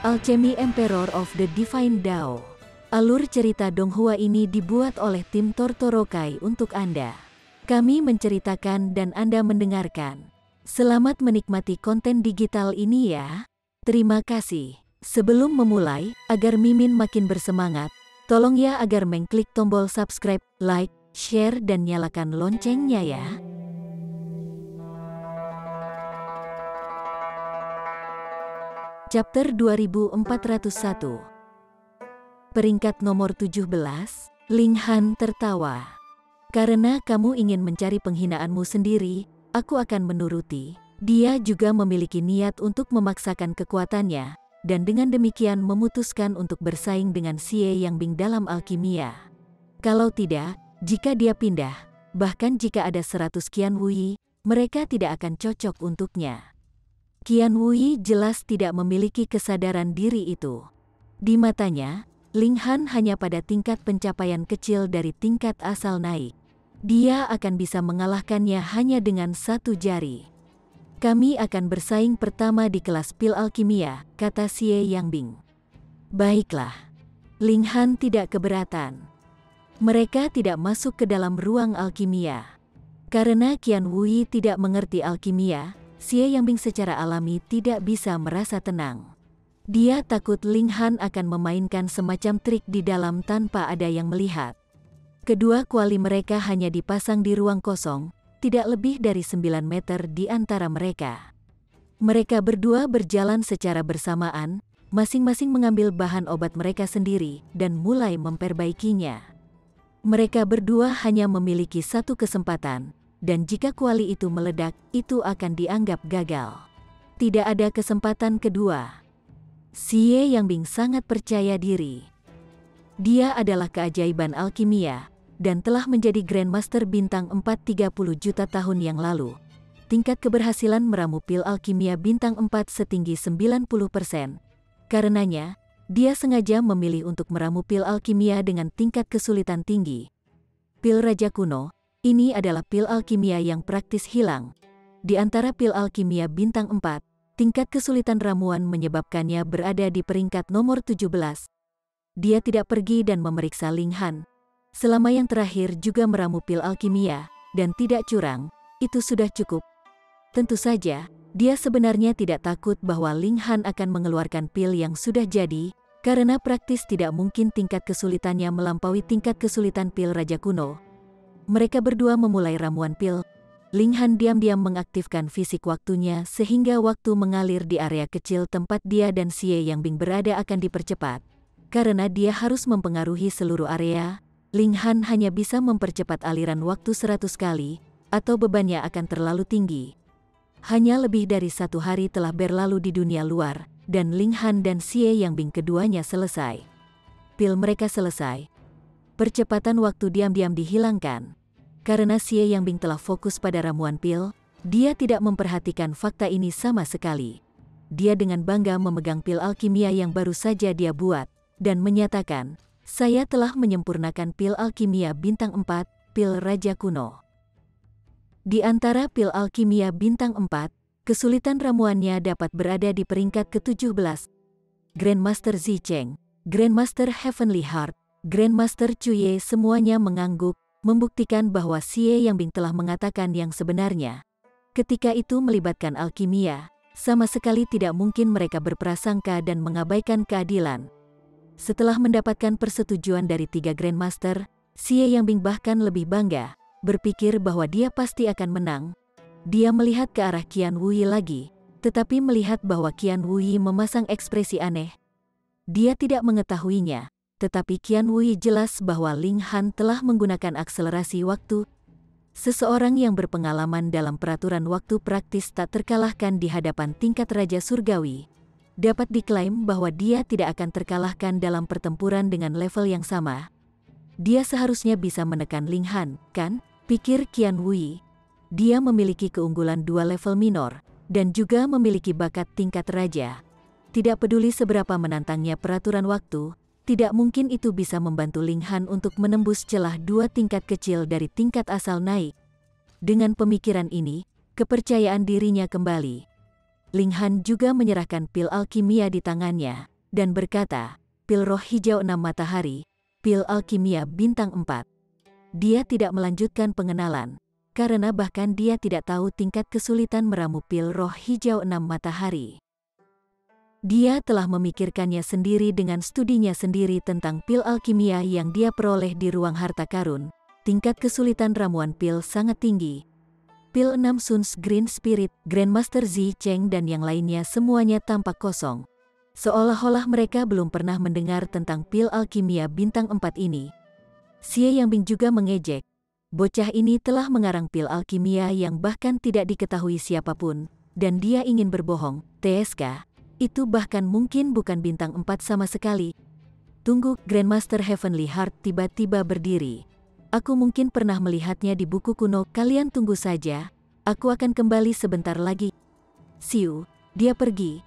Alchemy Emperor of the Divine Dao. Alur cerita Donghua ini dibuat oleh tim Tortorokai untuk Anda. Kami menceritakan dan Anda mendengarkan. Selamat menikmati konten digital ini ya. Terima kasih. Sebelum memulai, agar Mimin makin bersemangat, tolong ya agar mengklik tombol subscribe, like, share dan nyalakan loncengnya ya. Chapter 2401. Peringkat nomor 17, Ling Han tertawa. Karena kamu ingin mencari penghinaanmu sendiri, aku akan menuruti. Dia juga memiliki niat untuk memaksakan kekuatannya, dan dengan demikian memutuskan untuk bersaing dengan Xie Yangbing dalam alkimia. Kalau tidak, jika dia pindah, bahkan jika ada 100 Qian Wuyi, mereka tidak akan cocok untuknya. Qian Wuyi jelas tidak memiliki kesadaran diri itu. Di matanya, Ling Han hanya pada tingkat pencapaian kecil dari tingkat asal naik. Dia akan bisa mengalahkannya hanya dengan satu jari. Kami akan bersaing pertama di kelas pil alkimia, kata Xie Yangbing. Baiklah. Ling Han tidak keberatan. Mereka tidak masuk ke dalam ruang alkimia. Karena Qian Wuyi tidak mengerti alkimia, Xie Yangbing secara alami tidak bisa merasa tenang. Dia takut Ling Han akan memainkan semacam trik di dalam tanpa ada yang melihat. Kedua kuali mereka hanya dipasang di ruang kosong, tidak lebih dari 9 meter di antara mereka. Mereka berdua berjalan secara bersamaan, masing-masing mengambil bahan obat mereka sendiri dan mulai memperbaikinya. Mereka berdua hanya memiliki satu kesempatan, dan jika kuali itu meledak, itu akan dianggap gagal. Tidak ada kesempatan kedua. Xie Yangbing sangat percaya diri. Dia adalah keajaiban alkimia, dan telah menjadi Grandmaster bintang 4 30 juta tahun yang lalu. Tingkat keberhasilan meramu pil alkimia bintang 4 setinggi 90%. Karenanya, dia sengaja memilih untuk meramu pil alkimia dengan tingkat kesulitan tinggi. Pil Raja Kuno, ini adalah pil alkimia yang praktis hilang. Di antara pil alkimia bintang 4, tingkat kesulitan ramuan menyebabkannya berada di peringkat nomor 17. Dia tidak pergi dan memeriksa Ling Han. Selama yang terakhir juga meramu pil alkimia, dan tidak curang, itu sudah cukup. Tentu saja, dia sebenarnya tidak takut bahwa Ling Han akan mengeluarkan pil yang sudah jadi, karena praktis tidak mungkin tingkat kesulitannya melampaui tingkat kesulitan pil Raja Kuno. Mereka berdua memulai ramuan pil. Ling Han diam-diam mengaktifkan fisik waktunya sehingga waktu mengalir di area kecil tempat dia dan Xie Yangbing berada akan dipercepat. Karena dia harus mempengaruhi seluruh area, Ling Han hanya bisa mempercepat aliran waktu 100 kali, atau bebannya akan terlalu tinggi. Hanya lebih dari 1 hari telah berlalu di dunia luar, dan Ling Han dan Xie Yangbing keduanya selesai. Pil mereka selesai. Percepatan waktu diam-diam dihilangkan. Karena Xie Yangbing telah fokus pada ramuan pil, dia tidak memperhatikan fakta ini sama sekali. Dia dengan bangga memegang pil alkimia yang baru saja dia buat, dan menyatakan, saya telah menyempurnakan pil alkimia bintang 4, pil Raja Kuno. Di antara pil alkimia bintang 4, kesulitan ramuannya dapat berada di peringkat ke-17. Grandmaster Zicheng, Grandmaster Heavenly Heart, Grandmaster Cuye semuanya mengangguk, membuktikan bahwa Xie Yangbing telah mengatakan yang sebenarnya. Ketika itu melibatkan alkimia, sama sekali tidak mungkin mereka berprasangka dan mengabaikan keadilan. Setelah mendapatkan persetujuan dari 3 Grandmaster, Xie Yangbing bahkan lebih bangga, berpikir bahwa dia pasti akan menang. Dia melihat ke arah Qian Wuyi lagi, tetapi melihat bahwa Qian Wuyi memasang ekspresi aneh. Dia tidak mengetahuinya. Tetapi Qian Wuyi jelas bahwa Ling Han telah menggunakan akselerasi waktu. Seseorang yang berpengalaman dalam peraturan waktu praktis tak terkalahkan di hadapan tingkat Raja Surgawi. Dapat diklaim bahwa dia tidak akan terkalahkan dalam pertempuran dengan level yang sama. Dia seharusnya bisa menekan Ling Han, kan? Pikir Qian Wuyi. Dia memiliki keunggulan 2 level minor, dan juga memiliki bakat tingkat raja. Tidak peduli seberapa menantangnya peraturan waktu, tidak mungkin itu bisa membantu Ling Han untuk menembus celah 2 tingkat kecil dari tingkat asal naik. Dengan pemikiran ini, kepercayaan dirinya kembali. Ling Han juga menyerahkan pil alkimia di tangannya. dan berkata, "Pil roh hijau 6 matahari, pil alkimia bintang 4. Dia tidak melanjutkan pengenalan, karena bahkan dia tidak tahu tingkat kesulitan meramu pil roh hijau 6 matahari. Dia telah memikirkannya sendiri dengan studinya sendiri tentang pil alkimia yang dia peroleh di ruang harta karun. Tingkat kesulitan ramuan pil sangat tinggi. Pil 6 Suns Green Spirit, Grandmaster Zi Cheng dan yang lainnya semuanya tampak kosong. Seolah-olah mereka belum pernah mendengar tentang pil alkimia bintang 4 ini. Xie Yangbing juga mengejek. Bocah ini telah mengarang pil alkimia yang bahkan tidak diketahui siapapun, dan dia ingin berbohong. TSK, itu bahkan mungkin bukan bintang 4 sama sekali. Tunggu, Grandmaster Heavenly Heart tiba-tiba berdiri. Aku mungkin pernah melihatnya di buku kuno, kalian tunggu saja, aku akan kembali sebentar lagi. Siu, dia pergi.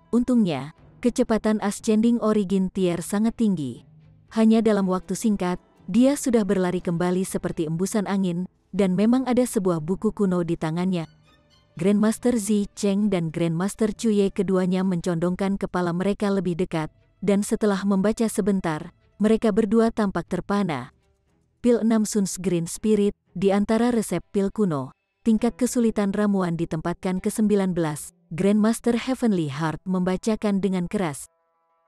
Untungnya, kecepatan Ascending Origin Tier sangat tinggi. Hanya dalam waktu singkat, dia sudah berlari kembali seperti embusan angin, dan memang ada sebuah buku kuno di tangannya. Grandmaster Zi Cheng dan Grandmaster Chuye keduanya mencondongkan kepala mereka lebih dekat, dan setelah membaca sebentar, mereka berdua tampak terpana. Pil 6 Suns Green Spirit, di antara resep pil kuno, tingkat kesulitan ramuan ditempatkan ke-19, Grandmaster Heavenly Heart membacakan dengan keras.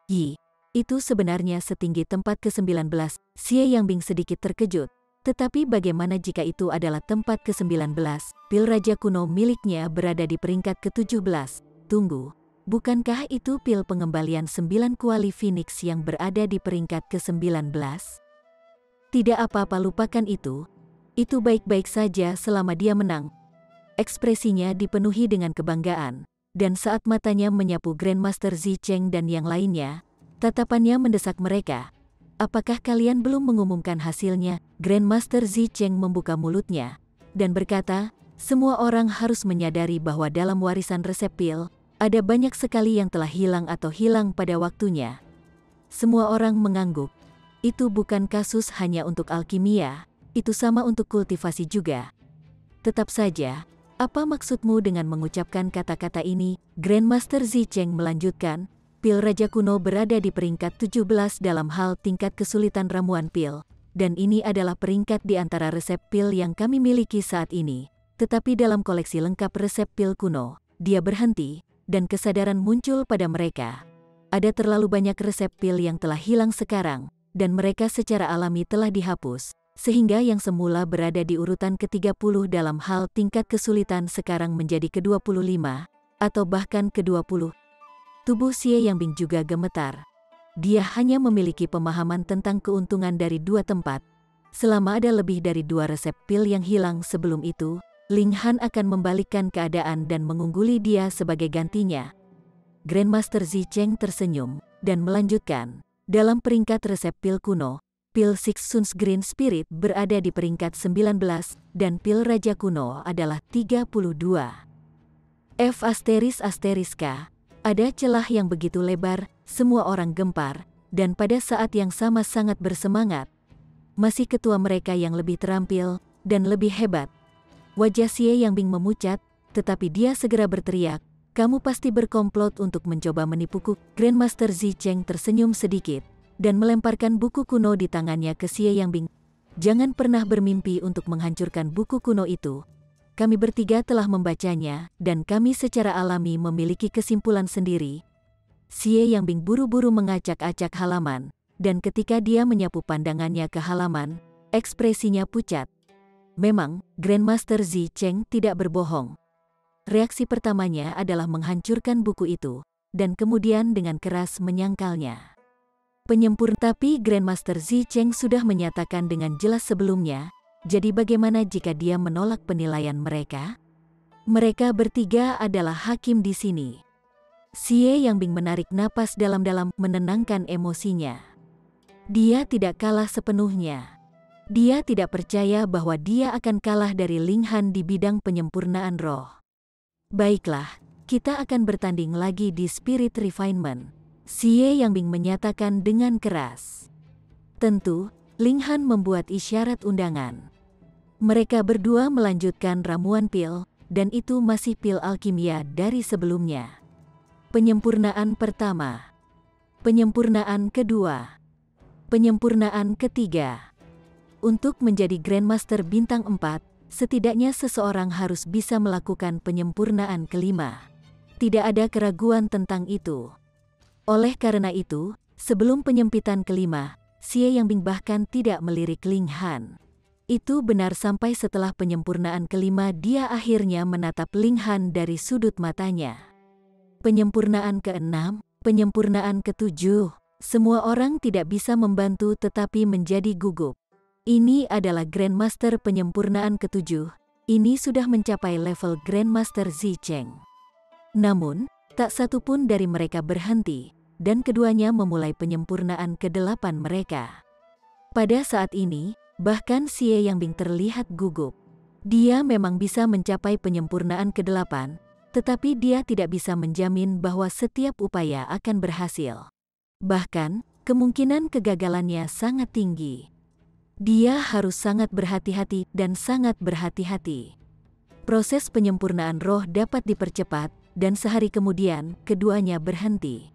Yi, itu sebenarnya setinggi tempat ke-19, Xie Yangbing sedikit terkejut. Tetapi bagaimana jika itu adalah tempat ke-19, pil raja kuno miliknya berada di peringkat ke-17. Tunggu, bukankah itu pil pengembalian 9 kuali Phoenix yang berada di peringkat ke-19? Tidak apa-apa, lupakan itu. Itu baik-baik saja selama dia menang. Ekspresinya dipenuhi dengan kebanggaan, dan saat matanya menyapu Grandmaster Zi Cheng dan yang lainnya, tatapannya mendesak mereka. Apakah kalian belum mengumumkan hasilnya? Grandmaster Zi Cheng membuka mulutnya, dan berkata, semua orang harus menyadari bahwa dalam warisan resep pil, ada banyak sekali yang telah hilang atau hilang pada waktunya. Semua orang mengangguk. Itu bukan kasus hanya untuk alkimia, itu sama untuk kultivasi juga. Tetap saja, apa maksudmu dengan mengucapkan kata-kata ini? Grandmaster Zi Cheng melanjutkan, pil raja kuno berada di peringkat 17 dalam hal tingkat kesulitan ramuan pil, dan ini adalah peringkat di antara resep pil yang kami miliki saat ini. Tetapi dalam koleksi lengkap resep pil kuno, dia berhenti, dan kesadaran muncul pada mereka. Ada terlalu banyak resep pil yang telah hilang sekarang, dan mereka secara alami telah dihapus, sehingga yang semula berada di urutan ke-30 dalam hal tingkat kesulitan sekarang menjadi ke-25, atau bahkan ke-20. Tubuh Xie Yangbing juga gemetar. Dia hanya memiliki pemahaman tentang keuntungan dari 2 tempat. Selama ada lebih dari 2 resep pil yang hilang sebelum itu, Ling Han akan membalikkan keadaan dan mengungguli dia sebagai gantinya. Grandmaster Zi Cheng tersenyum, dan melanjutkan. Dalam peringkat resep pil kuno, pil Six Suns Green Spirit berada di peringkat 19, dan pil raja kuno adalah 32. F **K. Ada celah yang begitu lebar, semua orang gempar, dan pada saat yang sama sangat bersemangat. Masih ketua mereka yang lebih terampil, dan lebih hebat. Wajah Xie Yangbing memucat, tetapi dia segera berteriak, kamu pasti berkomplot untuk mencoba menipuku. Grandmaster Zi Cheng tersenyum sedikit, dan melemparkan buku kuno di tangannya ke Xie Yangbing. Jangan pernah bermimpi untuk menghancurkan buku kuno itu. Kami bertiga telah membacanya, dan kami secara alami memiliki kesimpulan sendiri. Xie Yangbing buru-buru mengacak-acak halaman, dan ketika dia menyapu pandangannya ke halaman, ekspresinya pucat. Memang, Grandmaster Zi Cheng tidak berbohong. Reaksi pertamanya adalah menghancurkan buku itu, dan kemudian dengan keras menyangkalnya. Tapi Grandmaster Zi Cheng sudah menyatakan dengan jelas sebelumnya, jadi bagaimana jika dia menolak penilaian mereka? Mereka bertiga adalah hakim di sini. Xie Yangbing menarik napas dalam-dalam, menenangkan emosinya. Dia tidak kalah sepenuhnya. Dia tidak percaya bahwa dia akan kalah dari Ling Han di bidang penyempurnaan roh. Baiklah, kita akan bertanding lagi di Spirit Refinement, Xie Yangbing menyatakan dengan keras. Tentu, Ling Han membuat isyarat undangan. Mereka berdua melanjutkan ramuan pil, dan itu masih pil alkimia dari sebelumnya. Penyempurnaan pertama. Penyempurnaan kedua. Penyempurnaan ketiga. Untuk menjadi Grandmaster bintang 4, setidaknya seseorang harus bisa melakukan penyempurnaan kelima. Tidak ada keraguan tentang itu. Oleh karena itu, sebelum penyempitan kelima, Xie Yangbing bahkan tidak melirik Ling Han. Itu benar sampai setelah penyempurnaan kelima dia akhirnya menatap Ling Han dari sudut matanya. Penyempurnaan keenam, penyempurnaan ketujuh. Semua orang tidak bisa membantu tetapi menjadi gugup. Ini adalah Grandmaster penyempurnaan ketujuh. Ini sudah mencapai level Grandmaster Zicheng. Namun, tak satu pun dari mereka berhenti, dan keduanya memulai penyempurnaan ke-8 mereka. Pada saat ini, bahkan Xie Yangbing terlihat gugup. Dia memang bisa mencapai penyempurnaan ke-8, tetapi dia tidak bisa menjamin bahwa setiap upaya akan berhasil. Bahkan, kemungkinan kegagalannya sangat tinggi. Dia harus sangat berhati-hati dan sangat berhati-hati. Proses penyempurnaan roh dapat dipercepat, dan sehari kemudian, keduanya berhenti.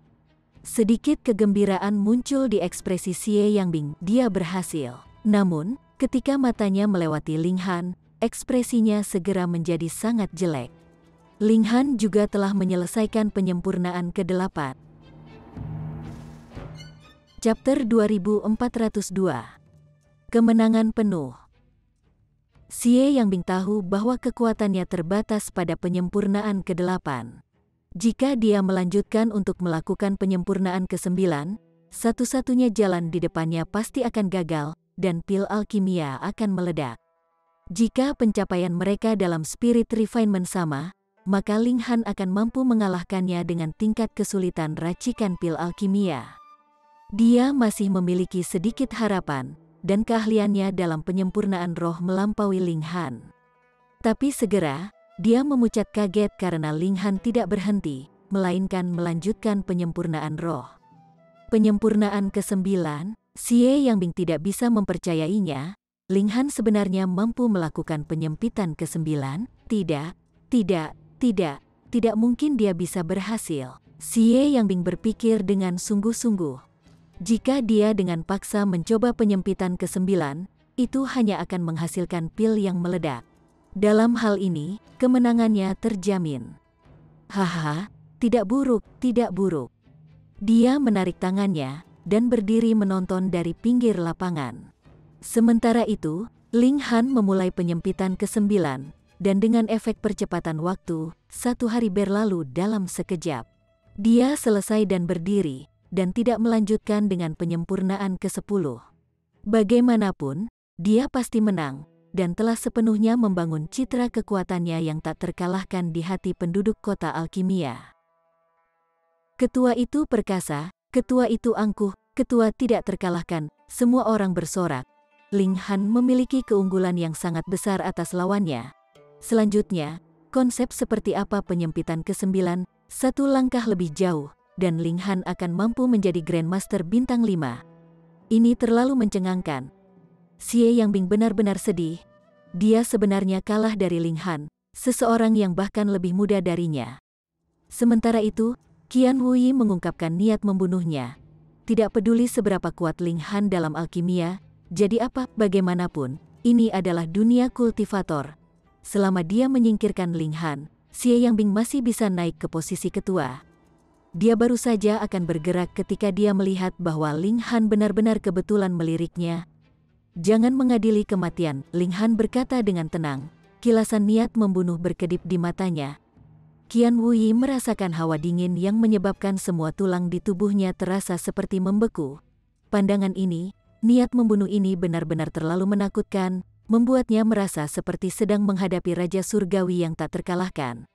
Sedikit kegembiraan muncul di ekspresi Xie Yangbing, dia berhasil. Namun, ketika matanya melewati Ling Han, ekspresinya segera menjadi sangat jelek. Ling Han juga telah menyelesaikan penyempurnaan ke-8. Chapter 2402. Kemenangan penuh. Xie Yangbing tahu bahwa kekuatannya terbatas pada penyempurnaan ke-8. Jika dia melanjutkan untuk melakukan penyempurnaan ke-9, satu-satunya jalan di depannya pasti akan gagal, dan pil alkimia akan meledak. Jika pencapaian mereka dalam spirit refinement sama, maka Ling Han akan mampu mengalahkannya dengan tingkat kesulitan racikan pil alkimia. Dia masih memiliki sedikit harapan, dan keahliannya dalam penyempurnaan roh melampaui Ling Han. Tapi segera, dia memucat kaget karena Ling Han tidak berhenti, melainkan melanjutkan penyempurnaan roh. Penyempurnaan ke-9, Xie Yangbing tidak bisa mempercayainya. Ling Han sebenarnya mampu melakukan penyempitan ke-9? Tidak mungkin dia bisa berhasil. Xie Yangbing berpikir dengan sungguh-sungguh. Jika dia dengan paksa mencoba penyempitan ke-9, itu hanya akan menghasilkan pil yang meledak. Dalam hal ini, kemenangannya terjamin. Haha, tidak buruk. Dia menarik tangannya, dan berdiri menonton dari pinggir lapangan. Sementara itu, Ling Han memulai penyempitan ke-9, dan dengan efek percepatan waktu, 1 hari berlalu dalam sekejap. Dia selesai dan berdiri, dan tidak melanjutkan dengan penyempurnaan ke-10. Bagaimanapun, dia pasti menang, dan telah sepenuhnya membangun citra kekuatannya yang tak terkalahkan di hati penduduk kota Alkimia. Ketua itu perkasa, ketua itu angkuh, ketua tidak terkalahkan, semua orang bersorak. Ling Han memiliki keunggulan yang sangat besar atas lawannya. Selanjutnya, konsep seperti apa penyempitan ke-9, 1 langkah lebih jauh, dan Ling Han akan mampu menjadi Grandmaster bintang 5. Ini terlalu mencengangkan. Xie Yangbing benar-benar sedih. Dia sebenarnya kalah dari Ling Han, seseorang yang bahkan lebih muda darinya. Sementara itu, Qian Wuyi mengungkapkan niat membunuhnya. Tidak peduli seberapa kuat Ling Han dalam alkimia, jadi apa, bagaimanapun, ini adalah dunia kultivator. Selama dia menyingkirkan Ling Han, Xie Yangbing masih bisa naik ke posisi ketua. Dia baru saja akan bergerak ketika dia melihat bahwa Ling Han benar-benar kebetulan meliriknya. Jangan mengadili kematian, Ling Han berkata dengan tenang. Kilasan niat membunuh berkedip di matanya. Qian Wuyi merasakan hawa dingin yang menyebabkan semua tulang di tubuhnya terasa seperti membeku. Pandangan ini, niat membunuh ini benar-benar terlalu menakutkan, membuatnya merasa seperti sedang menghadapi Raja Surgawi yang tak terkalahkan.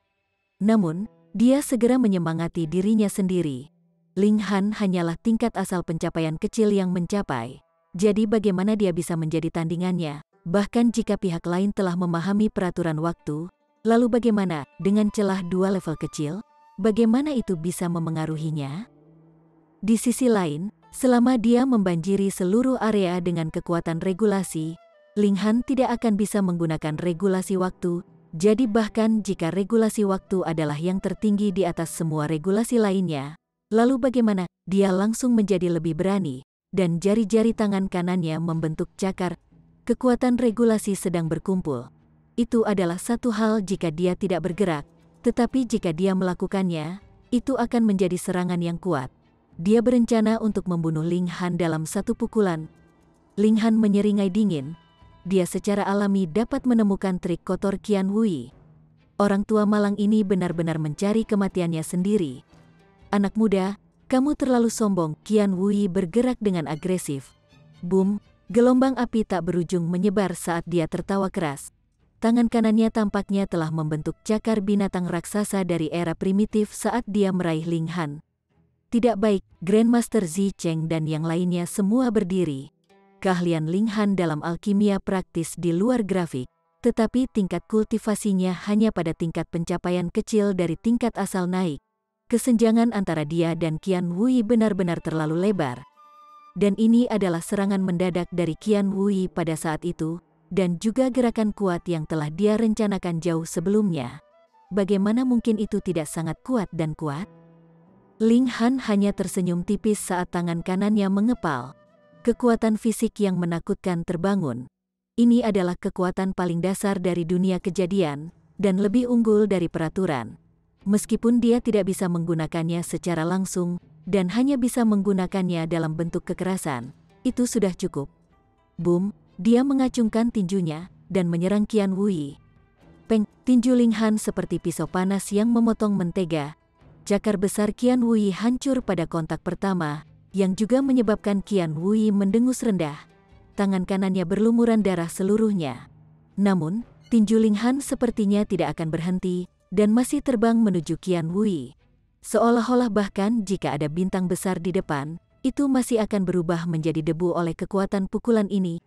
Namun, dia segera menyemangati dirinya sendiri. Ling Han hanyalah tingkat asal pencapaian kecil yang mencapai. Jadi bagaimana dia bisa menjadi tandingannya? Bahkan jika pihak lain telah memahami peraturan waktu, lalu bagaimana dengan celah 2 level kecil? Bagaimana itu bisa memengaruhinya? Di sisi lain, selama dia membanjiri seluruh area dengan kekuatan regulasi, Ling Han tidak akan bisa menggunakan regulasi waktu. Jadi bahkan jika regulasi waktu adalah yang tertinggi di atas semua regulasi lainnya, Lalu bagaimana? Dia langsung menjadi lebih berani, dan jari-jari tangan kanannya membentuk cakar. Kekuatan regulasi sedang berkumpul. Itu adalah satu hal jika dia tidak bergerak, tetapi jika dia melakukannya, itu akan menjadi serangan yang kuat. Dia berencana untuk membunuh Ling Han dalam satu pukulan. Ling Han menyeringai dingin. Dia secara alami dapat menemukan trik kotor Qian Wui. Orang tua malang ini benar-benar mencari kematiannya sendiri. Anak muda, kamu terlalu sombong. Qian Wui bergerak dengan agresif. Boom, gelombang api tak berujung menyebar saat dia tertawa keras. Tangan kanannya tampaknya telah membentuk cakar binatang raksasa dari era primitif saat dia meraih Ling Han. Tidak baik, Grandmaster Zi Cheng dan yang lainnya semua berdiri. Keahlian Ling Han dalam alkimia praktis di luar grafik, tetapi tingkat kultivasinya hanya pada tingkat pencapaian kecil dari tingkat asal naik. Kesenjangan antara dia dan Qian Wui benar-benar terlalu lebar. Dan ini adalah serangan mendadak dari Qian Wui pada saat itu, dan juga gerakan kuat yang telah dia rencanakan jauh sebelumnya. Bagaimana mungkin itu tidak sangat kuat dan kuat? Ling Han hanya tersenyum tipis saat tangan kanannya mengepal. Kekuatan fisik yang menakutkan terbangun. Ini adalah kekuatan paling dasar dari dunia kejadian, dan lebih unggul dari peraturan. Meskipun dia tidak bisa menggunakannya secara langsung, dan hanya bisa menggunakannya dalam bentuk kekerasan, itu sudah cukup. Boom, dia mengacungkan tinjunya, dan menyerang Qian Wui. Peng, tinju Ling Han seperti pisau panas yang memotong mentega. Cakar besar Qian Wui hancur pada kontak pertama, yang juga menyebabkan Qian Wui mendengus rendah. Tangan kanannya berlumuran darah seluruhnya. Namun, tinju Ling Han sepertinya tidak akan berhenti, dan masih terbang menuju Qian Wui. Seolah-olah bahkan jika ada bintang besar di depan, itu masih akan berubah menjadi debu oleh kekuatan pukulan ini.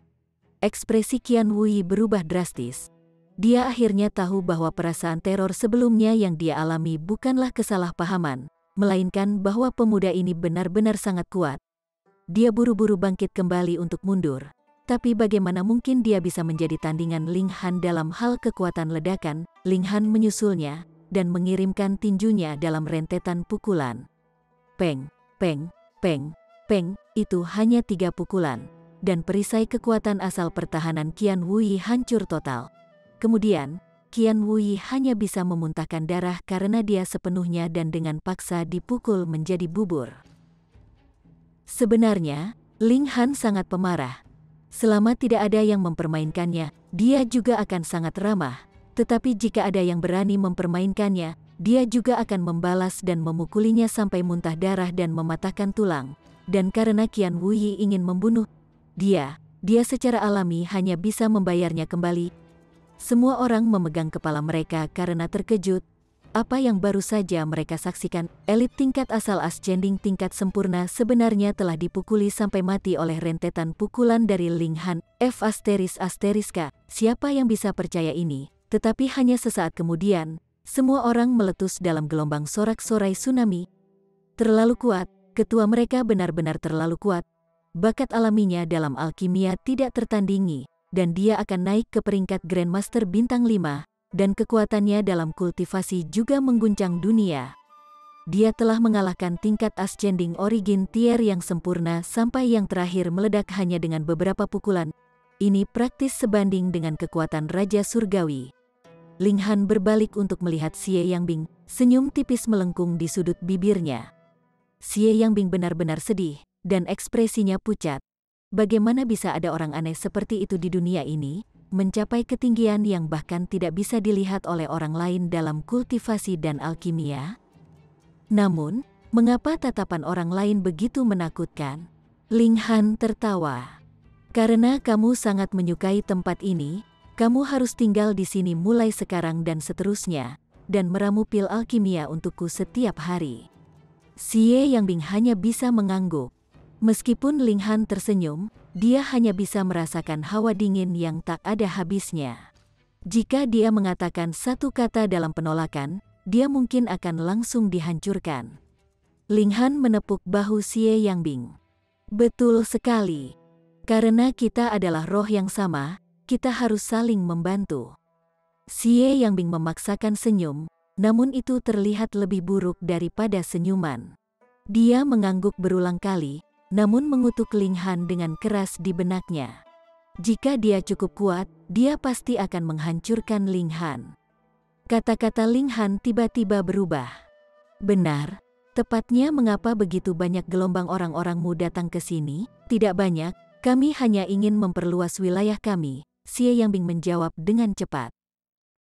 Ekspresi Qian Wui berubah drastis. Dia akhirnya tahu bahwa perasaan teror sebelumnya yang dia alami bukanlah kesalahpahaman, melainkan bahwa pemuda ini benar-benar sangat kuat. Dia buru-buru bangkit kembali untuk mundur. Tapi bagaimana mungkin dia bisa menjadi tandingan Ling Han dalam hal kekuatan ledakan? Ling Han menyusulnya, dan mengirimkan tinjunya dalam rentetan pukulan. Peng, peng, peng, peng, itu hanya 3 pukulan. Dan perisai kekuatan asal pertahanan Qian Wui hancur total. Kemudian, Qian Wui hanya bisa memuntahkan darah karena dia sepenuhnya dan dengan paksa dipukul menjadi bubur. Sebenarnya, Ling Han sangat pemarah. Selama tidak ada yang mempermainkannya, dia juga akan sangat ramah. Tetapi jika ada yang berani mempermainkannya, dia juga akan membalas dan memukulinya sampai muntah darah dan mematahkan tulang. Dan karena Qian Wui ingin membunuh dia secara alami hanya bisa membayarnya kembali. Semua orang memegang kepala mereka karena terkejut. Apa yang baru saja mereka saksikan, elit tingkat asal ascending tingkat sempurna sebenarnya telah dipukuli sampai mati oleh rentetan pukulan dari Ling Han. Siapa yang bisa percaya ini? Tetapi hanya sesaat kemudian, semua orang meletus dalam gelombang sorak-sorai tsunami. Terlalu kuat, ketua mereka benar-benar terlalu kuat. Bakat alaminya dalam alkimia tidak tertandingi, dan dia akan naik ke peringkat Grandmaster bintang 5. Dan kekuatannya dalam kultivasi juga mengguncang dunia. Dia telah mengalahkan tingkat ascending origin tier yang sempurna sampai yang terakhir meledak hanya dengan beberapa pukulan. Ini praktis sebanding dengan kekuatan Raja Surgawi. Ling Han berbalik untuk melihat Xie Yangbing, senyum tipis melengkung di sudut bibirnya. Xie Yangbing benar-benar sedih, dan ekspresinya pucat. Bagaimana bisa ada orang aneh seperti itu di dunia ini? Mencapai ketinggian yang bahkan tidak bisa dilihat oleh orang lain dalam kultivasi dan alkimia? Namun, mengapa tatapan orang lain begitu menakutkan? Ling Han tertawa. Karena kamu sangat menyukai tempat ini, kamu harus tinggal di sini mulai sekarang dan seterusnya, dan meramu pil alkimia untukku setiap hari. Xie Yangbing hanya bisa mengangguk. Meskipun Ling Han tersenyum, dia hanya bisa merasakan hawa dingin yang tak ada habisnya. Jika dia mengatakan satu kata dalam penolakan, dia mungkin akan langsung dihancurkan. Ling Han menepuk bahu Xie Yangbing. Betul sekali. Karena kita adalah roh yang sama, kita harus saling membantu. Xie Yangbing memaksakan senyum, namun itu terlihat lebih buruk daripada senyuman. Dia mengangguk berulang kali, namun mengutuk Ling Han dengan keras di benaknya. Jika dia cukup kuat, dia pasti akan menghancurkan Ling Han. Kata-kata Ling Han tiba-tiba berubah. Benar, tepatnya mengapa begitu banyak gelombang orang-orangmu datang ke sini? Tidak banyak, kami hanya ingin memperluas wilayah kami, Xie Yangbing menjawab dengan cepat.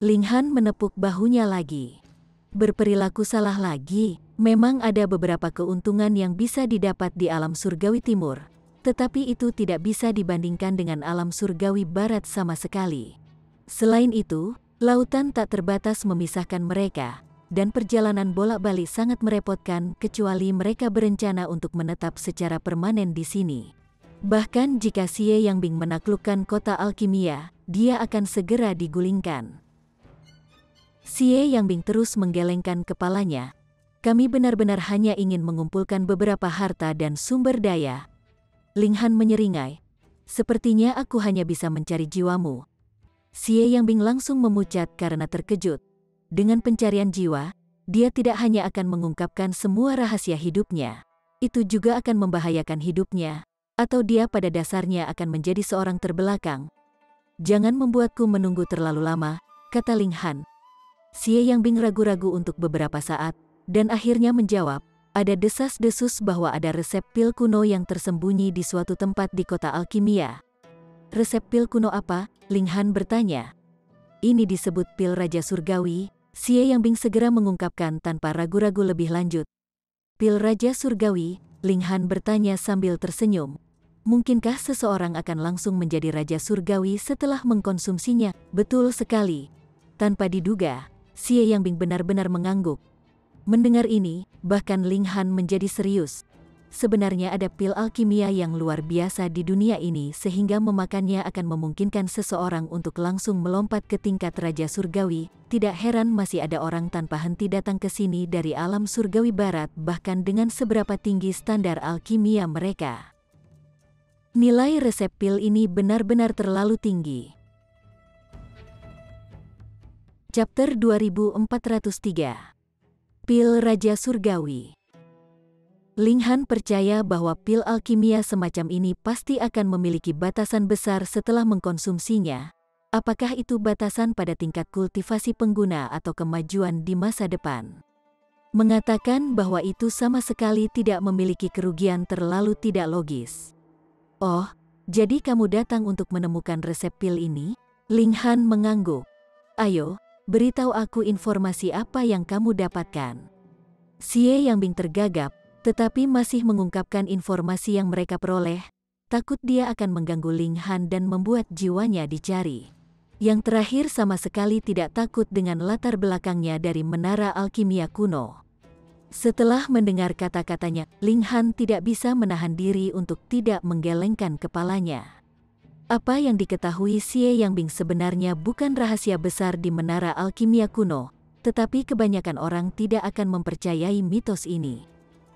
Ling Han menepuk bahunya lagi. Berperilaku salah lagi. Memang ada beberapa keuntungan yang bisa didapat di alam surgawi timur, tetapi itu tidak bisa dibandingkan dengan alam surgawi barat sama sekali. Selain itu, lautan tak terbatas memisahkan mereka, dan perjalanan bolak-balik sangat merepotkan kecuali mereka berencana untuk menetap secara permanen di sini. Bahkan jika Xie Yangbing menaklukkan kota alkimia, dia akan segera digulingkan. Xie Yangbing terus menggelengkan kepalanya. Kami benar-benar hanya ingin mengumpulkan beberapa harta dan sumber daya. Ling Han menyeringai. Sepertinya aku hanya bisa mencari jiwamu. Xie Yangbing langsung memucat karena terkejut. Dengan pencarian jiwa, dia tidak hanya akan mengungkapkan semua rahasia hidupnya. Itu juga akan membahayakan hidupnya, atau dia pada dasarnya akan menjadi seorang terbelakang. Jangan membuatku menunggu terlalu lama, kata Ling Han. Xie Yangbing ragu-ragu untuk beberapa saat, dan akhirnya menjawab, ada desas-desus bahwa ada resep pil kuno yang tersembunyi di suatu tempat di kota alkimia. Resep pil kuno apa? Ling Han bertanya. Ini disebut pil Raja Surgawi, Xie Yangbing segera mengungkapkan tanpa ragu-ragu lebih lanjut. Pil Raja Surgawi? Ling Han bertanya sambil tersenyum. Mungkinkah seseorang akan langsung menjadi Raja Surgawi setelah mengkonsumsinya? Betul sekali. Tanpa diduga, Xie Yangbing benar-benar mengangguk. Mendengar ini, bahkan Ling Han menjadi serius. Sebenarnya ada pil alkimia yang luar biasa di dunia ini sehingga memakannya akan memungkinkan seseorang untuk langsung melompat ke tingkat Raja Surgawi. Tidak heran masih ada orang tanpa henti datang ke sini dari alam surgawi barat bahkan dengan seberapa tinggi standar alkimia mereka. Nilai resep pil ini benar-benar terlalu tinggi. Chapter 2403. Pil Raja Surgawi. Ling Han percaya bahwa pil alkimia semacam ini pasti akan memiliki batasan besar setelah mengkonsumsinya. Apakah itu batasan pada tingkat kultivasi pengguna atau kemajuan di masa depan? Mengatakan bahwa itu sama sekali tidak memiliki kerugian terlalu tidak logis. Oh, jadi kamu datang untuk menemukan resep pil ini? Ling Han mengangguk. Ayo, beritahu aku informasi apa yang kamu dapatkan. Xie Yangbing tergagap, tetapi masih mengungkapkan informasi yang mereka peroleh. Takut dia akan mengganggu Ling Han dan membuat jiwanya dicari. Yang terakhir sama sekali tidak takut dengan latar belakangnya dari menara alkimia kuno. Setelah mendengar kata-katanya, Ling Han tidak bisa menahan diri untuk tidak menggelengkan kepalanya. Apa yang diketahui Xie Yangbing sebenarnya bukan rahasia besar di menara alkimia kuno, tetapi kebanyakan orang tidak akan mempercayai mitos ini.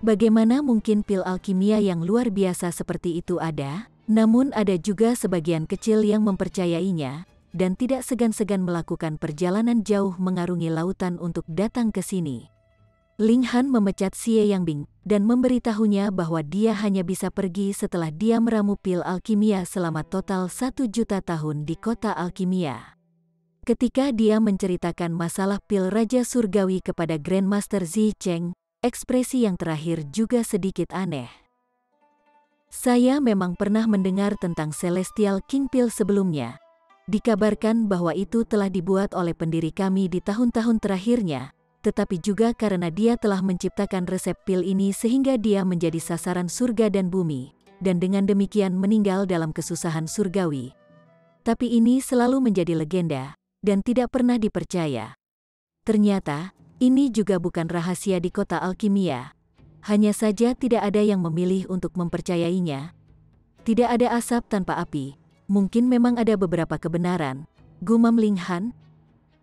Bagaimana mungkin pil alkimia yang luar biasa seperti itu ada? Namun ada juga sebagian kecil yang mempercayainya, dan tidak segan-segan melakukan perjalanan jauh mengarungi lautan untuk datang ke sini. Ling Han memecat Xie Yangbing dan memberitahunya bahwa dia hanya bisa pergi setelah dia meramu pil alkimia selama total 1.000.000 tahun di kota alkimia. Ketika dia menceritakan masalah pil Raja Surgawi kepada Grandmaster Zicheng, ekspresi yang terakhir juga sedikit aneh. Saya memang pernah mendengar tentang Celestial King Pill sebelumnya. Dikabarkan bahwa itu telah dibuat oleh pendiri kami di tahun-tahun terakhirnya, tetapi juga karena dia telah menciptakan resep pil ini sehingga dia menjadi sasaran surga dan bumi, dan dengan demikian meninggal dalam kesusahan surgawi. Tapi ini selalu menjadi legenda, dan tidak pernah dipercaya. Ternyata, ini juga bukan rahasia di kota alkimia. Hanya saja tidak ada yang memilih untuk mempercayainya. Tidak ada asap tanpa api, mungkin memang ada beberapa kebenaran, gumam Ling Han.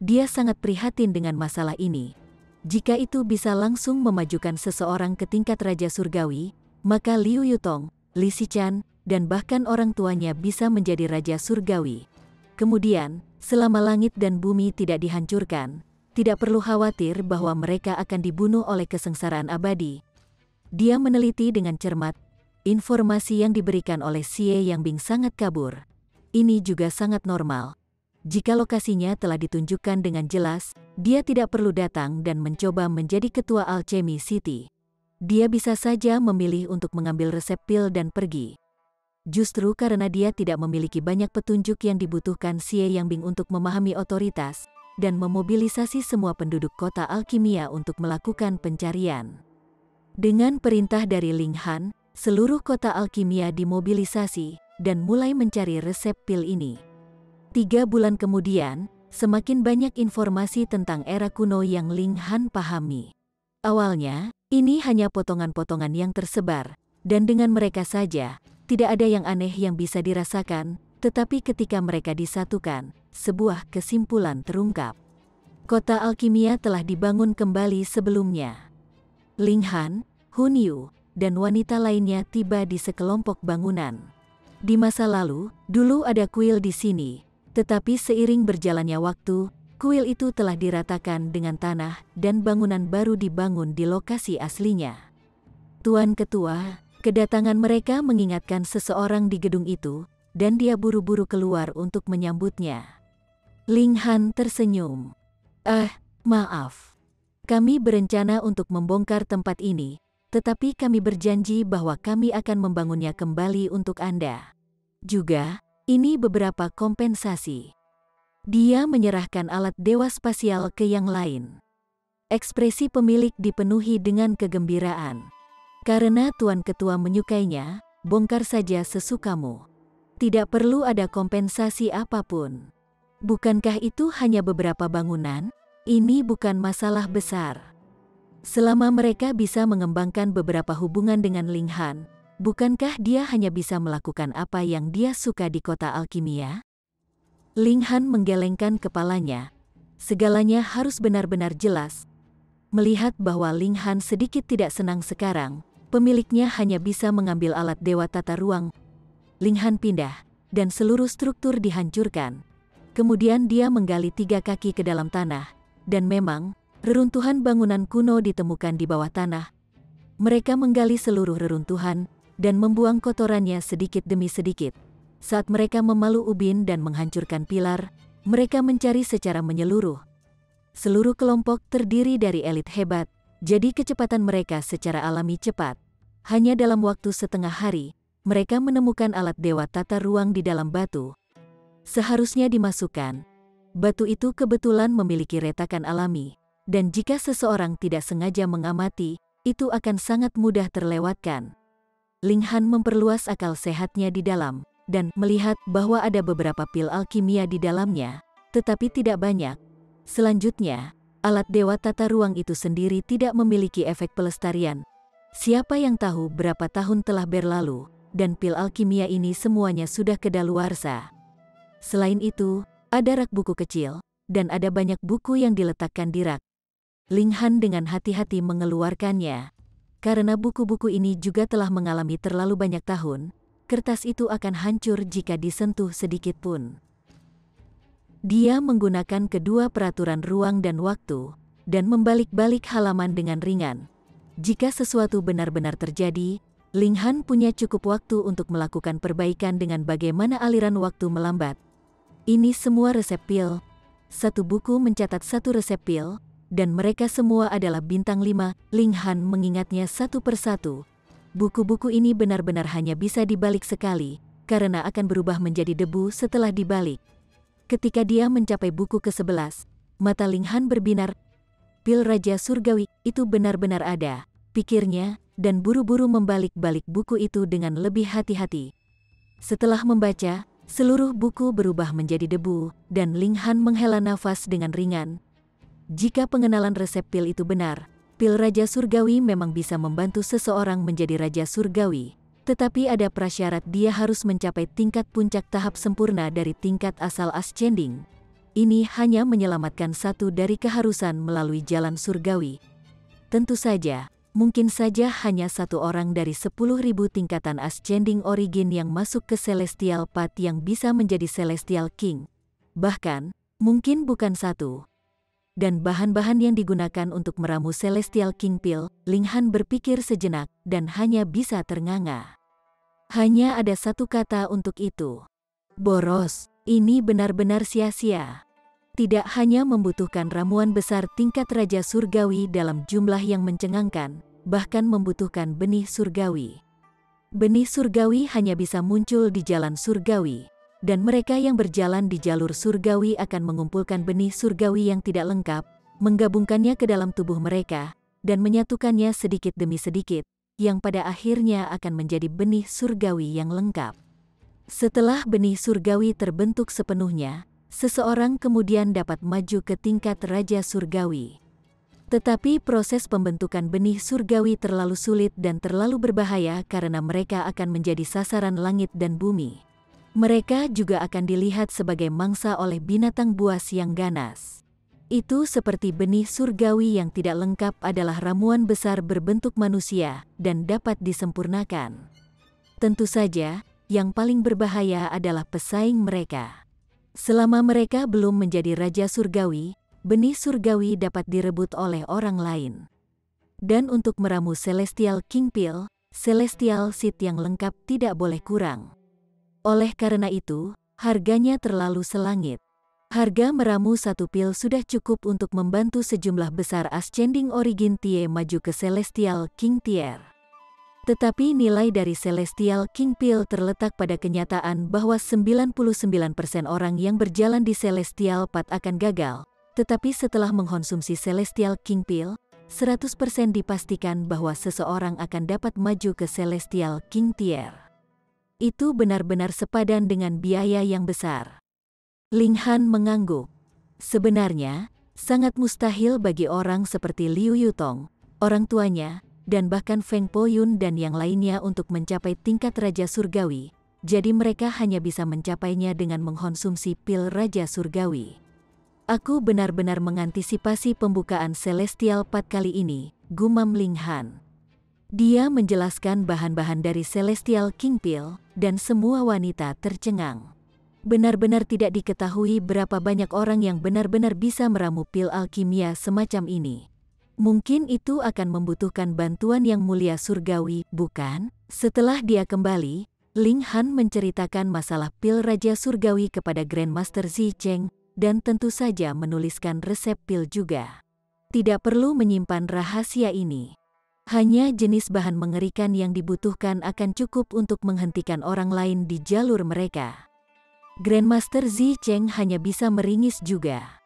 Dia sangat prihatin dengan masalah ini. Jika itu bisa langsung memajukan seseorang ke tingkat Raja Surgawi, maka Liu Yutong, Li Xichan, dan bahkan orang tuanya bisa menjadi Raja Surgawi. Kemudian, selama langit dan bumi tidak dihancurkan, tidak perlu khawatir bahwa mereka akan dibunuh oleh kesengsaraan abadi. Dia meneliti dengan cermat. Informasi yang diberikan oleh Xie Yangbing sangat kabur. Ini juga sangat normal. Jika lokasinya telah ditunjukkan dengan jelas, dia tidak perlu datang dan mencoba menjadi ketua Alchemy City. Dia bisa saja memilih untuk mengambil resep pil dan pergi. Justru karena dia tidak memiliki banyak petunjuk yang dibutuhkan Xie Yangbing untuk memahami otoritas dan memobilisasi semua penduduk kota alkimia untuk melakukan pencarian. Dengan perintah dari Ling Han, seluruh kota alkimia dimobilisasi dan mulai mencari resep pil ini. 3 bulan kemudian, semakin banyak informasi tentang era kuno yang Ling Han pahami. Awalnya, ini hanya potongan-potongan yang tersebar, dan dengan mereka saja, tidak ada yang aneh yang bisa dirasakan, tetapi ketika mereka disatukan, sebuah kesimpulan terungkap. Kota alkimia telah dibangun kembali sebelumnya. Ling Han, Hun Yu, dan wanita lainnya tiba di sekelompok bangunan. Di masa lalu, dulu ada kuil di sini, tetapi seiring berjalannya waktu, kuil itu telah diratakan dengan tanah dan bangunan baru dibangun di lokasi aslinya. Tuan Ketua, kedatangan mereka mengingatkan seseorang di gedung itu, dan dia buru-buru keluar untuk menyambutnya. Ling Han tersenyum. Maaf. Kami berencana untuk membongkar tempat ini, tetapi kami berjanji bahwa kami akan membangunnya kembali untuk Anda. Juga, ini beberapa kompensasi. Dia menyerahkan alat dewa spasial ke yang lain. Ekspresi pemilik dipenuhi dengan kegembiraan. Karena Tuan Ketua menyukainya, bongkar saja sesukamu. Tidak perlu ada kompensasi apapun. Bukankah itu hanya beberapa bangunan? Ini bukan masalah besar. Selama mereka bisa mengembangkan beberapa hubungan dengan Ling Han, bukankah dia hanya bisa melakukan apa yang dia suka di kota alkimia? Ling Han menggelengkan kepalanya. Segalanya harus benar-benar jelas. Melihat bahwa Ling Han sedikit tidak senang sekarang, pemiliknya hanya bisa mengambil alat dewa tata ruang. Ling Han pindah, dan seluruh struktur dihancurkan. Kemudian dia menggali 3 kaki ke dalam tanah, dan memang, reruntuhan bangunan kuno ditemukan di bawah tanah. Mereka menggali seluruh reruntuhan, dan membuang kotorannya sedikit demi sedikit. Saat mereka memalu ubin dan menghancurkan pilar, mereka mencari secara menyeluruh. Seluruh kelompok terdiri dari elit hebat, jadi kecepatan mereka secara alami cepat. Hanya dalam waktu setengah hari, mereka menemukan alat dewa tata ruang di dalam batu. Seharusnya dimasukkan. Batu itu kebetulan memiliki retakan alami, dan jika seseorang tidak sengaja mengamati, itu akan sangat mudah terlewatkan. Ling Han memperluas akal sehatnya di dalam, dan melihat bahwa ada beberapa pil alkimia di dalamnya, tetapi tidak banyak. Selanjutnya, alat dewa tata ruang itu sendiri tidak memiliki efek pelestarian. Siapa yang tahu berapa tahun telah berlalu, dan pil alkimia ini semuanya sudah kedaluarsa. Selain itu, ada rak buku kecil, dan ada banyak buku yang diletakkan di rak. Ling Han dengan hati-hati mengeluarkannya. Karena buku-buku ini juga telah mengalami terlalu banyak tahun, kertas itu akan hancur jika disentuh sedikit pun. Dia menggunakan kedua peraturan ruang dan waktu, dan membalik-balik halaman dengan ringan. Jika sesuatu benar-benar terjadi, Ling Han punya cukup waktu untuk melakukan perbaikan dengan bagaimana aliran waktu melambat. Ini semua resep pil. Satu buku mencatat 1 resep pil, dan mereka semua adalah bintang 5. Ling Han mengingatnya satu persatu. Buku-buku ini benar-benar hanya bisa dibalik sekali, karena akan berubah menjadi debu setelah dibalik. Ketika dia mencapai buku ke-11, mata Ling Han berbinar. Pil Raja Surgawi, itu benar-benar ada, pikirnya, dan buru-buru membalik-balik buku itu dengan lebih hati-hati. Setelah membaca, seluruh buku berubah menjadi debu, dan Ling Han menghela nafas dengan ringan. Jika pengenalan resep pil itu benar, pil Raja Surgawi memang bisa membantu seseorang menjadi Raja Surgawi. Tetapi ada prasyarat, dia harus mencapai tingkat puncak tahap sempurna dari tingkat asal ascending. Ini hanya menyelamatkan satu dari keharusan melalui jalan surgawi. Tentu saja, mungkin saja hanya satu orang dari 10.000 tingkatan ascending origin yang masuk ke Celestial Path yang bisa menjadi Celestial King. Bahkan, mungkin bukan satu. dan bahan-bahan yang digunakan untuk meramu Celestial King Pill, Ling Han berpikir sejenak dan hanya bisa ternganga. Hanya ada satu kata untuk itu. Boros. Ini benar-benar sia-sia. Tidak hanya membutuhkan ramuan besar tingkat Raja Surgawi dalam jumlah yang mencengangkan, bahkan membutuhkan benih surgawi. Benih surgawi hanya bisa muncul di jalan surgawi, dan mereka yang berjalan di jalur surgawi akan mengumpulkan benih surgawi yang tidak lengkap, menggabungkannya ke dalam tubuh mereka, dan menyatukannya sedikit demi sedikit, yang pada akhirnya akan menjadi benih surgawi yang lengkap. Setelah benih surgawi terbentuk sepenuhnya, seseorang kemudian dapat maju ke tingkat Raja Surgawi. Tetapi proses pembentukan benih surgawi terlalu sulit dan terlalu berbahaya karena mereka akan menjadi sasaran langit dan bumi. Mereka juga akan dilihat sebagai mangsa oleh binatang buas yang ganas. Itu seperti benih surgawi yang tidak lengkap adalah ramuan besar berbentuk manusia dan dapat disempurnakan. Tentu saja, yang paling berbahaya adalah pesaing mereka. Selama mereka belum menjadi Raja Surgawi, benih surgawi dapat direbut oleh orang lain. Dan untuk meramu Celestial King Pill, Celestial Seed yang lengkap tidak boleh kurang. Oleh karena itu, harganya terlalu selangit. Harga meramu satu pil sudah cukup untuk membantu sejumlah besar Ascending Origin Tie maju ke Celestial King Tier. Tetapi nilai dari Celestial King Pill terletak pada kenyataan bahwa 99% orang yang berjalan di Celestial Path akan gagal. Tetapi setelah mengkonsumsi Celestial King Pill, 100% dipastikan bahwa seseorang akan dapat maju ke Celestial King Tier. Itu benar-benar sepadan dengan biaya yang besar. Ling Han mengangguk. Sebenarnya, sangat mustahil bagi orang seperti Liu Yutong, orang tuanya, dan bahkan Feng Poyun dan yang lainnya untuk mencapai tingkat Raja Surgawi, jadi mereka hanya bisa mencapainya dengan mengkonsumsi pil Raja Surgawi. Aku benar-benar mengantisipasi pembukaan Celestial Path kali ini, gumam Ling Han. Dia menjelaskan bahan-bahan dari Celestial King Pill, dan semua wanita tercengang. Benar-benar tidak diketahui berapa banyak orang yang benar-benar bisa meramu pil alkimia semacam ini. Mungkin itu akan membutuhkan bantuan yang mulia surgawi, bukan? Setelah dia kembali, Ling Han menceritakan masalah pil Raja Surgawi kepada Grandmaster Zicheng, dan tentu saja menuliskan resep pil juga. Tidak perlu menyimpan rahasia ini. Hanya jenis bahan mengerikan yang dibutuhkan akan cukup untuk menghentikan orang lain di jalur mereka. Grandmaster Zicheng hanya bisa meringis juga.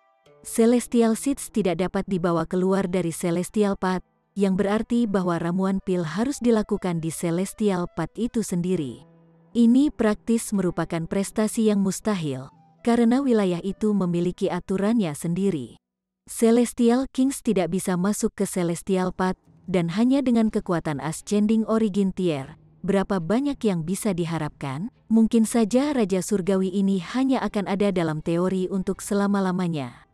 Celestial Seeds tidak dapat dibawa keluar dari Celestial Path, yang berarti bahwa ramuan pil harus dilakukan di Celestial Path itu sendiri. Ini praktis merupakan prestasi yang mustahil, karena wilayah itu memiliki aturannya sendiri. Celestial Kings tidak bisa masuk ke Celestial Path, dan hanya dengan kekuatan Ascending Origin Tier, berapa banyak yang bisa diharapkan? Mungkin saja Raja Surgawi ini hanya akan ada dalam teori untuk selama-lamanya.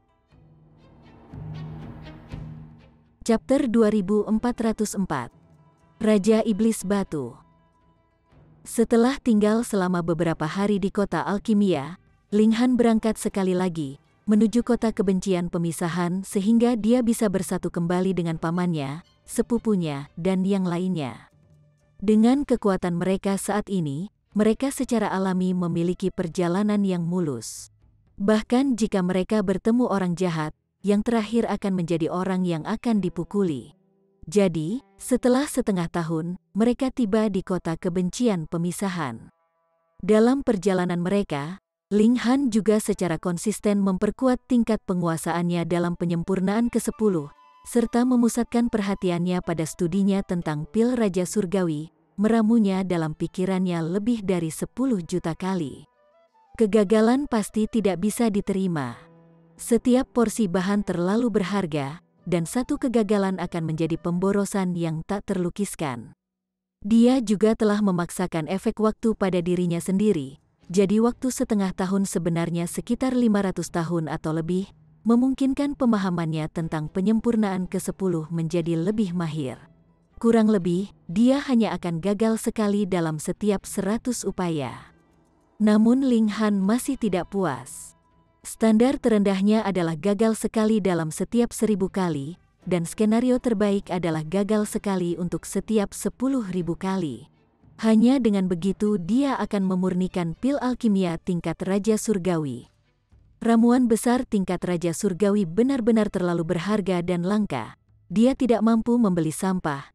Chapter 2404. Raja Iblis Batu. Setelah tinggal selama beberapa hari di kota Alkimia, Ling Han berangkat sekali lagi, menuju kota kebencian pemisahan sehingga dia bisa bersatu kembali dengan pamannya, sepupunya, dan yang lainnya. Dengan kekuatan mereka saat ini, mereka secara alami memiliki perjalanan yang mulus. Bahkan jika mereka bertemu orang jahat, yang terakhir akan menjadi orang yang akan dipukuli. Jadi, setelah setengah tahun, mereka tiba di kota kebencian pemisahan. Dalam perjalanan mereka, Ling Han juga secara konsisten memperkuat tingkat penguasaannya dalam penyempurnaan ke-10, serta memusatkan perhatiannya pada studinya tentang pil Raja Surgawi, meramunya dalam pikirannya lebih dari 10 juta kali. Kegagalan pasti tidak bisa diterima. Setiap porsi bahan terlalu berharga, dan satu kegagalan akan menjadi pemborosan yang tak terlukiskan. Dia juga telah memaksakan efek waktu pada dirinya sendiri, jadi waktu setengah tahun sebenarnya sekitar 500 tahun atau lebih, memungkinkan pemahamannya tentang penyempurnaan ke-10 menjadi lebih mahir. Kurang lebih, dia hanya akan gagal sekali dalam setiap 100 upaya. Namun Ling Han masih tidak puas. Standar terendahnya adalah gagal sekali dalam setiap 1000 kali, dan skenario terbaik adalah gagal sekali untuk setiap 10.000 kali. Hanya dengan begitu dia akan memurnikan pil alkimia tingkat Raja Surgawi. Ramuan besar tingkat Raja Surgawi benar-benar terlalu berharga dan langka. Dia tidak mampu membeli sampah.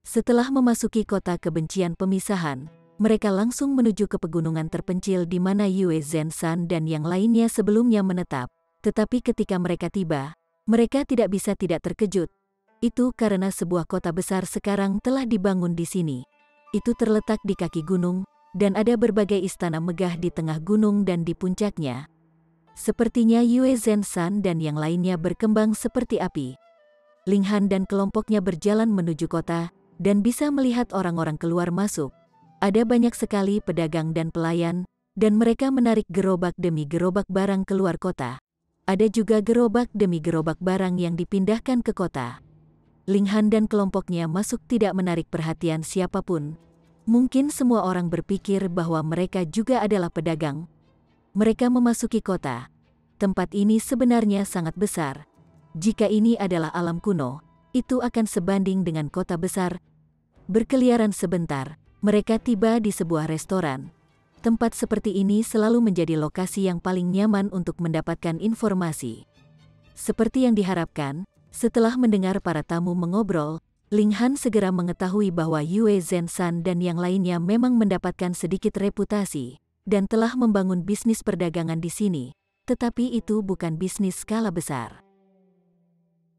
Setelah memasuki kota kebencian pemisahan, mereka langsung menuju ke pegunungan terpencil di mana Yue Zenshan dan yang lainnya sebelumnya menetap. Tetapi ketika mereka tiba, mereka tidak bisa tidak terkejut. Itu karena sebuah kota besar sekarang telah dibangun di sini. Itu terletak di kaki gunung, dan ada berbagai istana megah di tengah gunung dan di puncaknya. Sepertinya Yue Zenshan dan yang lainnya berkembang seperti api. Ling Han dan kelompoknya berjalan menuju kota, dan bisa melihat orang-orang keluar masuk. Ada banyak sekali pedagang dan pelayan, dan mereka menarik gerobak demi gerobak barang keluar kota. Ada juga gerobak demi gerobak barang yang dipindahkan ke kota. Ling Han dan kelompoknya masuk tidak menarik perhatian siapapun. Mungkin semua orang berpikir bahwa mereka juga adalah pedagang. Mereka memasuki kota. Tempat ini sebenarnya sangat besar. Jika ini adalah alam kuno, itu akan sebanding dengan kota besar. Berkeliaran sebentar, mereka tiba di sebuah restoran. Tempat seperti ini selalu menjadi lokasi yang paling nyaman untuk mendapatkan informasi. Seperti yang diharapkan, setelah mendengar para tamu mengobrol, Ling Han segera mengetahui bahwa Yue Zenshan dan yang lainnya memang mendapatkan sedikit reputasi, dan telah membangun bisnis perdagangan di sini, tetapi itu bukan bisnis skala besar.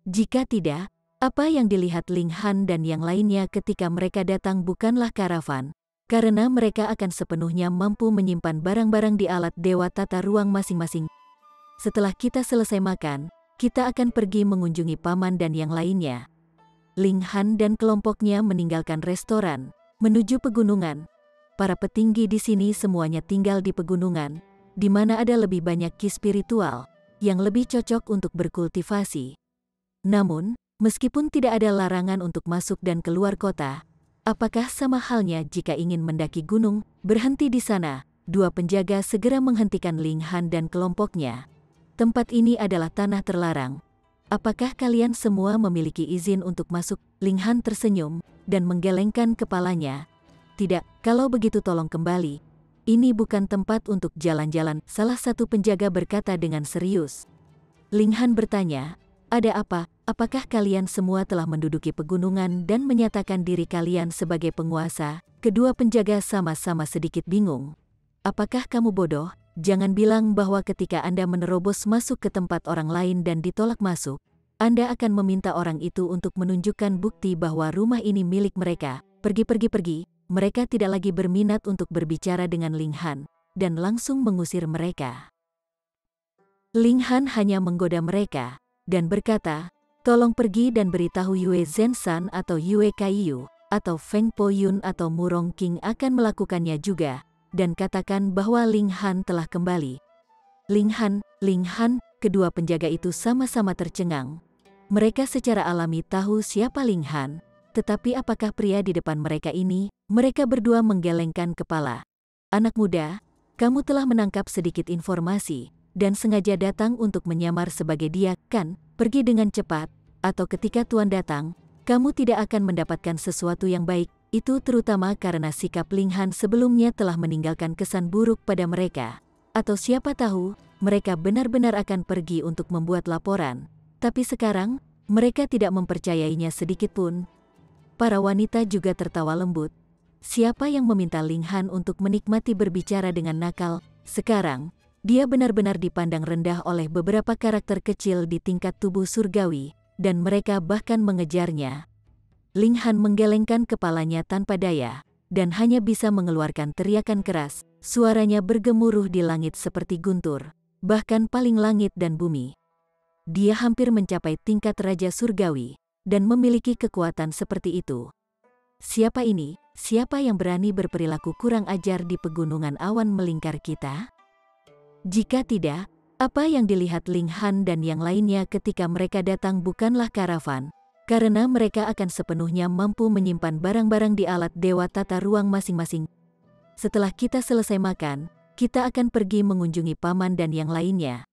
Jika tidak, apa yang dilihat Ling Han dan yang lainnya ketika mereka datang bukanlah karavan, karena mereka akan sepenuhnya mampu menyimpan barang-barang di alat dewa tata ruang masing-masing. Setelah kita selesai makan, kita akan pergi mengunjungi paman dan yang lainnya. Ling Han dan kelompoknya meninggalkan restoran, menuju pegunungan. Para petinggi di sini semuanya tinggal di pegunungan, di mana ada lebih banyak ki spiritual, yang lebih cocok untuk berkultivasi. Namun, meskipun tidak ada larangan untuk masuk dan keluar kota, apakah sama halnya jika ingin mendaki gunung, berhenti di sana? Dua penjaga segera menghentikan Ling Han dan kelompoknya. Tempat ini adalah tanah terlarang. Apakah kalian semua memiliki izin untuk masuk? Ling Han tersenyum dan menggelengkan kepalanya. Tidak, kalau begitu tolong kembali. Ini bukan tempat untuk jalan-jalan, salah satu penjaga berkata dengan serius. Ling Han bertanya, ada apa? Apakah kalian semua telah menduduki pegunungan dan menyatakan diri kalian sebagai penguasa? Kedua penjaga sama-sama sedikit bingung. Apakah kamu bodoh? Jangan bilang bahwa ketika Anda menerobos masuk ke tempat orang lain dan ditolak masuk, Anda akan meminta orang itu untuk menunjukkan bukti bahwa rumah ini milik mereka. Pergi. Mereka tidak lagi berminat untuk berbicara dengan Ling Han, dan langsung mengusir mereka. Ling Han hanya menggoda mereka, dan berkata, tolong pergi dan beritahu Yue Zenshan atau Yue Kaiyu, atau Feng Po Yun atau Murong King akan melakukannya juga, dan katakan bahwa Ling Han telah kembali. Ling Han, kedua penjaga itu sama-sama tercengang. Mereka secara alami tahu siapa Ling Han, tetapi apakah pria di depan mereka ini? Mereka berdua menggelengkan kepala. Anak muda, kamu telah menangkap sedikit informasi, dan sengaja datang untuk menyamar sebagai dia, kan? Pergi dengan cepat, atau ketika Tuan datang, kamu tidak akan mendapatkan sesuatu yang baik. Itu terutama karena sikap Ling Han sebelumnya telah meninggalkan kesan buruk pada mereka. Atau siapa tahu, mereka benar-benar akan pergi untuk membuat laporan. Tapi sekarang, mereka tidak mempercayainya sedikitpun. Para wanita juga tertawa lembut. Siapa yang meminta Ling Han untuk menikmati berbicara dengan nakal? Sekarang, dia benar-benar dipandang rendah oleh beberapa karakter kecil di tingkat tubuh surgawi, dan mereka bahkan mengejarnya. Ling Han menggelengkan kepalanya tanpa daya, dan hanya bisa mengeluarkan teriakan keras. Suaranya bergemuruh di langit seperti guntur, bahkan paling langit dan bumi. Dia hampir mencapai tingkat Raja Surgawi, dan memiliki kekuatan seperti itu. Siapa ini? Siapa yang berani berperilaku kurang ajar di pegunungan awan melingkar kita? Jika tidak, apa yang dilihat Ling Han dan yang lainnya ketika mereka datang bukanlah karavan, karena mereka akan sepenuhnya mampu menyimpan barang-barang di alat dewa tata ruang masing-masing. Setelah kita selesai makan, kita akan pergi mengunjungi paman dan yang lainnya.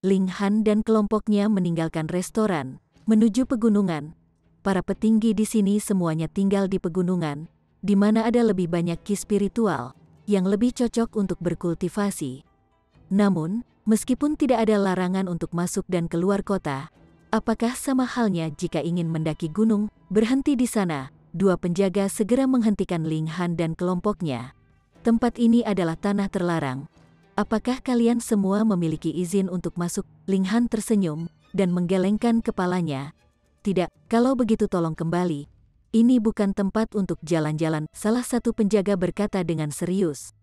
Ling Han dan kelompoknya meninggalkan restoran, menuju pegunungan. Para petinggi di sini semuanya tinggal di pegunungan, di mana ada lebih banyak ki spiritual, yang lebih cocok untuk berkultivasi. Namun, meskipun tidak ada larangan untuk masuk dan keluar kota, apakah sama halnya jika ingin mendaki gunung, berhenti di sana? Dua penjaga segera menghentikan Ling Han dan kelompoknya. Tempat ini adalah tanah terlarang. Apakah kalian semua memiliki izin untuk masuk? Ling Han tersenyum dan menggelengkan kepalanya. Tidak, kalau begitu tolong kembali. Ini bukan tempat untuk jalan-jalan, salah satu penjaga berkata dengan serius.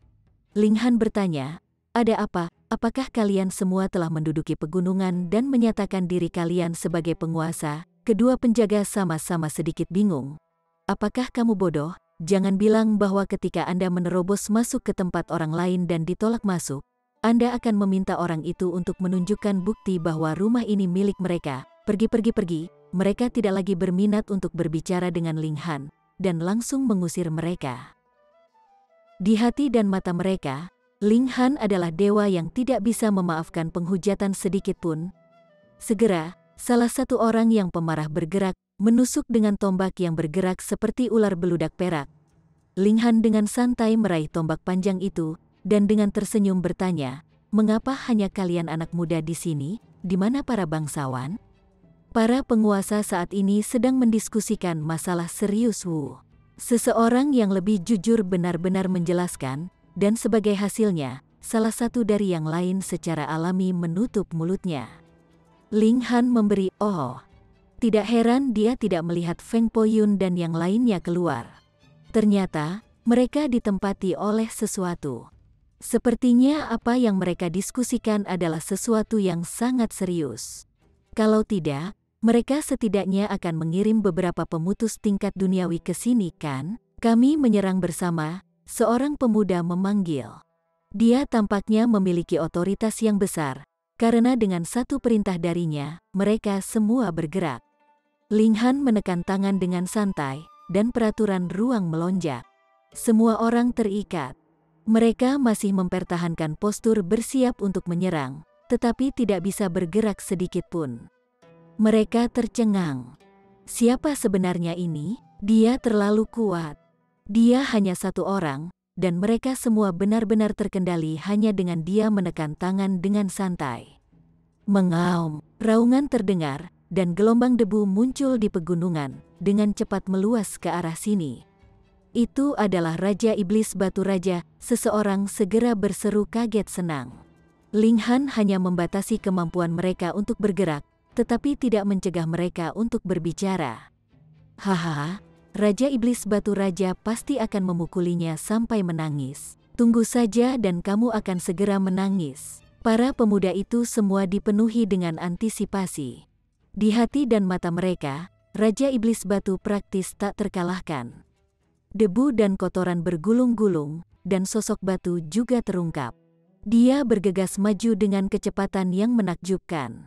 Ling Han bertanya, ada apa? Apakah kalian semua telah menduduki pegunungan dan menyatakan diri kalian sebagai penguasa? Kedua penjaga sama-sama sedikit bingung. Apakah kamu bodoh? Jangan bilang bahwa ketika Anda menerobos masuk ke tempat orang lain dan ditolak masuk, Anda akan meminta orang itu untuk menunjukkan bukti bahwa rumah ini milik mereka. Pergi. Mereka tidak lagi berminat untuk berbicara dengan Ling Han, dan langsung mengusir mereka. Di hati dan mata mereka, Ling Han adalah dewa yang tidak bisa memaafkan penghujatan sedikit pun. Segera, salah satu orang yang pemarah bergerak, menusuk dengan tombak yang bergerak seperti ular beludak perak. Ling Han dengan santai meraih tombak panjang itu, dan dengan tersenyum bertanya, mengapa hanya kalian anak muda di sini? Di mana para bangsawan? Para penguasa saat ini sedang mendiskusikan masalah serius Wu. Seseorang yang lebih jujur benar-benar menjelaskan, dan sebagai hasilnya, salah satu dari yang lain secara alami menutup mulutnya. Ling Han memberi "oh". Tidak heran dia tidak melihat Feng Poyun dan yang lainnya keluar. Ternyata, mereka ditempati oleh sesuatu. Sepertinya apa yang mereka diskusikan adalah sesuatu yang sangat serius. Kalau tidak, mereka setidaknya akan mengirim beberapa pemutus tingkat duniawi ke sini kan? Kami menyerang bersama, seorang pemuda memanggil. Dia tampaknya memiliki otoritas yang besar, karena dengan satu perintah darinya, mereka semua bergerak. Ling Han menekan tangan dengan santai, dan peraturan ruang melonjak. Semua orang terikat. Mereka masih mempertahankan postur bersiap untuk menyerang, tetapi tidak bisa bergerak sedikit pun. Mereka tercengang. Siapa sebenarnya ini? Dia terlalu kuat. Dia hanya satu orang, dan mereka semua benar-benar terkendali hanya dengan dia menekan tangan dengan santai. Mengaum, raungan terdengar, dan gelombang debu muncul di pegunungan, dengan cepat meluas ke arah sini. Itu adalah Raja Iblis Batu Raja, seseorang segera berseru kaget senang. Ling Han hanya membatasi kemampuan mereka untuk bergerak, tetapi tidak mencegah mereka untuk berbicara. Hahaha, Raja Iblis Batu Raja pasti akan memukulinya sampai menangis. Tunggu saja dan kamu akan segera menangis. Para pemuda itu semua dipenuhi dengan antisipasi. Di hati dan mata mereka, Raja Iblis Batu praktis tak terkalahkan. Debu dan kotoran bergulung-gulung, dan sosok batu juga terungkap. Dia bergegas maju dengan kecepatan yang menakjubkan.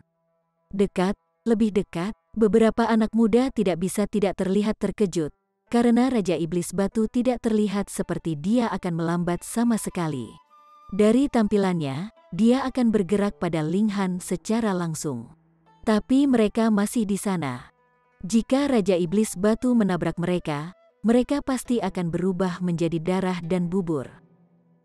Dekat, lebih dekat, beberapa anak muda tidak bisa tidak terlihat terkejut, karena Raja Iblis Batu tidak terlihat seperti dia akan melambat sama sekali. Dari tampilannya, dia akan bergerak pada Ling Han secara langsung. Tapi mereka masih di sana. Jika Raja Iblis Batu menabrak mereka, mereka pasti akan berubah menjadi darah dan bubur.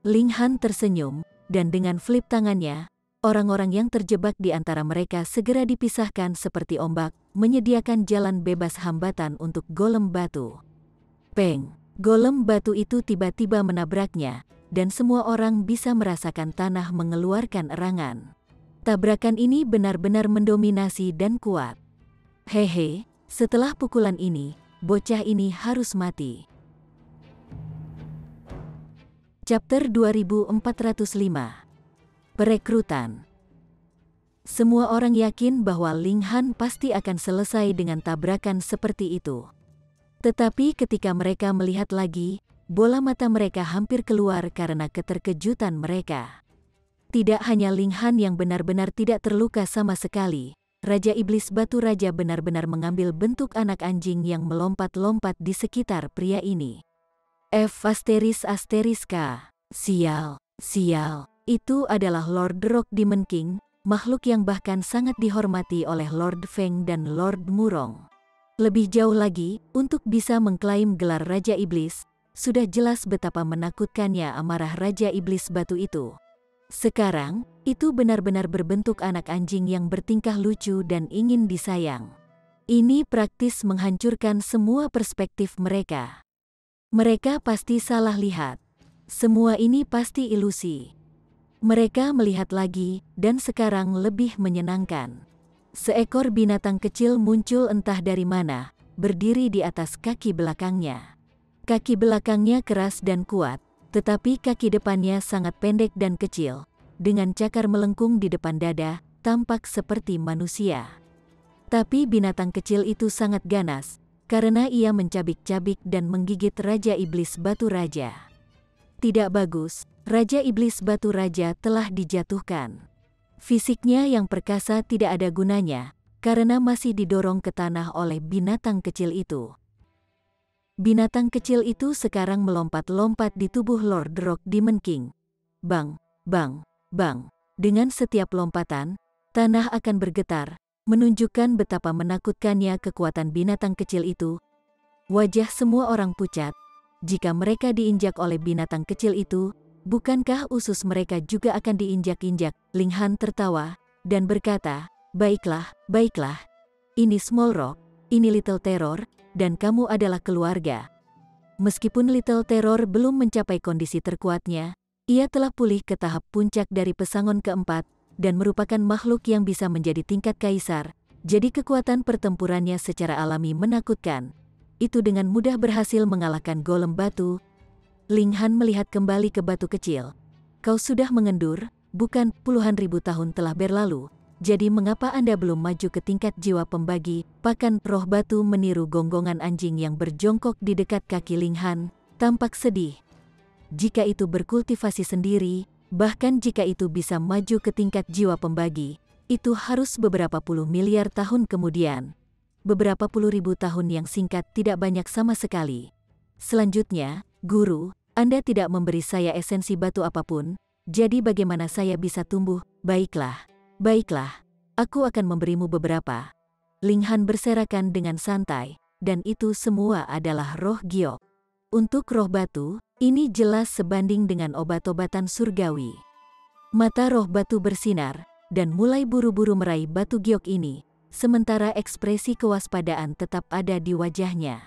Ling Han tersenyum, dan dengan flip tangannya, orang-orang yang terjebak di antara mereka segera dipisahkan seperti ombak, menyediakan jalan bebas hambatan untuk golem batu. Peng! Golem batu itu tiba-tiba menabraknya, dan semua orang bisa merasakan tanah mengeluarkan erangan. Tabrakan ini benar-benar mendominasi dan kuat. Hehe, setelah pukulan ini, bocah ini harus mati. Chapter 2405. Perekrutan. Semua orang yakin bahwa Ling Han pasti akan selesai dengan tabrakan seperti itu. Tetapi ketika mereka melihat lagi, bola mata mereka hampir keluar karena keterkejutan mereka. Tidak hanya Ling Han yang benar-benar tidak terluka sama sekali, Raja Iblis Batu Raja benar-benar mengambil bentuk anak anjing yang melompat-lompat di sekitar pria ini. F***K. Sial. Itu adalah Lord Rock Demon King, makhluk yang bahkan sangat dihormati oleh Lord Feng dan Lord Murong. Lebih jauh lagi, untuk bisa mengklaim gelar Raja Iblis, sudah jelas betapa menakutkannya amarah Raja Iblis Batu itu. Sekarang, itu benar-benar berbentuk anak anjing yang bertingkah lucu dan ingin disayang. Ini praktis menghancurkan semua perspektif mereka. Mereka pasti salah lihat. Semua ini pasti ilusi. Mereka melihat lagi, dan sekarang lebih menyenangkan. Seekor binatang kecil muncul entah dari mana, berdiri di atas kaki belakangnya. Kaki belakangnya keras dan kuat, tetapi kaki depannya sangat pendek dan kecil, dengan cakar melengkung di depan dada, tampak seperti manusia. Tapi binatang kecil itu sangat ganas, karena ia mencabik-cabik dan menggigit Raja Iblis Batu Raja. Tidak bagus, Raja Iblis Batu Raja telah dijatuhkan. Fisiknya yang perkasa tidak ada gunanya, karena masih didorong ke tanah oleh binatang kecil itu. Binatang kecil itu sekarang melompat-lompat di tubuh Lord Rock Demon King. Bang, bang, bang. Dengan setiap lompatan, tanah akan bergetar, menunjukkan betapa menakutkannya kekuatan binatang kecil itu. Wajah semua orang pucat. Jika mereka diinjak oleh binatang kecil itu, bukankah usus mereka juga akan diinjak-injak? Ling Han tertawa, dan berkata, baiklah, baiklah. Ini Small Rock, ini Little Terror, dan kamu adalah keluarga. Meskipun Little Terror belum mencapai kondisi terkuatnya, ia telah pulih ke tahap puncak dari pesangon keempat, dan merupakan makhluk yang bisa menjadi tingkat kaisar, jadi kekuatan pertempurannya secara alami menakutkan. Itu dengan mudah berhasil mengalahkan golem batu. Ling Han melihat kembali ke batu kecil. Kau sudah mengendur, bukan? Puluhan ribu tahun telah berlalu. Jadi mengapa Anda belum maju ke tingkat jiwa pembagi? Pakan roh batu meniru gonggongan anjing yang berjongkok di dekat kaki Ling Han, tampak sedih. Jika itu berkultivasi sendiri, bahkan jika itu bisa maju ke tingkat jiwa pembagi, itu harus beberapa puluh miliar tahun kemudian. Beberapa puluh ribu tahun yang singkat tidak banyak sama sekali. Selanjutnya, Guru, Anda tidak memberi saya esensi batu apapun, jadi bagaimana saya bisa tumbuh? Baiklah, baiklah, aku akan memberimu beberapa. Ling Han berserakan dengan santai, dan itu semua adalah roh giok. Untuk roh batu, ini jelas sebanding dengan obat-obatan surgawi. Mata roh batu bersinar, dan mulai buru-buru meraih batu giok ini. Sementara ekspresi kewaspadaan tetap ada di wajahnya.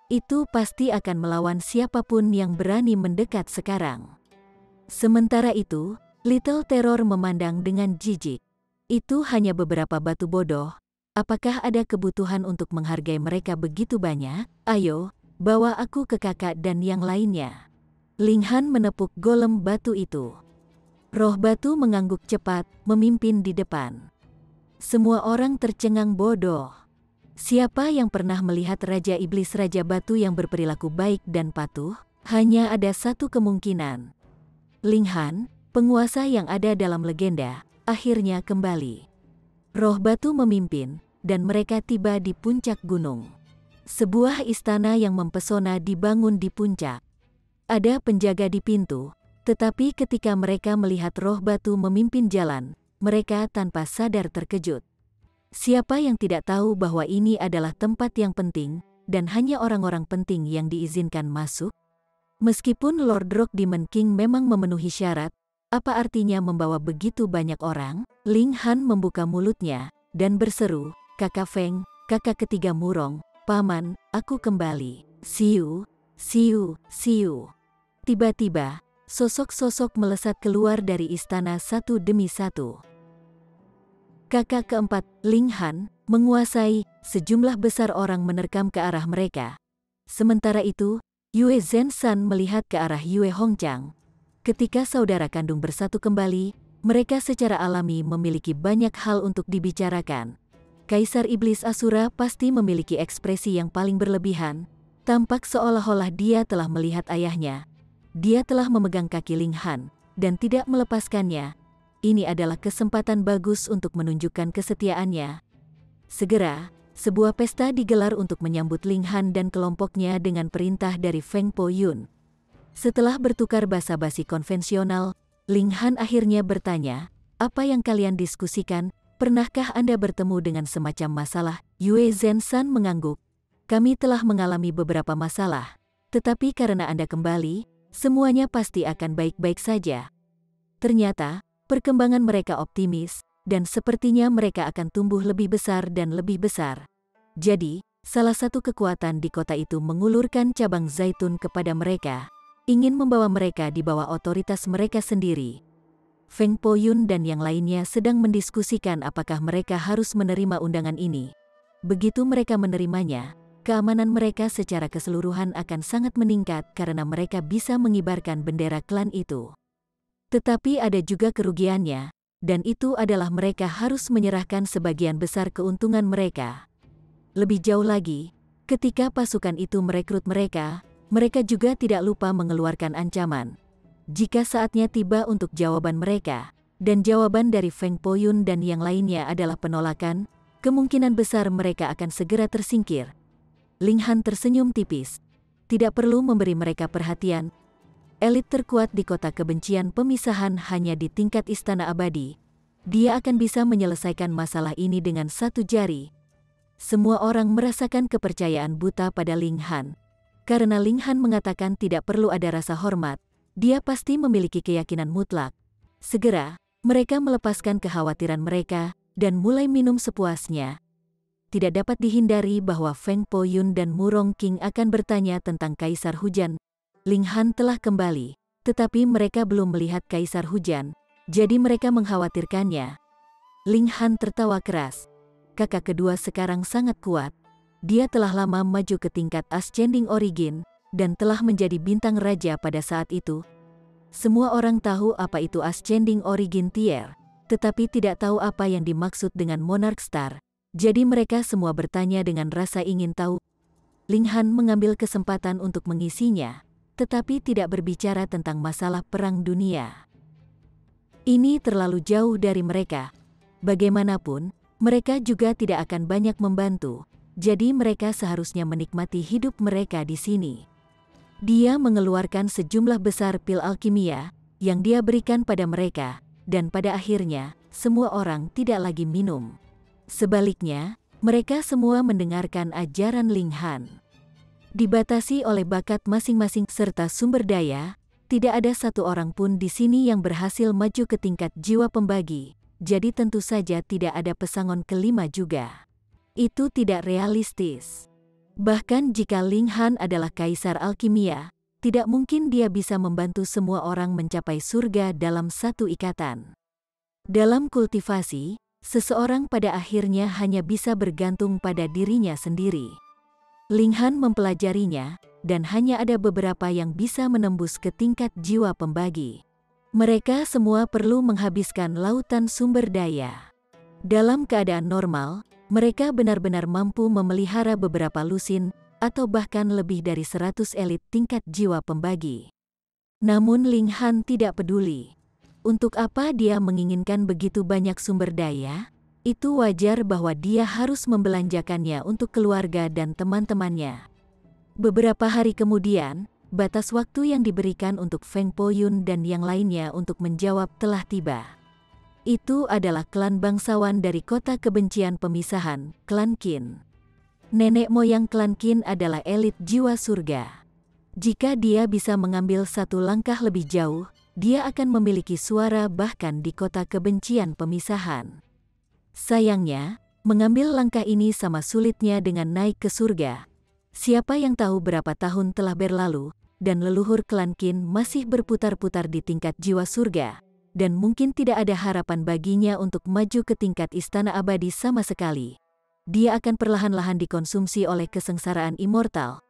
Itu pasti akan melawan siapapun yang berani mendekat sekarang. Sementara itu, Little Terror memandang dengan jijik. Itu hanya beberapa batu bodoh. Apakah ada kebutuhan untuk menghargai mereka begitu banyak? Ayo, bawa aku ke kakak dan yang lainnya. Ling Han menepuk golem batu itu. Roh batu mengangguk cepat, memimpin di depan. Semua orang tercengang bodoh. Siapa yang pernah melihat Raja Iblis Raja Batu yang berperilaku baik dan patuh? Hanya ada satu kemungkinan. Ling Han, penguasa yang ada dalam legenda, akhirnya kembali. Roh batu memimpin, dan mereka tiba di puncak gunung. Sebuah istana yang mempesona dibangun di puncak. Ada penjaga di pintu, tetapi ketika mereka melihat roh batu memimpin jalan, mereka tanpa sadar terkejut. Siapa yang tidak tahu bahwa ini adalah tempat yang penting, dan hanya orang-orang penting yang diizinkan masuk? Meskipun Lord Rock Demon King memang memenuhi syarat, apa artinya membawa begitu banyak orang? Ling Han membuka mulutnya, dan berseru, Kakak Feng, kakak ketiga Murong, Paman, aku kembali. Siu, siu, siu. Tiba-tiba, sosok-sosok melesat keluar dari istana satu demi satu. Kakak keempat, Ling Han, menguasai. Sejumlah besar orang menerkam ke arah mereka. Sementara itu, Yue Zenshan melihat ke arah Yue Hongchang. Ketika saudara kandung bersatu kembali, mereka secara alami memiliki banyak hal untuk dibicarakan. Kaisar Iblis Asura pasti memiliki ekspresi yang paling berlebihan. Tampak seolah-olah dia telah melihat ayahnya. Dia telah memegang kaki Ling Han, dan tidak melepaskannya. Ini adalah kesempatan bagus untuk menunjukkan kesetiaannya. Segera, sebuah pesta digelar untuk menyambut Ling Han dan kelompoknya dengan perintah dari Feng Po Yun. Setelah bertukar basa-basi konvensional, Ling Han akhirnya bertanya, apa yang kalian diskusikan? Pernahkah Anda bertemu dengan semacam masalah? Yue Zenshan mengangguk. Kami telah mengalami beberapa masalah, tetapi karena Anda kembali, semuanya pasti akan baik-baik saja. Ternyata, perkembangan mereka optimis, dan sepertinya mereka akan tumbuh lebih besar dan lebih besar. Jadi, salah satu kekuatan di kota itu mengulurkan cabang zaitun kepada mereka, ingin membawa mereka di bawah otoritas mereka sendiri. Feng Poyun dan yang lainnya sedang mendiskusikan apakah mereka harus menerima undangan ini. Begitu mereka menerimanya, keamanan mereka secara keseluruhan akan sangat meningkat karena mereka bisa mengibarkan bendera klan itu. Tetapi ada juga kerugiannya, dan itu adalah mereka harus menyerahkan sebagian besar keuntungan mereka. Lebih jauh lagi, ketika pasukan itu merekrut mereka, mereka juga tidak lupa mengeluarkan ancaman. Jika saatnya tiba untuk jawaban mereka, dan jawaban dari Feng Poyun dan yang lainnya adalah penolakan, kemungkinan besar mereka akan segera tersingkir. Ling Han tersenyum tipis. Tidak perlu memberi mereka perhatian. Elit terkuat di kota kebencian pemisahan hanya di tingkat istana abadi. Dia akan bisa menyelesaikan masalah ini dengan satu jari. Semua orang merasakan kepercayaan buta pada Ling Han. Karena Ling Han mengatakan tidak perlu ada rasa hormat, dia pasti memiliki keyakinan mutlak. Segera, mereka melepaskan kekhawatiran mereka dan mulai minum sepuasnya. Tidak dapat dihindari bahwa Feng Poyun dan Murong King akan bertanya tentang Kaisar Hujan. Ling Han telah kembali, tetapi mereka belum melihat Kaisar Hujan, jadi mereka mengkhawatirkannya. Ling Han tertawa keras. Kakak kedua sekarang sangat kuat. Dia telah lama maju ke tingkat Ascending Origin, dan telah menjadi bintang raja pada saat itu. Semua orang tahu apa itu Ascending Origin Tier, tetapi tidak tahu apa yang dimaksud dengan Monarch Star. Jadi mereka semua bertanya dengan rasa ingin tahu. Ling Han mengambil kesempatan untuk mengisinya, tetapi tidak berbicara tentang masalah perang dunia. Ini terlalu jauh dari mereka. Bagaimanapun, mereka juga tidak akan banyak membantu, jadi mereka seharusnya menikmati hidup mereka di sini. Dia mengeluarkan sejumlah besar pil alkimia yang dia berikan pada mereka, dan pada akhirnya, semua orang tidak lagi minum. Sebaliknya, mereka semua mendengarkan ajaran Ling Han. Dibatasi oleh bakat masing-masing serta sumber daya, tidak ada satu orang pun di sini yang berhasil maju ke tingkat jiwa pembagi, jadi tentu saja tidak ada pesangon kelima juga. Itu tidak realistis. Bahkan jika Ling Han adalah kaisar alkimia, tidak mungkin dia bisa membantu semua orang mencapai surga dalam satu ikatan. Dalam kultivasi, seseorang pada akhirnya hanya bisa bergantung pada dirinya sendiri. Ling Han mempelajarinya, dan hanya ada beberapa yang bisa menembus ke tingkat jiwa pembagi. Mereka semua perlu menghabiskan lautan sumber daya. Dalam keadaan normal, mereka benar-benar mampu memelihara beberapa lusin, atau bahkan lebih dari 100 elit tingkat jiwa pembagi. Namun Ling Han tidak peduli. Untuk apa dia menginginkan begitu banyak sumber daya? Itu wajar bahwa dia harus membelanjakannya untuk keluarga dan teman-temannya. Beberapa hari kemudian, batas waktu yang diberikan untuk Feng Poyun dan yang lainnya untuk menjawab telah tiba. Itu adalah klan bangsawan dari kota kebencian pemisahan, klan Qin. Nenek moyang klan Qin adalah elit jiwa surga. Jika dia bisa mengambil satu langkah lebih jauh, dia akan memiliki suara bahkan di kota kebencian pemisahan. Sayangnya, mengambil langkah ini sama sulitnya dengan naik ke surga. Siapa yang tahu berapa tahun telah berlalu, dan leluhur klan Qin masih berputar-putar di tingkat jiwa surga, dan mungkin tidak ada harapan baginya untuk maju ke tingkat istana abadi sama sekali. Dia akan perlahan-lahan dikonsumsi oleh kesengsaraan immortal.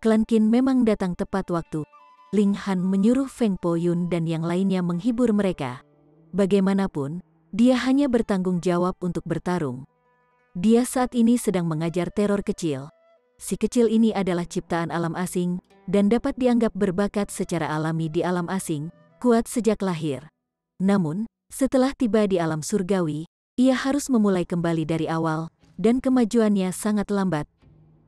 Klan Qin memang datang tepat waktu. Ling Han menyuruh Feng Poyun dan yang lainnya menghibur mereka. Bagaimanapun, dia hanya bertanggung jawab untuk bertarung. Dia saat ini sedang mengajar teror kecil. Si kecil ini adalah ciptaan alam asing, dan dapat dianggap berbakat secara alami di alam asing, kuat sejak lahir. Namun, setelah tiba di alam surgawi, ia harus memulai kembali dari awal, dan kemajuannya sangat lambat.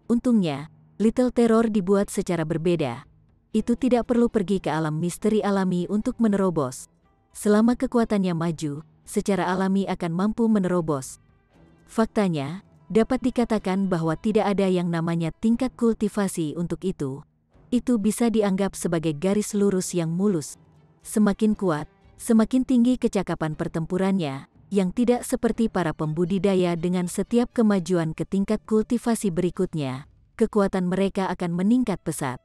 Untungnya, Little Terror dibuat secara berbeda. Itu tidak perlu pergi ke alam misteri alami untuk menerobos. Selama kekuatannya maju, secara alami akan mampu menerobos. Faktanya, dapat dikatakan bahwa tidak ada yang namanya tingkat kultivasi untuk itu. Itu bisa dianggap sebagai garis lurus yang mulus. Semakin kuat, semakin tinggi kecakapan pertempurannya, yang tidak seperti para pembudidaya dengan setiap kemajuan ke tingkat kultivasi berikutnya, kekuatan mereka akan meningkat pesat.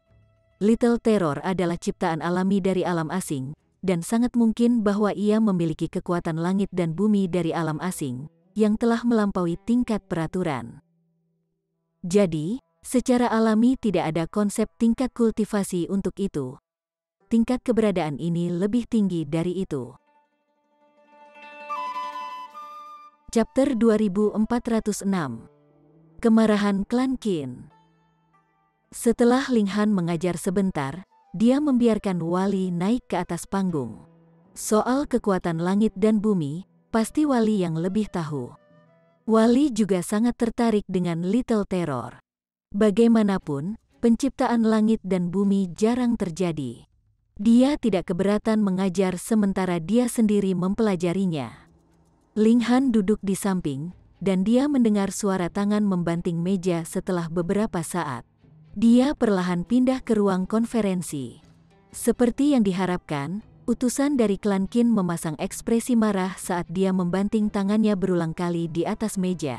Little Terror adalah ciptaan alami dari alam asing, dan sangat mungkin bahwa ia memiliki kekuatan langit dan bumi dari alam asing, yang telah melampaui tingkat peraturan. Jadi, secara alami tidak ada konsep tingkat kultivasi untuk itu. Tingkat keberadaan ini lebih tinggi dari itu. Chapter 2406. Kemarahan Klan Qin. Setelah Ling Han mengajar sebentar, dia membiarkan Wali naik ke atas panggung. Soal kekuatan langit dan bumi, pasti Wali yang lebih tahu. Wali juga sangat tertarik dengan Little Terror. Bagaimanapun, penciptaan langit dan bumi jarang terjadi. Dia tidak keberatan mengajar sementara dia sendiri mempelajarinya. Ling Han duduk di samping, dan dia mendengar suara tangan membanting meja setelah beberapa saat. Dia perlahan pindah ke ruang konferensi. Seperti yang diharapkan, utusan dari klan Qin memasang ekspresi marah saat dia membanting tangannya berulang kali di atas meja.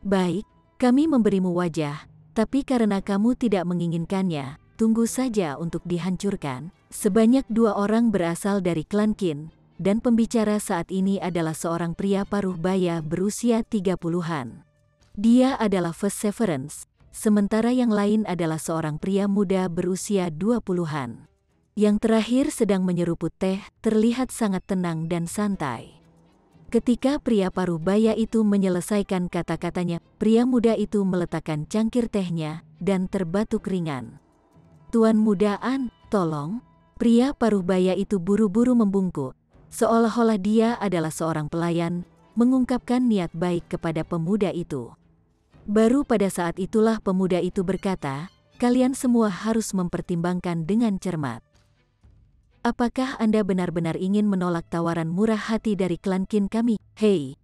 Baik, kami memberimu wajah, tapi karena kamu tidak menginginkannya, tunggu saja untuk dihancurkan. Sebanyak 2 orang berasal dari klan Qin, dan pembicara saat ini adalah seorang pria paruh baya berusia 30-an. Dia adalah First Severance, sementara yang lain adalah seorang pria muda berusia 20-an. Yang terakhir sedang menyeruput teh, terlihat sangat tenang dan santai. Ketika pria paruh baya itu menyelesaikan kata-katanya, pria muda itu meletakkan cangkir tehnya dan terbatuk ringan. "Tuan Muda An, tolong." Pria paruh baya itu buru-buru membungkuk, seolah-olah dia adalah seorang pelayan, mengungkapkan niat baik kepada pemuda itu. Baru pada saat itulah pemuda itu berkata, "Kalian semua harus mempertimbangkan dengan cermat. Apakah Anda benar-benar ingin menolak tawaran murah hati dari klan Qin kami?" Hei,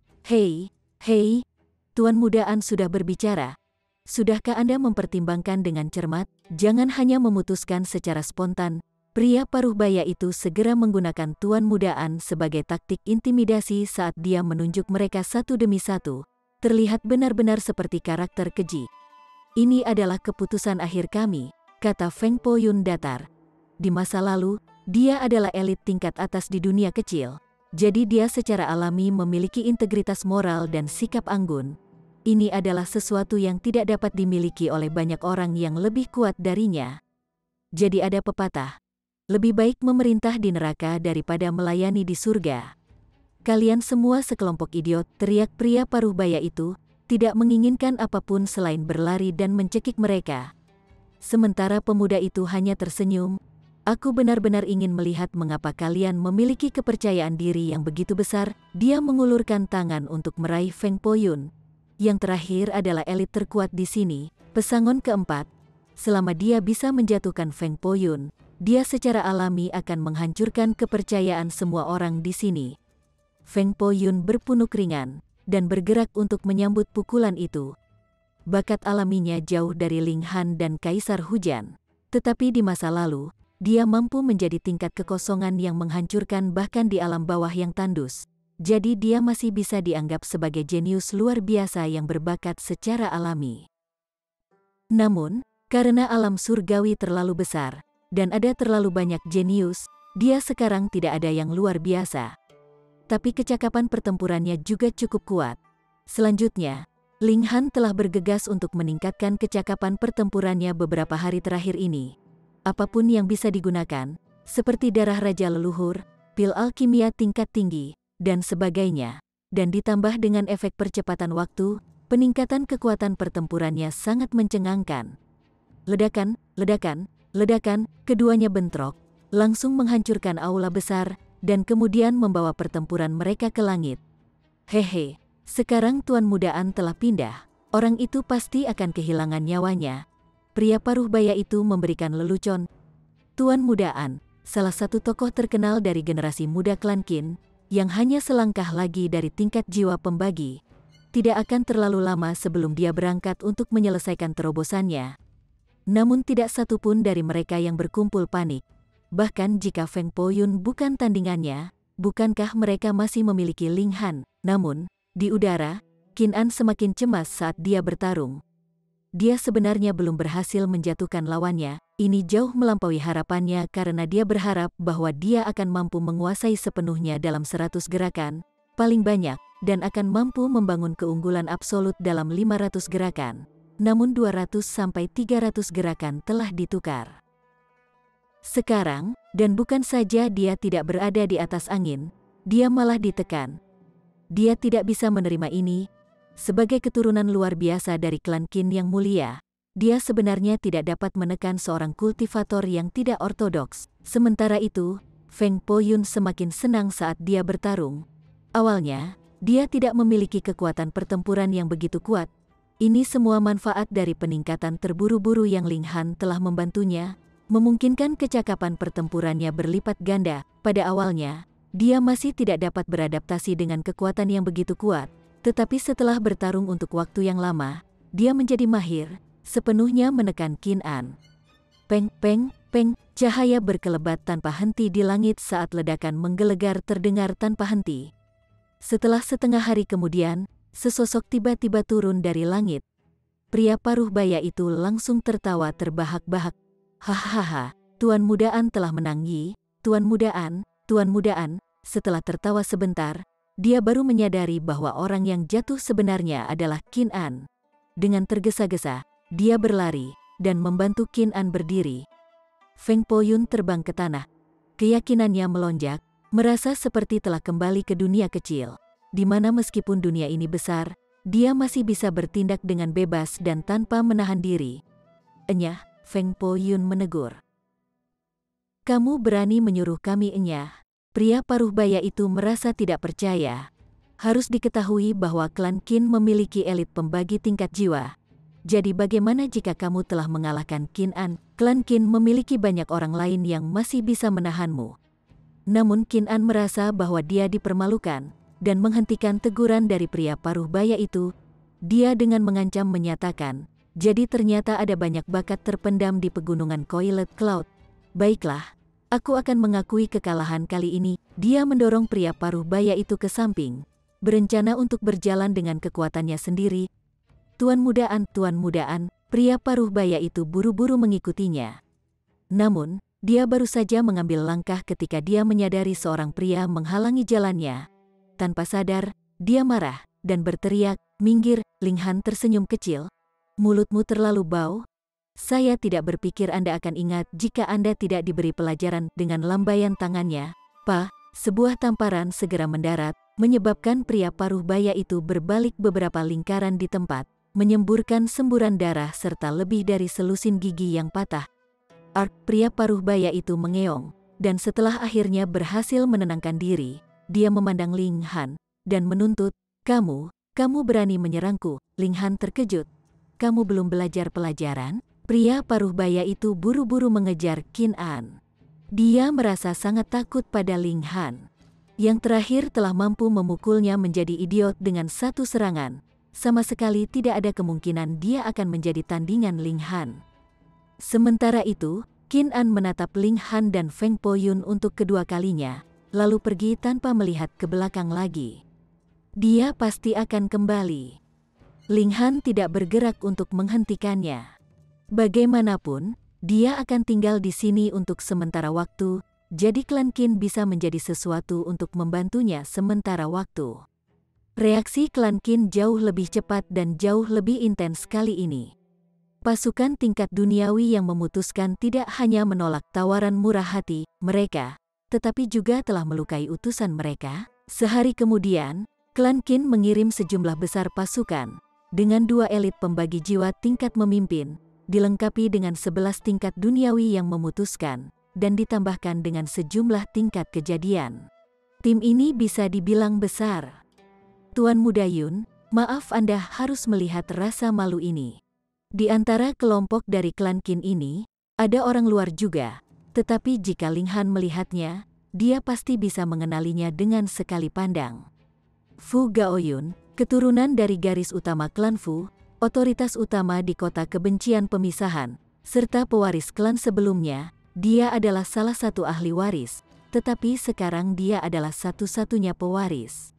Tuan Muda An sudah berbicara. Sudahkah Anda mempertimbangkan dengan cermat? Jangan hanya memutuskan secara spontan. Pria paruh baya itu segera menggunakan Tuan Muda An sebagai taktik intimidasi saat dia menunjuk mereka satu demi satu. Terlihat benar-benar seperti karakter keji. "Ini adalah keputusan akhir kami," kata Feng Po-yun datar. Di masa lalu, dia adalah elit tingkat atas di dunia kecil, jadi dia secara alami memiliki integritas moral dan sikap anggun. Ini adalah sesuatu yang tidak dapat dimiliki oleh banyak orang yang lebih kuat darinya. Jadi ada pepatah, lebih baik memerintah di neraka daripada melayani di surga. "Kalian semua sekelompok idiot," teriak pria paruh baya itu, tidak menginginkan apapun selain berlari dan mencekik mereka. Sementara pemuda itu hanya tersenyum. "Aku benar-benar ingin melihat mengapa kalian memiliki kepercayaan diri yang begitu besar." Dia mengulurkan tangan untuk meraih Feng Po-yun. Yang terakhir adalah elit terkuat di sini, pesangon keempat. Selama dia bisa menjatuhkan Feng Po-yun, dia secara alami akan menghancurkan kepercayaan semua orang di sini. Feng Po-yun berpunuk ringan, dan bergerak untuk menyambut pukulan itu. Bakat alaminya jauh dari Ling Han dan Kaisar Hujan. Tetapi di masa lalu, dia mampu menjadi tingkat kekosongan yang menghancurkan bahkan di alam bawah yang tandus. Jadi dia masih bisa dianggap sebagai jenius luar biasa yang berbakat secara alami. Namun, karena alam surgawi terlalu besar, dan ada terlalu banyak jenius, dia sekarang tidak ada yang luar biasa. Tapi kecakapan pertempurannya juga cukup kuat. Selanjutnya, Ling Han telah bergegas untuk meningkatkan kecakapan pertempurannya beberapa hari terakhir ini. Apapun yang bisa digunakan, seperti darah raja leluhur, pil alkimia tingkat tinggi, dan sebagainya, dan ditambah dengan efek percepatan waktu, peningkatan kekuatan pertempurannya sangat mencengangkan. Ledakan, keduanya bentrok, langsung menghancurkan aula besar, dan kemudian membawa pertempuran mereka ke langit. "Hehe, sekarang Tuan Muda An telah pindah, orang itu pasti akan kehilangan nyawanya." Pria paruh baya itu memberikan lelucon. Tuan Muda An, salah satu tokoh terkenal dari generasi muda klan Qin, yang hanya selangkah lagi dari tingkat jiwa pembagi. Tidak akan terlalu lama sebelum dia berangkat untuk menyelesaikan terobosannya. Namun tidak satupun dari mereka yang berkumpul panik. Bahkan jika Feng Po-yun bukan tandingannya, bukankah mereka masih memiliki Ling Han? Namun, di udara, Qin An semakin cemas saat dia bertarung. Dia sebenarnya belum berhasil menjatuhkan lawannya. Ini jauh melampaui harapannya karena dia berharap bahwa dia akan mampu menguasai sepenuhnya dalam 100 gerakan, paling banyak, dan akan mampu membangun keunggulan absolut dalam 500 gerakan. Namun 200-300 gerakan telah ditukar. Sekarang, dan bukan saja dia tidak berada di atas angin, dia malah ditekan. Dia tidak bisa menerima ini. Sebagai keturunan luar biasa dari klan Qin yang mulia, dia sebenarnya tidak dapat menekan seorang kultivator yang tidak ortodoks. Sementara itu, Feng Po-yun semakin senang saat dia bertarung. Awalnya, dia tidak memiliki kekuatan pertempuran yang begitu kuat. Ini semua manfaat dari peningkatan terburu-buru yang Ling Han telah membantunya, memungkinkan kecakapan pertempurannya berlipat ganda. Pada awalnya, dia masih tidak dapat beradaptasi dengan kekuatan yang begitu kuat, tetapi setelah bertarung untuk waktu yang lama, dia menjadi mahir, sepenuhnya menekan Qin An. Peng, peng, peng, cahaya berkelebat tanpa henti di langit saat ledakan menggelegar terdengar tanpa henti. Setelah setengah hari kemudian, sesosok tiba-tiba turun dari langit. Pria paruh baya itu langsung tertawa terbahak-bahak. Hahaha, Tuan Mudaan telah menang Yi, Tuan Mudaan, Tuan Mudaan. Setelah tertawa sebentar, dia baru menyadari bahwa orang yang jatuh sebenarnya adalah Qin An. Dengan tergesa-gesa, dia berlari, dan membantu Qin An berdiri. Feng Po-yun terbang ke tanah. Keyakinannya melonjak, merasa seperti telah kembali ke dunia kecil, di mana meskipun dunia ini besar, dia masih bisa bertindak dengan bebas dan tanpa menahan diri. Enyah, Feng Po-yun menegur. Kamu berani menyuruh kami enyah? Pria paruh baya itu merasa tidak percaya. Harus diketahui bahwa klan Qin memiliki elit pembagi tingkat jiwa. Jadi bagaimana jika kamu telah mengalahkan Qin An? Klan Qin memiliki banyak orang lain yang masih bisa menahanmu. Namun Qin An merasa bahwa dia dipermalukan, dan menghentikan teguran dari pria paruh baya itu. Dia dengan mengancam menyatakan, jadi ternyata ada banyak bakat terpendam di pegunungan Coiled Cloud. Baiklah, aku akan mengakui kekalahan kali ini. Dia mendorong pria paruh baya itu ke samping, berencana untuk berjalan dengan kekuatannya sendiri. Tuan Mudaan, pria paruh baya itu buru-buru mengikutinya. Namun, dia baru saja mengambil langkah ketika dia menyadari seorang pria menghalangi jalannya. Tanpa sadar, dia marah, dan berteriak, minggir. Ling Han tersenyum kecil. Mulutmu terlalu bau. Saya tidak berpikir Anda akan ingat jika Anda tidak diberi pelajaran. Dengan lambaian tangannya, sebuah tamparan segera mendarat, menyebabkan pria paruh baya itu berbalik beberapa lingkaran di tempat, menyemburkan semburan darah serta lebih dari selusin gigi yang patah. Pria paruh baya itu mengeong, dan setelah akhirnya berhasil menenangkan diri, dia memandang Ling Han, dan menuntut, kamu berani menyerangku. Ling Han terkejut. Kamu belum belajar pelajaran? Pria paruh baya itu buru-buru mengejar Qin An. Dia merasa sangat takut pada Ling Han. Yang terakhir telah mampu memukulnya menjadi idiot dengan satu serangan. Sama sekali tidak ada kemungkinan dia akan menjadi tandingan Ling Han. Sementara itu, Qin An menatap Ling Han dan Feng Po-yun untuk kedua kalinya, lalu pergi tanpa melihat ke belakang lagi. Dia pasti akan kembali. Ling Han tidak bergerak untuk menghentikannya. Bagaimanapun, dia akan tinggal di sini untuk sementara waktu, jadi klan Qin bisa menjadi sesuatu untuk membantunya sementara waktu. Reaksi klan Qin jauh lebih cepat dan jauh lebih intens kali ini. Pasukan tingkat duniawi yang memutuskan tidak hanya menolak tawaran murah hati mereka, tetapi juga telah melukai utusan mereka. Sehari kemudian, klan Qin mengirim sejumlah besar pasukan, dengan 2 elit pembagi jiwa tingkat memimpin, dilengkapi dengan 11 tingkat duniawi yang memutuskan, dan ditambahkan dengan sejumlah tingkat kejadian. Tim ini bisa dibilang besar. Tuan Muda Yun, maaf Anda harus melihat rasa malu ini. Di antara kelompok dari klan Qin ini, ada orang luar juga, tetapi jika Ling Han melihatnya, dia pasti bisa mengenalinya dengan sekali pandang. Fu Gaoyun, keturunan dari garis utama klan Fu, otoritas utama di kota kebencian pemisahan, serta pewaris klan sebelumnya, dia adalah salah satu ahli waris, tetapi sekarang dia adalah satu-satunya pewaris.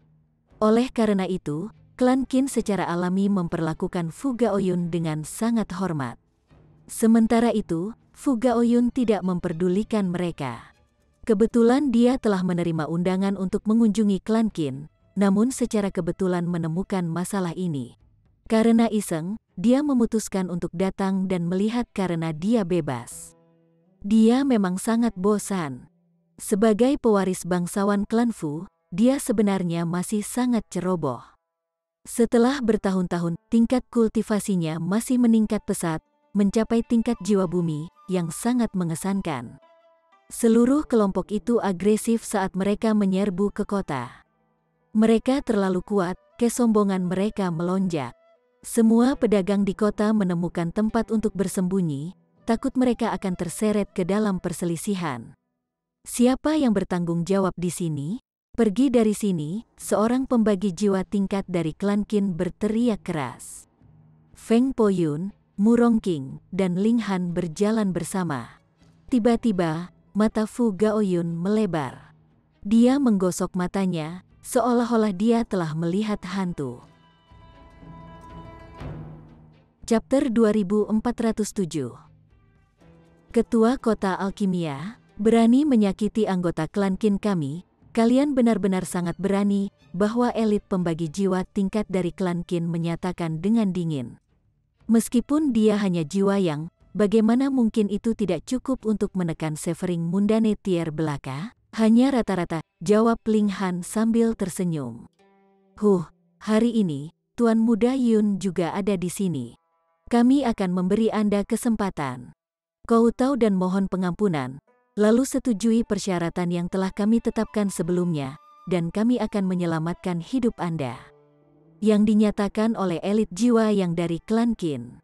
Oleh karena itu, klan Qin secara alami memperlakukan Fu Gaoyun dengan sangat hormat. Sementara itu, Fu Gaoyun tidak memperdulikan mereka. Kebetulan dia telah menerima undangan untuk mengunjungi klan Qin, namun secara kebetulan menemukan masalah ini. Karena iseng, dia memutuskan untuk datang dan melihat karena dia bebas. Dia memang sangat bosan. Sebagai pewaris bangsawan klan Fu, dia sebenarnya masih sangat ceroboh. Setelah bertahun-tahun, tingkat kultivasinya masih meningkat pesat, mencapai tingkat jiwa bumi yang sangat mengesankan. Seluruh kelompok itu agresif saat mereka menyerbu ke kota. Mereka terlalu kuat, kesombongan mereka melonjak. Semua pedagang di kota menemukan tempat untuk bersembunyi, takut mereka akan terseret ke dalam perselisihan. Siapa yang bertanggung jawab di sini? Pergi dari sini, seorang pembagi jiwa tingkat dari klan Qin berteriak keras. Feng Poyun, Murong King, dan Ling Han berjalan bersama. Tiba-tiba, mata Fu Gaoyun melebar. Dia menggosok matanya, seolah-olah dia telah melihat hantu. Chapter 2407. Ketua Kota Alkimia, berani menyakiti anggota klan Qin kami, kalian benar-benar sangat berani, bahwa elit pembagi jiwa tingkat dari klan Qin menyatakan dengan dingin. Meskipun dia hanya jiwa yang, bagaimana mungkin itu tidak cukup untuk menekan Severing Mundane tier belaka? Hanya rata-rata, jawab Ling Han sambil tersenyum. Hari ini, Tuan Muda Yun juga ada di sini. Kami akan memberi Anda kesempatan. Kau tahu dan mohon pengampunan, lalu setujui persyaratan yang telah kami tetapkan sebelumnya, dan kami akan menyelamatkan hidup Anda. Yang dinyatakan oleh elit jiwa yang dari klan Qin.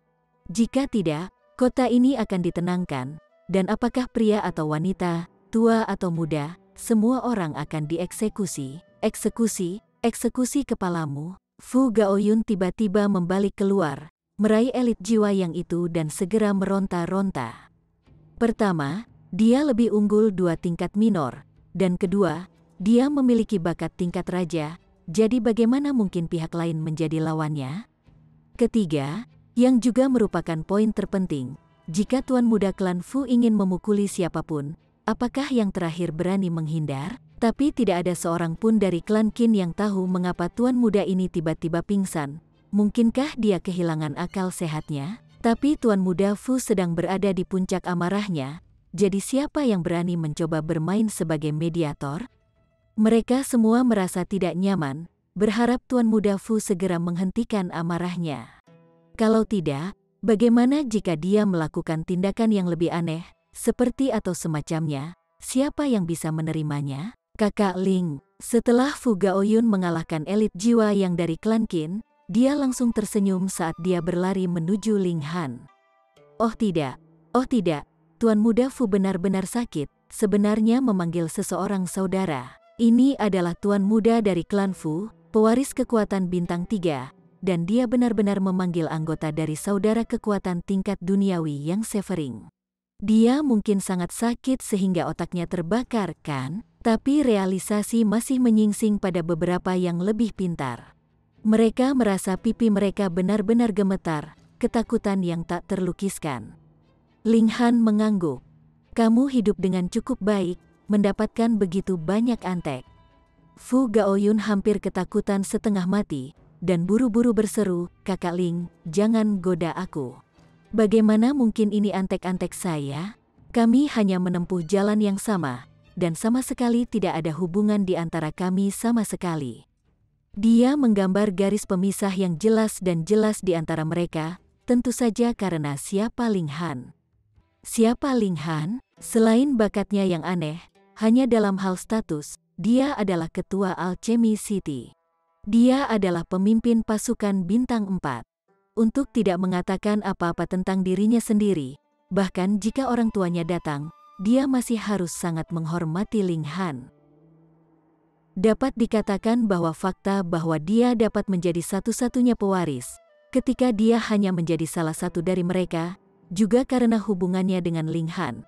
Jika tidak, kota ini akan ditenangkan, dan apakah pria atau wanita, tua atau muda, semua orang akan dieksekusi. Eksekusi kepalamu. Fu Gaoyun tiba-tiba membalik keluar, meraih elit jiwa yang itu dan segera meronta-ronta. Pertama, dia lebih unggul 2 tingkat minor, dan kedua, dia memiliki bakat tingkat raja, jadi bagaimana mungkin pihak lain menjadi lawannya? Ketiga, yang juga merupakan poin terpenting, jika Tuan Muda klan Fu ingin memukuli siapapun, apakah yang terakhir berani menghindar? Tapi tidak ada seorang pun dari klan Qin yang tahu mengapa Tuan Muda ini tiba-tiba pingsan. Mungkinkah dia kehilangan akal sehatnya? Tapi Tuan Muda Fu sedang berada di puncak amarahnya, jadi siapa yang berani mencoba bermain sebagai mediator? Mereka semua merasa tidak nyaman, berharap Tuan Muda Fu segera menghentikan amarahnya. Kalau tidak, bagaimana jika dia melakukan tindakan yang lebih aneh, seperti atau semacamnya? Siapa yang bisa menerimanya? Kakak Ling. Setelah Fu Gaoyun mengalahkan elit jiwa yang dari klan Qin, dia langsung tersenyum saat dia berlari menuju Ling Han. Oh tidak, Tuan Muda Fu benar-benar sakit, sebenarnya memanggil seseorang saudara. Ini adalah Tuan Muda dari klan Fu, pewaris kekuatan bintang 3, dan dia benar-benar memanggil anggota dari saudara kekuatan tingkat duniawi yang Severing. Dia mungkin sangat sakit sehingga otaknya terbakar, kan? Tapi realisasi masih menyingsing pada beberapa yang lebih pintar. Mereka merasa pipi mereka benar-benar gemetar, ketakutan yang tak terlukiskan. Ling Han mengangguk. Kamu hidup dengan cukup baik, mendapatkan begitu banyak antek. Fu Gaoyun hampir ketakutan setengah mati, dan buru-buru berseru, Kakak Ling, jangan goda aku. Bagaimana mungkin ini antek-antek saya? Kami hanya menempuh jalan yang sama, dan sama sekali tidak ada hubungan di antara kami sama sekali. Dia menggambar garis pemisah yang jelas dan jelas di antara mereka, tentu saja karena siapa Ling Han. Siapa Ling Han? Selain bakatnya yang aneh, hanya dalam hal status, dia adalah ketua Alchemy City. Dia adalah pemimpin pasukan bintang 4. Untuk tidak mengatakan apa-apa tentang dirinya sendiri, bahkan jika orang tuanya datang, dia masih harus sangat menghormati Ling Han. Dapat dikatakan bahwa fakta bahwa dia dapat menjadi satu-satunya pewaris, ketika dia hanya menjadi salah satu dari mereka, juga karena hubungannya dengan Ling Han,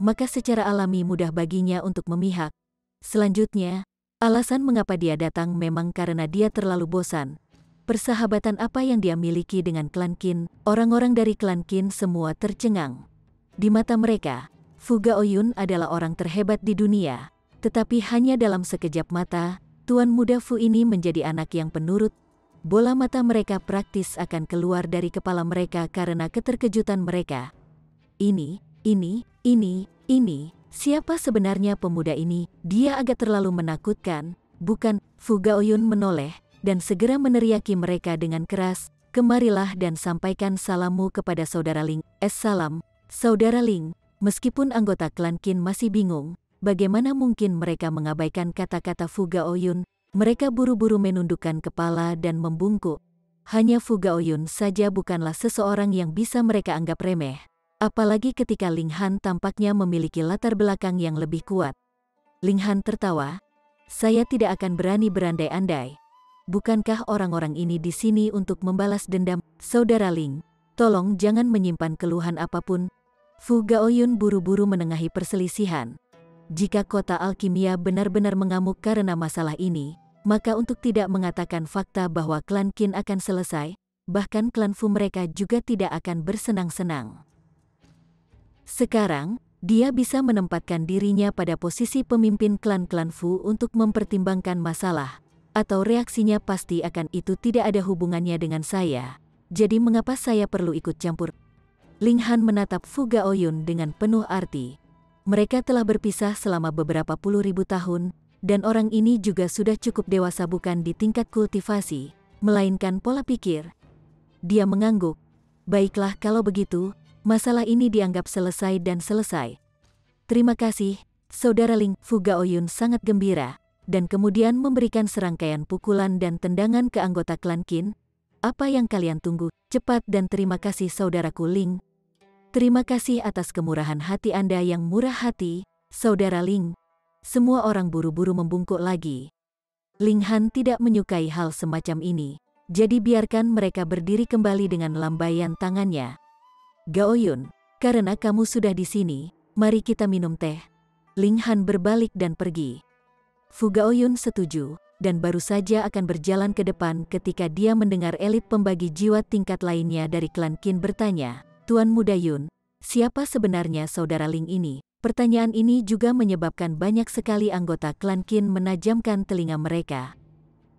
maka secara alami mudah baginya untuk memihak. Selanjutnya, alasan mengapa dia datang memang karena dia terlalu bosan. Persahabatan apa yang dia miliki dengan klan Qin, orang-orang dari klan Qin semua tercengang. Di mata mereka, Fu Gaoyun adalah orang terhebat di dunia. Tetapi hanya dalam sekejap mata, Tuan Muda Fu ini menjadi anak yang penurut. Bola mata mereka praktis akan keluar dari kepala mereka karena keterkejutan mereka. Ini, siapa sebenarnya pemuda ini? Dia agak terlalu menakutkan, bukan? Fu Gaoyun menoleh, dan segera meneriaki mereka dengan keras, "Kemarilah dan sampaikan salammu kepada Saudara Ling." Salam, Saudara Ling." Meskipun anggota klan Qin masih bingung, bagaimana mungkin mereka mengabaikan kata-kata Fu Gaoyun? Mereka buru-buru menundukkan kepala dan membungkuk. Hanya Fu Gaoyun saja bukanlah seseorang yang bisa mereka anggap remeh. Apalagi ketika Ling Han tampaknya memiliki latar belakang yang lebih kuat. Ling Han tertawa. "Saya tidak akan berani berandai-andai. Bukankah orang-orang ini di sini untuk membalas dendam? Saudara Ling, tolong jangan menyimpan keluhan apapun." Fu Gaoyun buru-buru menengahi perselisihan. Jika kota alkimia benar-benar mengamuk karena masalah ini, maka untuk tidak mengatakan fakta bahwa klan Qin akan selesai, bahkan klan Fu mereka juga tidak akan bersenang-senang. Sekarang, dia bisa menempatkan dirinya pada posisi pemimpin klan-klan Fu untuk mempertimbangkan masalah, atau reaksinya pasti akan itu tidak ada hubungannya dengan saya. Jadi mengapa saya perlu ikut campur? Ling Han menatap Fu Gaoyun dengan penuh arti. Mereka telah berpisah selama beberapa puluh ribu tahun, dan orang ini juga sudah cukup dewasa bukan di tingkat kultivasi, melainkan pola pikir. Dia mengangguk. "Baiklah kalau begitu, masalah ini dianggap selesai dan selesai." "Terima kasih, Saudara Ling." Fu Gaoyun sangat gembira, dan kemudian memberikan serangkaian pukulan dan tendangan ke anggota klan Qin. "Apa yang kalian tunggu? Cepat dan terima kasih Saudaraku Ling." "Terima kasih atas kemurahan hati Anda yang murah hati, Saudara Ling." Semua orang buru-buru membungkuk lagi. Ling Han tidak menyukai hal semacam ini, jadi biarkan mereka berdiri kembali dengan lambaian tangannya. "Gaoyun, karena kamu sudah di sini, mari kita minum teh." Ling Han berbalik dan pergi. Fu Gaoyun setuju, dan baru saja akan berjalan ke depan ketika dia mendengar elit pembagi jiwa tingkat lainnya dari klan Qin bertanya, "Tuan Muda Yun, siapa sebenarnya Saudara Ling ini?" Pertanyaan ini juga menyebabkan banyak sekali anggota klan Qin menajamkan telinga mereka.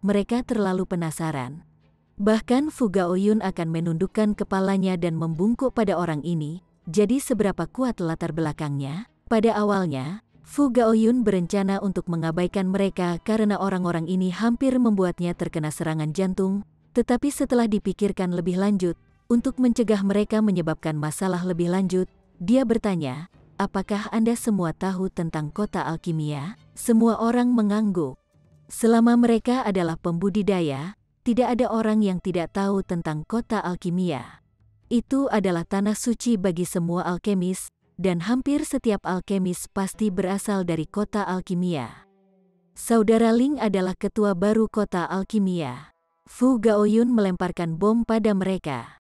Mereka terlalu penasaran. Bahkan Fu Gaoyun akan menundukkan kepalanya dan membungkuk pada orang ini. Jadi seberapa kuat latar belakangnya? Pada awalnya, Fu Gaoyun berencana untuk mengabaikan mereka karena orang-orang ini hampir membuatnya terkena serangan jantung. Tetapi setelah dipikirkan lebih lanjut, untuk mencegah mereka menyebabkan masalah lebih lanjut, dia bertanya, "Apakah Anda semua tahu tentang kota alkimia?" Semua orang mengangguk. Selama mereka adalah pembudidaya, tidak ada orang yang tidak tahu tentang kota alkimia. Itu adalah tanah suci bagi semua alkemis, dan hampir setiap alkemis pasti berasal dari kota alkimia. Saudara Ling adalah ketua baru kota alkimia. Fu Gaoyun melemparkan bom pada mereka.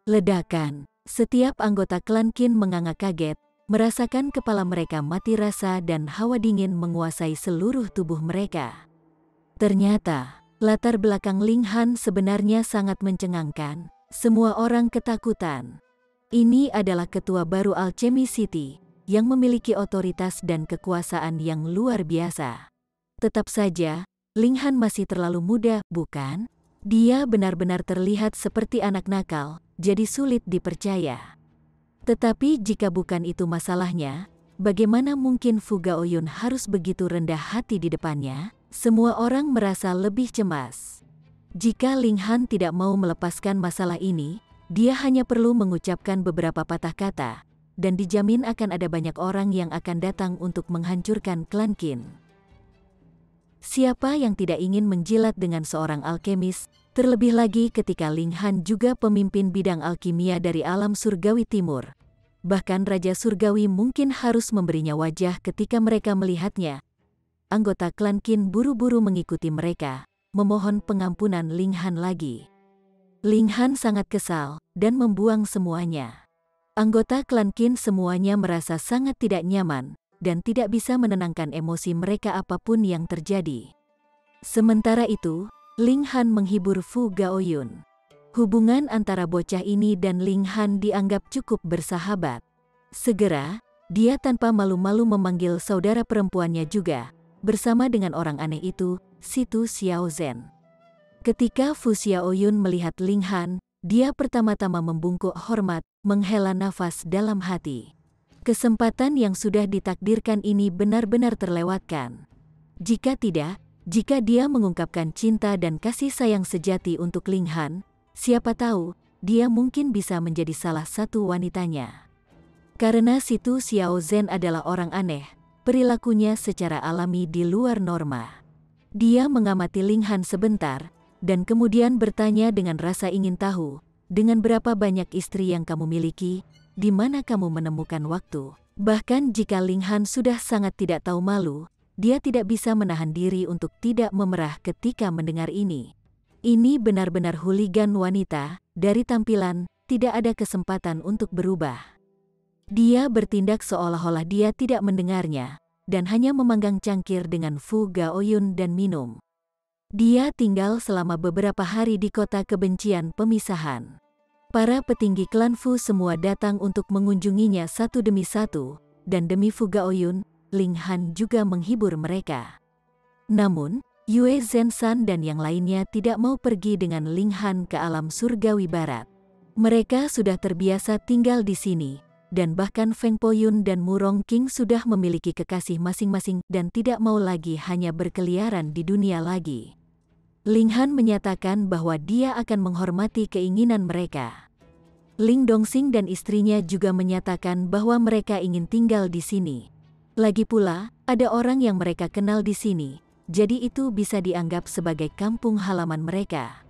Ledakan. Setiap anggota klan Qin menganga kaget, merasakan kepala mereka mati rasa dan hawa dingin menguasai seluruh tubuh mereka. Ternyata, latar belakang Ling Han sebenarnya sangat mencengangkan. Semua orang ketakutan. Ini adalah ketua baru Alchemy City, yang memiliki otoritas dan kekuasaan yang luar biasa. Tetap saja, Ling Han masih terlalu muda, bukan? Dia benar-benar terlihat seperti anak nakal, jadi sulit dipercaya. Tetapi jika bukan itu masalahnya, bagaimana mungkin Fu Gaoyun harus begitu rendah hati di depannya? Semua orang merasa lebih cemas. Jika Ling Han tidak mau melepaskan masalah ini, dia hanya perlu mengucapkan beberapa patah kata, dan dijamin akan ada banyak orang yang akan datang untuk menghancurkan klan Qin. Siapa yang tidak ingin menjilat dengan seorang alkemis, terlebih lagi ketika Ling Han juga pemimpin bidang alkimia dari alam surgawi timur. bahkan Raja Surgawi mungkin harus memberinya wajah ketika mereka melihatnya. Anggota klan Qin buru-buru mengikuti mereka, memohon pengampunan Ling Han lagi. Ling Han sangat kesal dan membuang semuanya. Anggota klan Qin semuanya merasa sangat tidak nyaman dan tidak bisa menenangkan emosi mereka apapun yang terjadi. Sementara itu, Ling Han menghibur Fu Gaoyun. Hubungan antara bocah ini dan Ling Han dianggap cukup bersahabat. Segera, dia tanpa malu-malu memanggil saudara perempuannya juga, bersama dengan orang aneh itu, Situ Xiaozhen. Ketika Fu Xiaoyun melihat Ling Han, dia pertama-tama membungkuk hormat, menghela nafas dalam hati. Kesempatan yang sudah ditakdirkan ini benar-benar terlewatkan. Jika tidak, jika dia mengungkapkan cinta dan kasih sayang sejati untuk Ling Han, siapa tahu, dia mungkin bisa menjadi salah satu wanitanya. Karena Situ Xiaozhen adalah orang aneh, perilakunya secara alami di luar norma. Dia mengamati Ling Han sebentar, dan kemudian bertanya dengan rasa ingin tahu, dengan berapa banyak istri yang kamu miliki, di mana kamu menemukan waktu. Bahkan jika Ling Han sudah sangat tidak tahu malu, dia tidak bisa menahan diri untuk tidak memerah ketika mendengar ini. Ini benar-benar hooligan wanita, dari tampilan, tidak ada kesempatan untuk berubah. Dia bertindak seolah-olah dia tidak mendengarnya, dan hanya memanggang cangkir dengan Fu Gaoyun dan minum. Dia tinggal selama beberapa hari di kota kebencian pemisahan. Para petinggi klan Fu semua datang untuk mengunjunginya satu demi satu, dan demi Fu Gaoyun, Ling Han juga menghibur mereka. Namun, Yue Zenshan dan yang lainnya tidak mau pergi dengan Ling Han ke alam surgawi barat. Mereka sudah terbiasa tinggal di sini, dan bahkan Feng Poyun dan Murong King sudah memiliki kekasih masing-masing dan tidak mau lagi hanya berkeliaran di dunia lagi. Ling Han menyatakan bahwa dia akan menghormati keinginan mereka. Ling Dongxing dan istrinya juga menyatakan bahwa mereka ingin tinggal di sini. Lagi pula, ada orang yang mereka kenal di sini, jadi itu bisa dianggap sebagai kampung halaman mereka.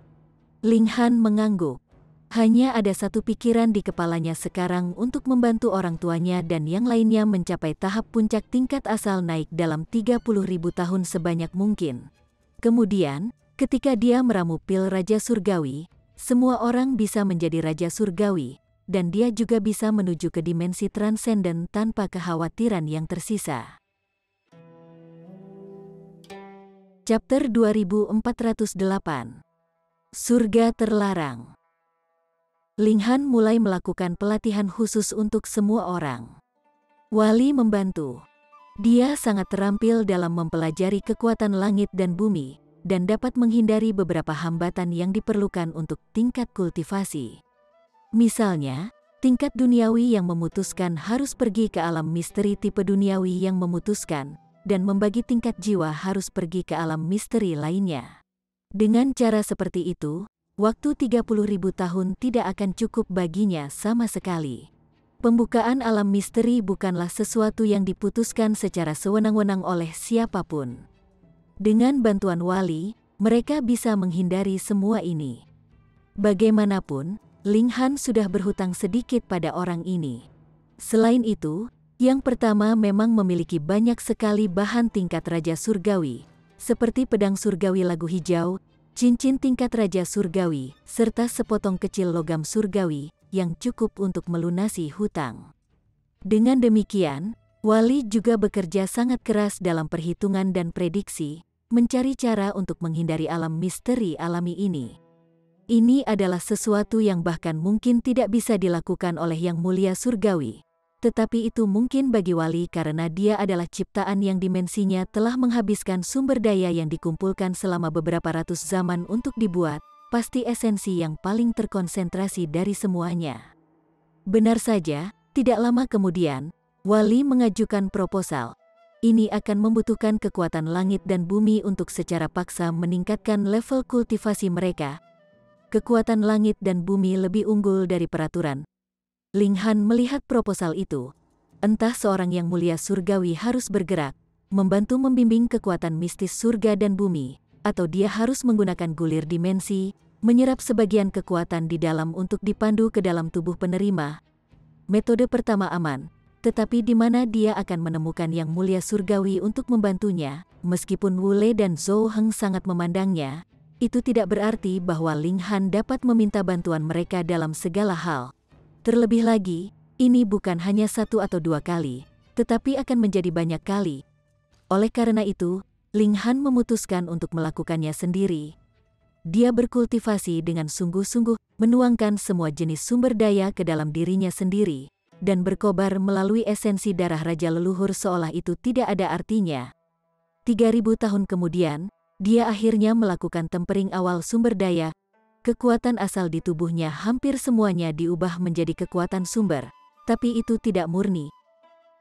Ling Han mengangguk. Hanya ada satu pikiran di kepalanya sekarang untuk membantu orang tuanya dan yang lainnya mencapai tahap puncak tingkat asal naik dalam 30.000 tahun sebanyak mungkin. Kemudian, ketika dia meramu pil Raja Surgawi, semua orang bisa menjadi Raja Surgawi, dan dia juga bisa menuju ke dimensi transenden tanpa kekhawatiran yang tersisa. Chapter 2408. Surga Terlarang. Ling Han mulai melakukan pelatihan khusus untuk semua orang. Wali membantu. Dia sangat terampil dalam mempelajari kekuatan langit dan bumi, dan dapat menghindari beberapa hambatan yang diperlukan untuk tingkat kultivasi. Misalnya, tingkat duniawi yang memutuskan harus pergi ke alam misteri tipe duniawi yang memutuskan, dan membagi tingkat jiwa harus pergi ke alam misteri lainnya. Dengan cara seperti itu, waktu 30.000 tahun tidak akan cukup baginya sama sekali. Pembukaan alam misteri bukanlah sesuatu yang diputuskan secara sewenang-wenang oleh siapapun. Dengan bantuan wali, mereka bisa menghindari semua ini. Bagaimanapun, Ling Han sudah berhutang sedikit pada orang ini. Selain itu, yang pertama memang memiliki banyak sekali bahan tingkat Raja Surgawi, seperti pedang surgawi lagu hijau, cincin tingkat Raja Surgawi, serta sepotong kecil logam surgawi, yang cukup untuk melunasi hutang. Dengan demikian, Wali juga bekerja sangat keras dalam perhitungan dan prediksi, mencari cara untuk menghindari alam misteri alami ini. Ini adalah sesuatu yang bahkan mungkin tidak bisa dilakukan oleh Yang Mulia Surgawi. Tetapi itu mungkin bagi Wali karena dia adalah ciptaan yang dimensinya telah menghabiskan sumber daya yang dikumpulkan selama beberapa ratus zaman untuk dibuat, pasti esensi yang paling terkonsentrasi dari semuanya. Benar saja, tidak lama kemudian, Wali mengajukan proposal. Ini akan membutuhkan kekuatan langit dan bumi untuk secara paksa meningkatkan level kultivasi mereka. Kekuatan langit dan bumi lebih unggul dari peraturan. Ling Han melihat proposal itu. Entah seorang Yang Mulia Surgawi harus bergerak, membantu membimbing kekuatan mistis surga dan bumi, atau dia harus menggunakan gulir dimensi, menyerap sebagian kekuatan di dalam untuk dipandu ke dalam tubuh penerima. metode pertama aman, tetapi di mana dia akan menemukan yang mulia surgawi untuk membantunya. Meskipun Wu Lei dan Zhou Heng sangat memandangnya, itu tidak berarti bahwa Ling Han dapat meminta bantuan mereka dalam segala hal. Terlebih lagi, ini bukan hanya 1 atau 2 kali, tetapi akan menjadi banyak kali. Oleh karena itu, Ling Han memutuskan untuk melakukannya sendiri. Dia berkultivasi dengan sungguh-sungguh, menuangkan semua jenis sumber daya ke dalam dirinya sendiri, dan berkobar melalui esensi darah raja leluhur seolah itu tidak ada artinya. 3000 tahun kemudian, dia akhirnya melakukan tempering awal sumber daya. Kekuatan asal di tubuhnya hampir semuanya diubah menjadi kekuatan sumber, tapi itu tidak murni.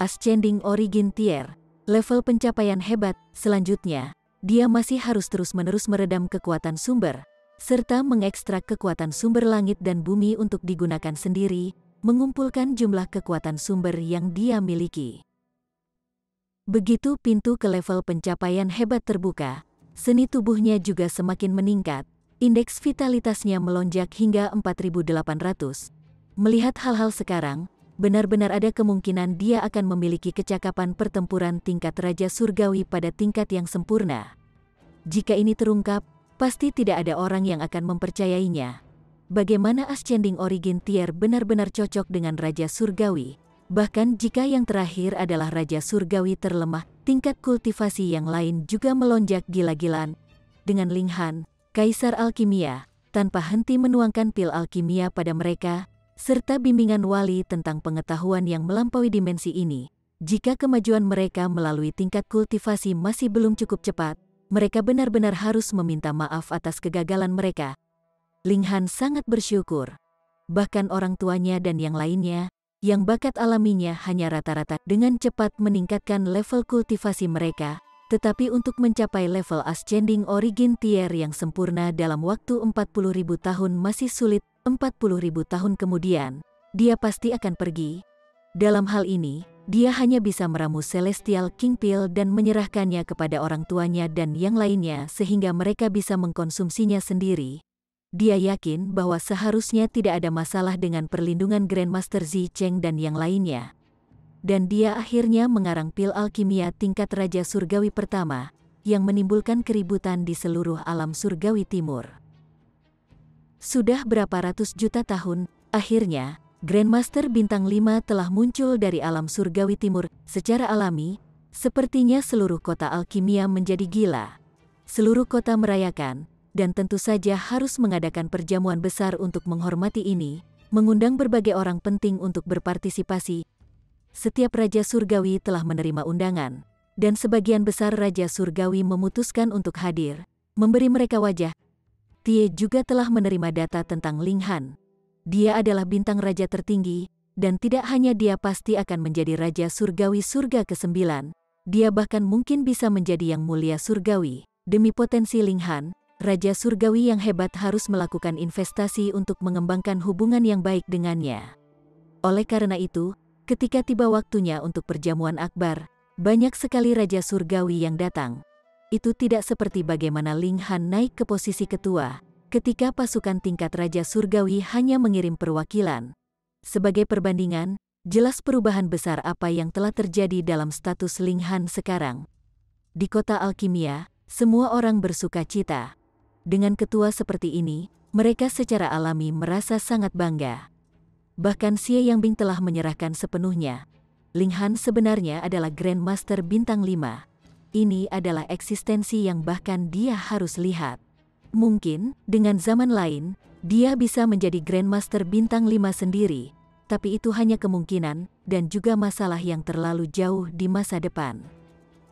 Ascending Origin Tier, level pencapaian hebat. Selanjutnya, dia masih harus terus-menerus meredam kekuatan sumber, serta mengekstrak kekuatan sumber langit dan bumi untuk digunakan sendiri, mengumpulkan jumlah kekuatan sumber yang dia miliki. Begitu pintu ke level pencapaian hebat terbuka, seni tubuhnya juga semakin meningkat, indeks vitalitasnya melonjak hingga 4800. Melihat hal-hal sekarang, benar-benar ada kemungkinan dia akan memiliki kecakapan pertempuran tingkat Raja Surgawi pada tingkat yang sempurna. Jika ini terungkap, pasti tidak ada orang yang akan mempercayainya. Bagaimana Ascending Origin Tier benar-benar cocok dengan Raja Surgawi? Bahkan jika yang terakhir adalah Raja Surgawi terlemah, tingkat kultivasi yang lain juga melonjak gila-gilaan. Dengan Ling Han, Kaisar Alkimia, tanpa henti menuangkan pil alkimia pada mereka, serta bimbingan wali tentang pengetahuan yang melampaui dimensi ini. Jika kemajuan mereka melalui tingkat kultivasi masih belum cukup cepat, mereka benar-benar harus meminta maaf atas kegagalan mereka. Ling Han sangat bersyukur. Bahkan orang tuanya dan yang lainnya, yang bakat alaminya hanya rata-rata, dengan cepat meningkatkan level kultivasi mereka, tetapi untuk mencapai level Ascending Origin Tier yang sempurna dalam waktu 40.000 tahun masih sulit. 40.000 tahun kemudian, dia pasti akan pergi. Dalam hal ini, dia hanya bisa meramu Celestial King Pill dan menyerahkannya kepada orang tuanya dan yang lainnya sehingga mereka bisa mengkonsumsinya sendiri. Dia yakin bahwa seharusnya tidak ada masalah dengan perlindungan Grandmaster Zicheng dan yang lainnya. Dan dia akhirnya mengarang pil alkimia tingkat Raja Surgawi pertama, yang menimbulkan keributan di seluruh alam Surgawi Timur. Sudah berapa ratus juta tahun, akhirnya, Grandmaster Bintang 5 telah muncul dari alam Surgawi Timur. Secara alami, sepertinya seluruh kota alkimia menjadi gila. Seluruh kota merayakan, dan tentu saja harus mengadakan perjamuan besar untuk menghormati ini, mengundang berbagai orang penting untuk berpartisipasi. Setiap Raja Surgawi telah menerima undangan, dan sebagian besar Raja Surgawi memutuskan untuk hadir, memberi mereka wajah. Tie juga telah menerima data tentang Ling Han. Dia adalah bintang raja tertinggi, dan tidak hanya dia pasti akan menjadi Raja Surgawi surga ke-9, dia bahkan mungkin bisa menjadi yang mulia surgawi. Demi potensi Ling Han, Raja Surgawi yang hebat harus melakukan investasi untuk mengembangkan hubungan yang baik dengannya. Oleh karena itu, ketika tiba waktunya untuk perjamuan akbar, banyak sekali Raja Surgawi yang datang. Itu tidak seperti bagaimana Ling Han naik ke posisi ketua, ketika pasukan tingkat Raja Surgawi hanya mengirim perwakilan. Sebagai perbandingan, jelas perubahan besar apa yang telah terjadi dalam status Ling Han sekarang. Di kota alkimia, semua orang bersuka cita. Dengan ketua seperti ini, mereka secara alami merasa sangat bangga. Bahkan Xie Yangbing telah menyerahkan sepenuhnya. Ling Han sebenarnya adalah Grandmaster Bintang 5. Ini adalah eksistensi yang bahkan dia harus lihat. Mungkin, dengan zaman lain, dia bisa menjadi Grandmaster Bintang 5 sendiri, tapi itu hanya kemungkinan, dan juga masalah yang terlalu jauh di masa depan.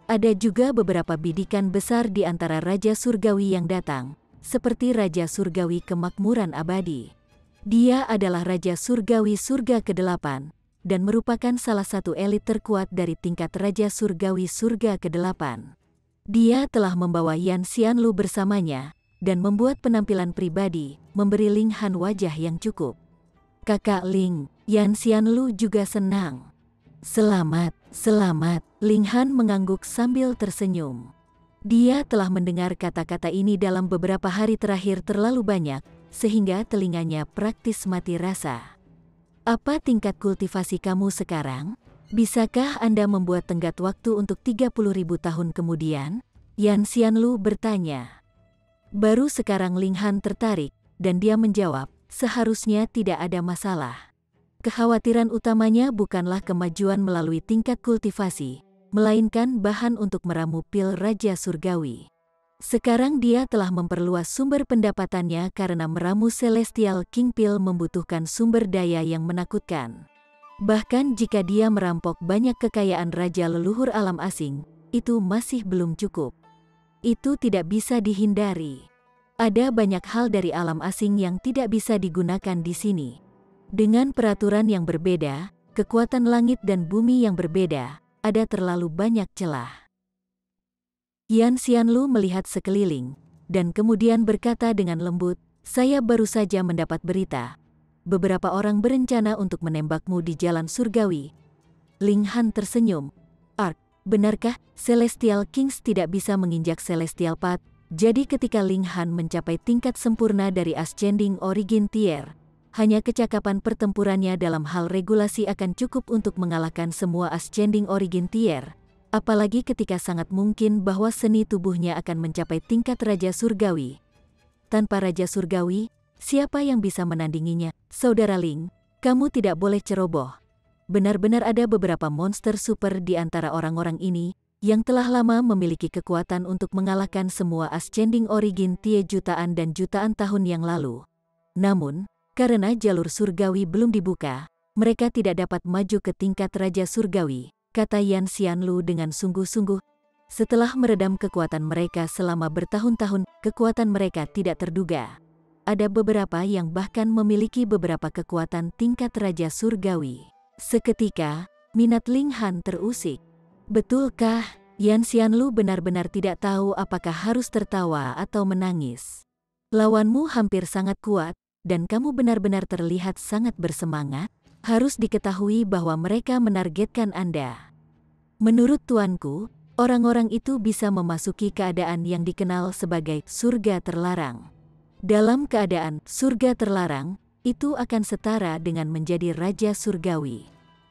Ada juga beberapa bidikan besar di antara Raja Surgawi yang datang, seperti Raja Surgawi Kemakmuran Abadi. Dia adalah Raja Surgawi Surga ke-8, dan merupakan salah satu elit terkuat dari tingkat Raja Surgawi Surga ke-8. Dia telah membawa Yan Xianlu bersamanya, dan membuat penampilan pribadi, memberi Ling Han wajah yang cukup. Kakak Ling, Yan Xianlu juga senang. Selamat, selamat, Ling Han mengangguk sambil tersenyum. Dia telah mendengar kata-kata ini dalam beberapa hari terakhir terlalu banyak, sehingga telinganya praktis mati rasa. Apa tingkat kultivasi kamu sekarang? Bisakah Anda membuat tenggat waktu untuk 30.000 tahun kemudian? Yan Xianlu bertanya. Baru sekarang Ling Han tertarik, dan dia menjawab, seharusnya tidak ada masalah. Kekhawatiran utamanya bukanlah kemajuan melalui tingkat kultivasi, melainkan bahan untuk meramu pil Raja Surgawi. Sekarang dia telah memperluas sumber pendapatannya karena meramu Celestial King Pill membutuhkan sumber daya yang menakutkan. Bahkan jika dia merampok banyak kekayaan raja leluhur alam asing, itu masih belum cukup. Itu tidak bisa dihindari. Ada banyak hal dari alam asing yang tidak bisa digunakan di sini. Dengan peraturan yang berbeda, kekuatan langit dan bumi yang berbeda, ada terlalu banyak celah. Yan Xianlu melihat sekeliling, dan kemudian berkata dengan lembut, saya baru saja mendapat berita. Beberapa orang berencana untuk menembakmu di jalan surgawi. Ling Han tersenyum. Ark, benarkah Celestial Kings tidak bisa menginjak Celestial Path? Jadi ketika Ling Han mencapai tingkat sempurna dari Ascending Origin Tier, hanya kecakapan pertempurannya dalam hal regulasi akan cukup untuk mengalahkan semua Ascending Origin Tier. Apalagi ketika sangat mungkin bahwa seni tubuhnya akan mencapai tingkat Raja Surgawi. Tanpa Raja Surgawi, siapa yang bisa menandinginya? Saudara Ling, kamu tidak boleh ceroboh. Benar-benar ada beberapa monster super di antara orang-orang ini, yang telah lama memiliki kekuatan untuk mengalahkan semua Ascending Origin Tie jutaan dan jutaan tahun yang lalu. Namun, karena jalur surgawi belum dibuka, mereka tidak dapat maju ke tingkat Raja Surgawi. Kata Yan Xianlu dengan sungguh-sungguh. Setelah meredam kekuatan mereka selama bertahun-tahun, kekuatan mereka tidak terduga. Ada beberapa yang bahkan memiliki beberapa kekuatan tingkat Raja Surgawi. Seketika, minat Ling Han terusik. Betulkah? Yan Xianlu benar-benar tidak tahu apakah harus tertawa atau menangis. Lawanmu hampir sangat kuat, dan kamu benar-benar terlihat sangat bersemangat. Harus diketahui bahwa mereka menargetkan Anda. Menurut tuanku, orang-orang itu bisa memasuki keadaan yang dikenal sebagai surga terlarang. Dalam keadaan surga terlarang, itu akan setara dengan menjadi Raja Surgawi.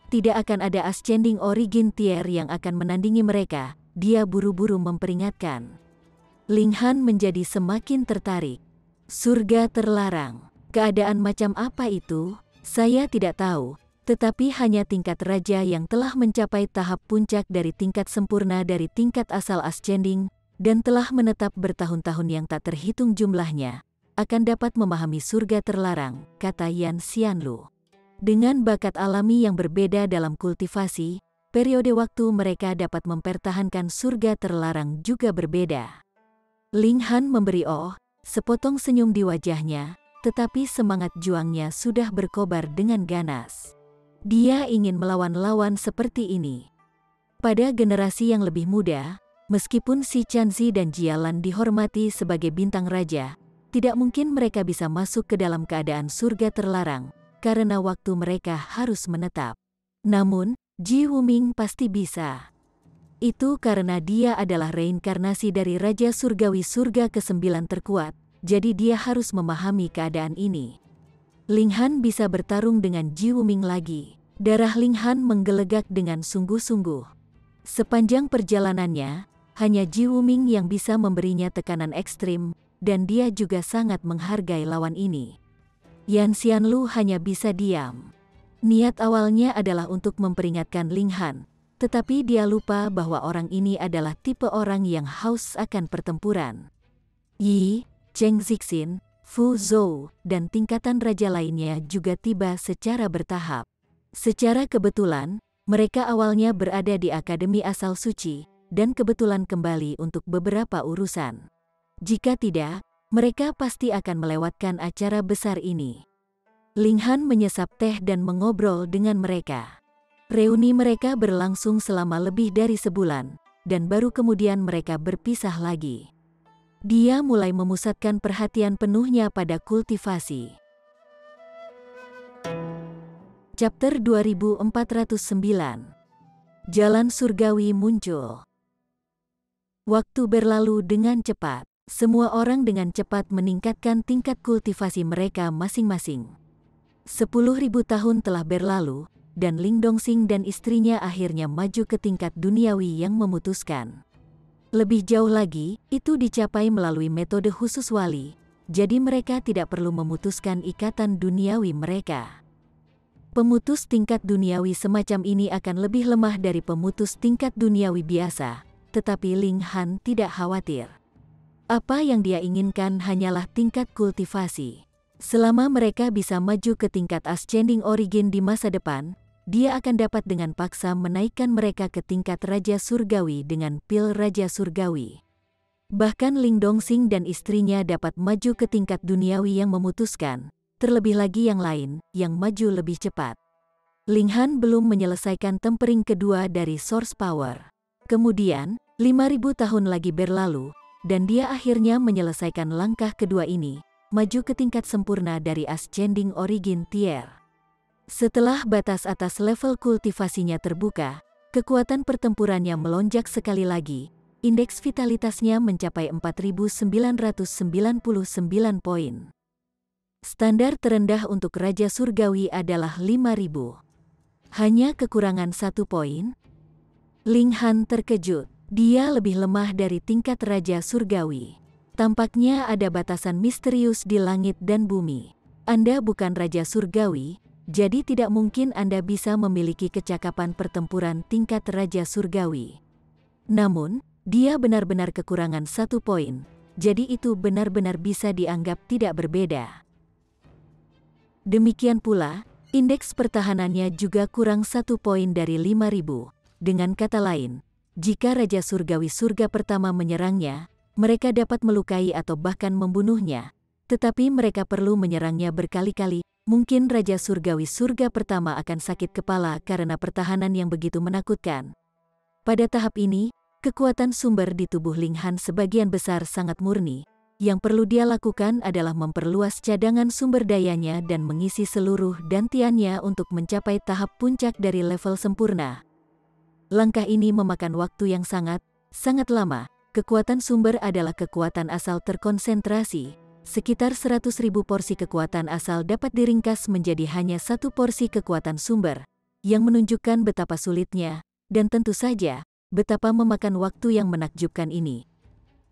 Tidak akan ada Ascending Origin Tier yang akan menandingi mereka, dia buru-buru memperingatkan. Ling Han menjadi semakin tertarik. Surga terlarang, keadaan macam apa itu? Saya tidak tahu, tetapi hanya tingkat raja yang telah mencapai tahap puncak dari tingkat sempurna dari tingkat asal Ascending, dan telah menetap bertahun-tahun yang tak terhitung jumlahnya, akan dapat memahami surga terlarang, kata Yan Xianlu. Dengan bakat alami yang berbeda dalam kultivasi, periode waktu mereka dapat mempertahankan surga terlarang juga berbeda. Ling Han memberi sepotong senyum di wajahnya, tetapi semangat juangnya sudah berkobar dengan ganas. Dia ingin melawan lawan seperti ini. Pada generasi yang lebih muda, meskipun si Chanzi dan Jialan dihormati sebagai bintang raja, tidak mungkin mereka bisa masuk ke dalam keadaan surga terlarang, karena waktu mereka harus menetap. Namun, Ji Wuming pasti bisa. Itu karena dia adalah reinkarnasi dari Raja Surgawi surga ke-9 terkuat, jadi dia harus memahami keadaan ini. Ling Han bisa bertarung dengan Ji Wuming lagi. Darah Ling Han menggelegak dengan sungguh-sungguh. Sepanjang perjalanannya, hanya Ji Wuming yang bisa memberinya tekanan ekstrim, dan dia juga sangat menghargai lawan ini. Yan Xianlu hanya bisa diam. Niat awalnya adalah untuk memperingatkan Ling Han, tetapi dia lupa bahwa orang ini adalah tipe orang yang haus akan pertempuran. Yi, Cheng Zixin, Fu Zhou, dan tingkatan raja lainnya juga tiba secara bertahap. Secara kebetulan, mereka awalnya berada di Akademi Asal Suci, dan kebetulan kembali untuk beberapa urusan. Jika tidak, mereka pasti akan melewatkan acara besar ini. Ling Han menyesap teh dan mengobrol dengan mereka. Reuni mereka berlangsung selama lebih dari sebulan, dan baru kemudian mereka berpisah lagi. Dia mulai memusatkan perhatian penuhnya pada kultivasi. Chapter 2409. Jalan Surgawi muncul. Waktu berlalu dengan cepat. Semua orang dengan cepat meningkatkan tingkat kultivasi mereka masing-masing. 10.000 tahun telah berlalu, dan Ling Dongxing dan istrinya akhirnya maju ke tingkat duniawi yang memutuskan. Lebih jauh lagi, itu dicapai melalui metode khusus wali, jadi mereka tidak perlu memutuskan ikatan duniawi mereka. Pemutus tingkat duniawi semacam ini akan lebih lemah dari pemutus tingkat duniawi biasa, tetapi Ling Han tidak khawatir. Apa yang dia inginkan hanyalah tingkat kultivasi. Selama mereka bisa maju ke tingkat Ascending Origin di masa depan, dia akan dapat dengan paksa menaikkan mereka ke tingkat Raja Surgawi dengan pil Raja Surgawi. Bahkan Ling Dongxing dan istrinya dapat maju ke tingkat duniawi yang memutuskan, terlebih lagi yang lain, yang maju lebih cepat. Ling Han belum menyelesaikan tempering kedua dari Source Power. Kemudian, 5.000 tahun lagi berlalu, dan dia akhirnya menyelesaikan langkah kedua ini, maju ke tingkat sempurna dari Ascending Origin Tier. Setelah batas atas level kultivasinya terbuka, kekuatan pertempurannya melonjak sekali lagi, indeks vitalitasnya mencapai 4.999 poin. Standar terendah untuk Raja Surgawi adalah 5.000. Hanya kekurangan 1 poin? Ling Han terkejut, dia lebih lemah dari tingkat Raja Surgawi. Tampaknya ada batasan misterius di langit dan bumi. Anda bukan Raja Surgawi, jadi tidak mungkin Anda bisa memiliki kecakapan pertempuran tingkat Raja Surgawi. Namun, dia benar-benar kekurangan 1 poin, jadi itu benar-benar bisa dianggap tidak berbeda. Demikian pula, indeks pertahanannya juga kurang 1 poin dari 5.000. Dengan kata lain, jika Raja Surgawi surga pertama menyerangnya, mereka dapat melukai atau bahkan membunuhnya, tetapi mereka perlu menyerangnya berkali-kali. Mungkin Raja Surgawi surga pertama akan sakit kepala karena pertahanan yang begitu menakutkan. Pada tahap ini, kekuatan sumber di tubuh Ling Han sebagian besar sangat murni. Yang perlu dia lakukan adalah memperluas cadangan sumber dayanya dan mengisi seluruh dantiannya untuk mencapai tahap puncak dari level sempurna. Langkah ini memakan waktu yang sangat lama. Kekuatan sumber adalah kekuatan asal terkonsentrasi. Sekitar 100.000 porsi kekuatan asal dapat diringkas menjadi hanya 1 porsi kekuatan sumber, yang menunjukkan betapa sulitnya, dan tentu saja, betapa memakan waktu yang menakjubkan ini.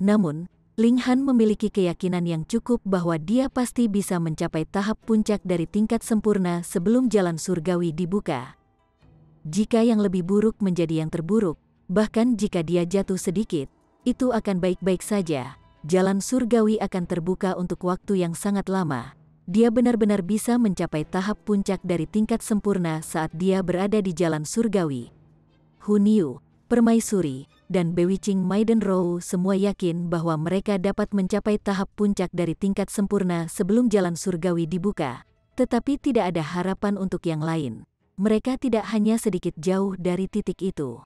Namun, Ling Han memiliki keyakinan yang cukup bahwa dia pasti bisa mencapai tahap puncak dari tingkat sempurna sebelum jalan surgawi dibuka. Jika yang lebih buruk menjadi yang terburuk, bahkan jika dia jatuh sedikit, itu akan baik-baik saja. Jalan surgawi akan terbuka untuk waktu yang sangat lama. Dia benar-benar bisa mencapai tahap puncak dari tingkat sempurna saat dia berada di jalan surgawi. Hunyu, Permaisuri, dan Bewitching Maiden Rou semua yakin bahwa mereka dapat mencapai tahap puncak dari tingkat sempurna sebelum jalan surgawi dibuka. Tetapi tidak ada harapan untuk yang lain. Mereka tidak hanya sedikit jauh dari titik itu.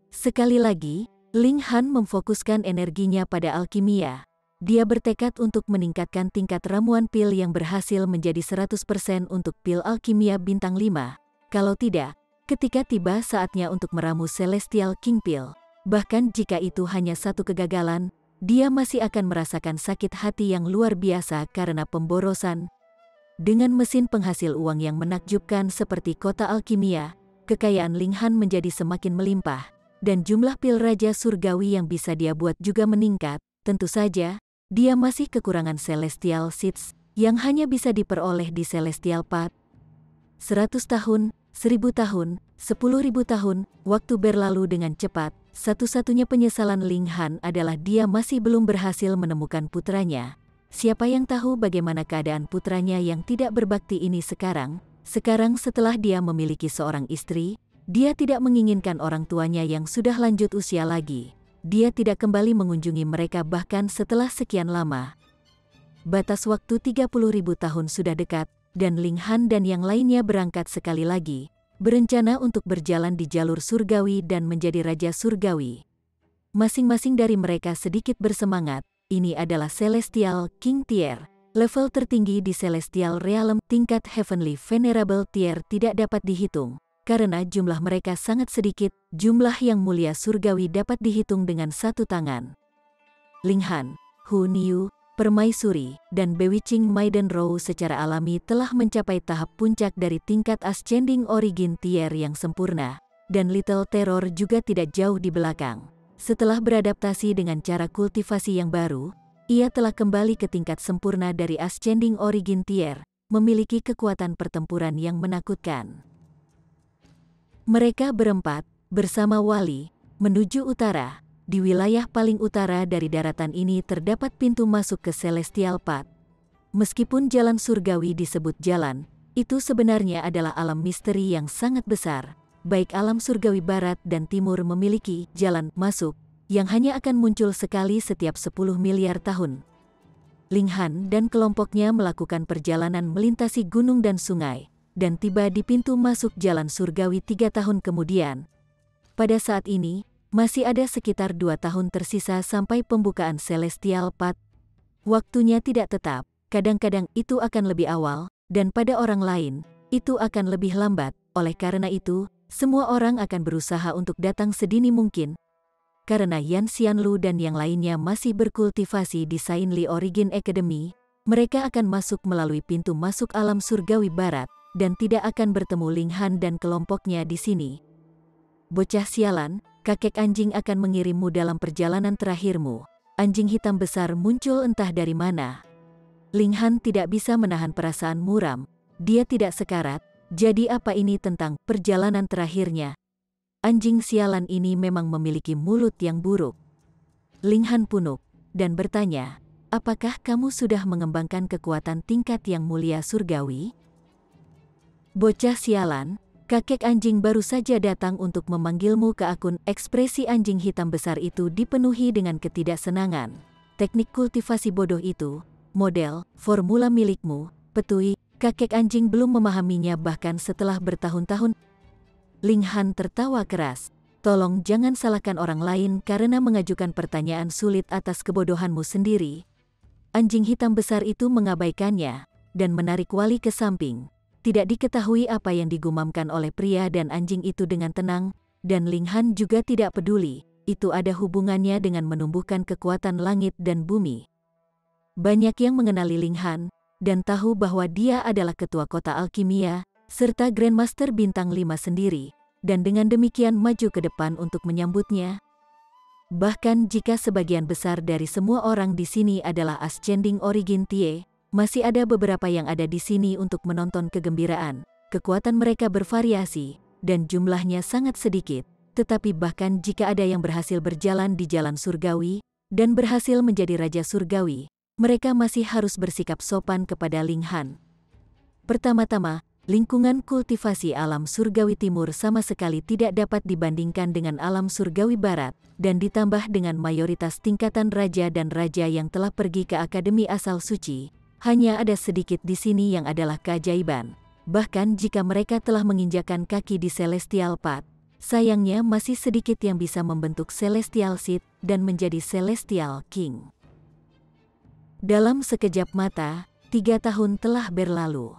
Sekali lagi, Ling Han memfokuskan energinya pada alkimia. Dia bertekad untuk meningkatkan tingkat ramuan pil yang berhasil menjadi 100% untuk pil alkimia bintang 5. Kalau tidak, ketika tiba saatnya untuk meramu Celestial King Pill, bahkan jika itu hanya 1 kegagalan, dia masih akan merasakan sakit hati yang luar biasa karena pemborosan. Dengan mesin penghasil uang yang menakjubkan seperti kota alkimia, kekayaan Ling Han menjadi semakin melimpah. Dan jumlah pil Raja Surgawi yang bisa dia buat juga meningkat. Tentu saja, dia masih kekurangan Celestial Seeds yang hanya bisa diperoleh di Celestial Path. 100 tahun, 1000 tahun, 10.000 tahun, waktu berlalu dengan cepat. Satu-satunya penyesalan Ling Han adalah dia masih belum berhasil menemukan putranya. Siapa yang tahu bagaimana keadaan putranya yang tidak berbakti ini sekarang? Sekarang setelah dia memiliki seorang istri, dia tidak menginginkan orang tuanya yang sudah lanjut usia lagi. Dia tidak kembali mengunjungi mereka bahkan setelah sekian lama. Batas waktu 30.000 tahun sudah dekat, dan Ling Han dan yang lainnya berangkat sekali lagi, berencana untuk berjalan di jalur surgawi dan menjadi Raja Surgawi. Masing-masing dari mereka sedikit bersemangat. Ini adalah Celestial King Tier, level tertinggi di Celestial Realm. Tingkat Heavenly Venerable Tier tidak dapat dihitung. Karena jumlah mereka sangat sedikit, jumlah yang mulia surgawi dapat dihitung dengan 1 tangan. Ling Han, Hunyu, permaisuri, dan bewitching maiden row secara alami telah mencapai tahap puncak dari tingkat ascending origin tier yang sempurna, dan Little Terror juga tidak jauh di belakang. Setelah beradaptasi dengan cara kultivasi yang baru, ia telah kembali ke tingkat sempurna dari ascending origin tier, memiliki kekuatan pertempuran yang menakutkan. Mereka berempat, bersama Wali, menuju utara. Di wilayah paling utara dari daratan ini terdapat pintu masuk ke Celestial Path. Meskipun jalan surgawi disebut jalan, itu sebenarnya adalah alam misteri yang sangat besar. Baik alam surgawi barat dan timur memiliki jalan masuk yang hanya akan muncul sekali setiap 10 miliar tahun. Ling Han dan kelompoknya melakukan perjalanan melintasi gunung dan sungai, dan tiba di pintu masuk jalan surgawi 3 tahun kemudian. Pada saat ini, masih ada sekitar 2 tahun tersisa sampai pembukaan Celestial Path. Waktunya tidak tetap, kadang-kadang itu akan lebih awal, dan pada orang lain, itu akan lebih lambat. Oleh karena itu, semua orang akan berusaha untuk datang sedini mungkin. Karena Yan Xianlu dan yang lainnya masih berkultivasi di Saint Li Origin Academy, mereka akan masuk melalui pintu masuk alam surgawi barat, dan tidak akan bertemu Ling Han dan kelompoknya di sini. Bocah sialan, kakek anjing akan mengirimmu dalam perjalanan terakhirmu. Anjing hitam besar muncul entah dari mana. Ling Han tidak bisa menahan perasaan muram. Dia tidak sekarat, jadi apa ini tentang perjalanan terakhirnya? Anjing sialan ini memang memiliki mulut yang buruk. Ling Han punuk, dan bertanya, apakah kamu sudah mengembangkan kekuatan tingkat yang mulia surgawi? Bocah sialan, kakek anjing baru saja datang untuk memanggilmu ke akun. Ekspresi anjing hitam besar itu dipenuhi dengan ketidaksenangan. Teknik kultivasi bodoh itu, model, formula milikmu, petui, kakek anjing belum memahaminya bahkan setelah bertahun-tahun. Ling Han tertawa keras. Tolong jangan salahkan orang lain karena mengajukan pertanyaan sulit atas kebodohanmu sendiri. Anjing hitam besar itu mengabaikannya, dan menarik Wali ke samping. Tidak diketahui apa yang digumamkan oleh pria dan anjing itu dengan tenang, dan Ling Han juga tidak peduli. Itu ada hubungannya dengan menumbuhkan kekuatan langit dan bumi. Banyak yang mengenali Ling Han, dan tahu bahwa dia adalah ketua kota alkimia, serta Grandmaster Bintang 5 sendiri, dan dengan demikian maju ke depan untuk menyambutnya. Bahkan jika sebagian besar dari semua orang di sini adalah ascending origin tie, masih ada beberapa yang ada di sini untuk menonton kegembiraan. Kekuatan mereka bervariasi, dan jumlahnya sangat sedikit. Tetapi bahkan jika ada yang berhasil berjalan di jalan surgawi, dan berhasil menjadi Raja Surgawi, mereka masih harus bersikap sopan kepada Ling Han. Pertama-tama, lingkungan kultivasi alam surgawi timur sama sekali tidak dapat dibandingkan dengan alam surgawi barat, dan ditambah dengan mayoritas tingkatan raja dan raja yang telah pergi ke Akademi Asal Suci. Hanya ada sedikit di sini yang adalah keajaiban. Bahkan jika mereka telah menginjakan kaki di Celestial Path, sayangnya masih sedikit yang bisa membentuk Celestial Seed dan menjadi Celestial King. Dalam sekejap mata, 3 tahun telah berlalu.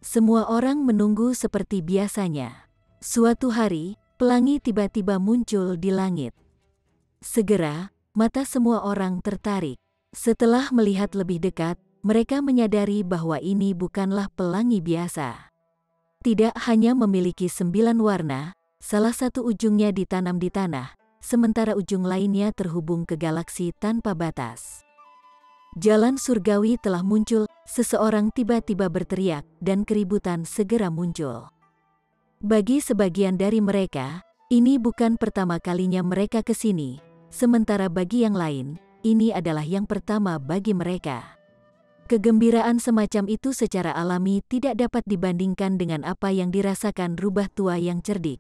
Semua orang menunggu seperti biasanya. Suatu hari, pelangi tiba-tiba muncul di langit. Segera, mata semua orang tertarik. Setelah melihat lebih dekat, mereka menyadari bahwa ini bukanlah pelangi biasa. Tidak hanya memiliki 9 warna, salah satu ujungnya ditanam di tanah, sementara ujung lainnya terhubung ke galaksi tanpa batas. Jalan surgawi telah muncul, seseorang tiba-tiba berteriak, dan keributan segera muncul. Bagi sebagian dari mereka, ini bukan pertama kalinya mereka ke sini, sementara bagi yang lain, ini adalah yang pertama bagi mereka. Kegembiraan semacam itu secara alami tidak dapat dibandingkan dengan apa yang dirasakan rubah tua yang cerdik.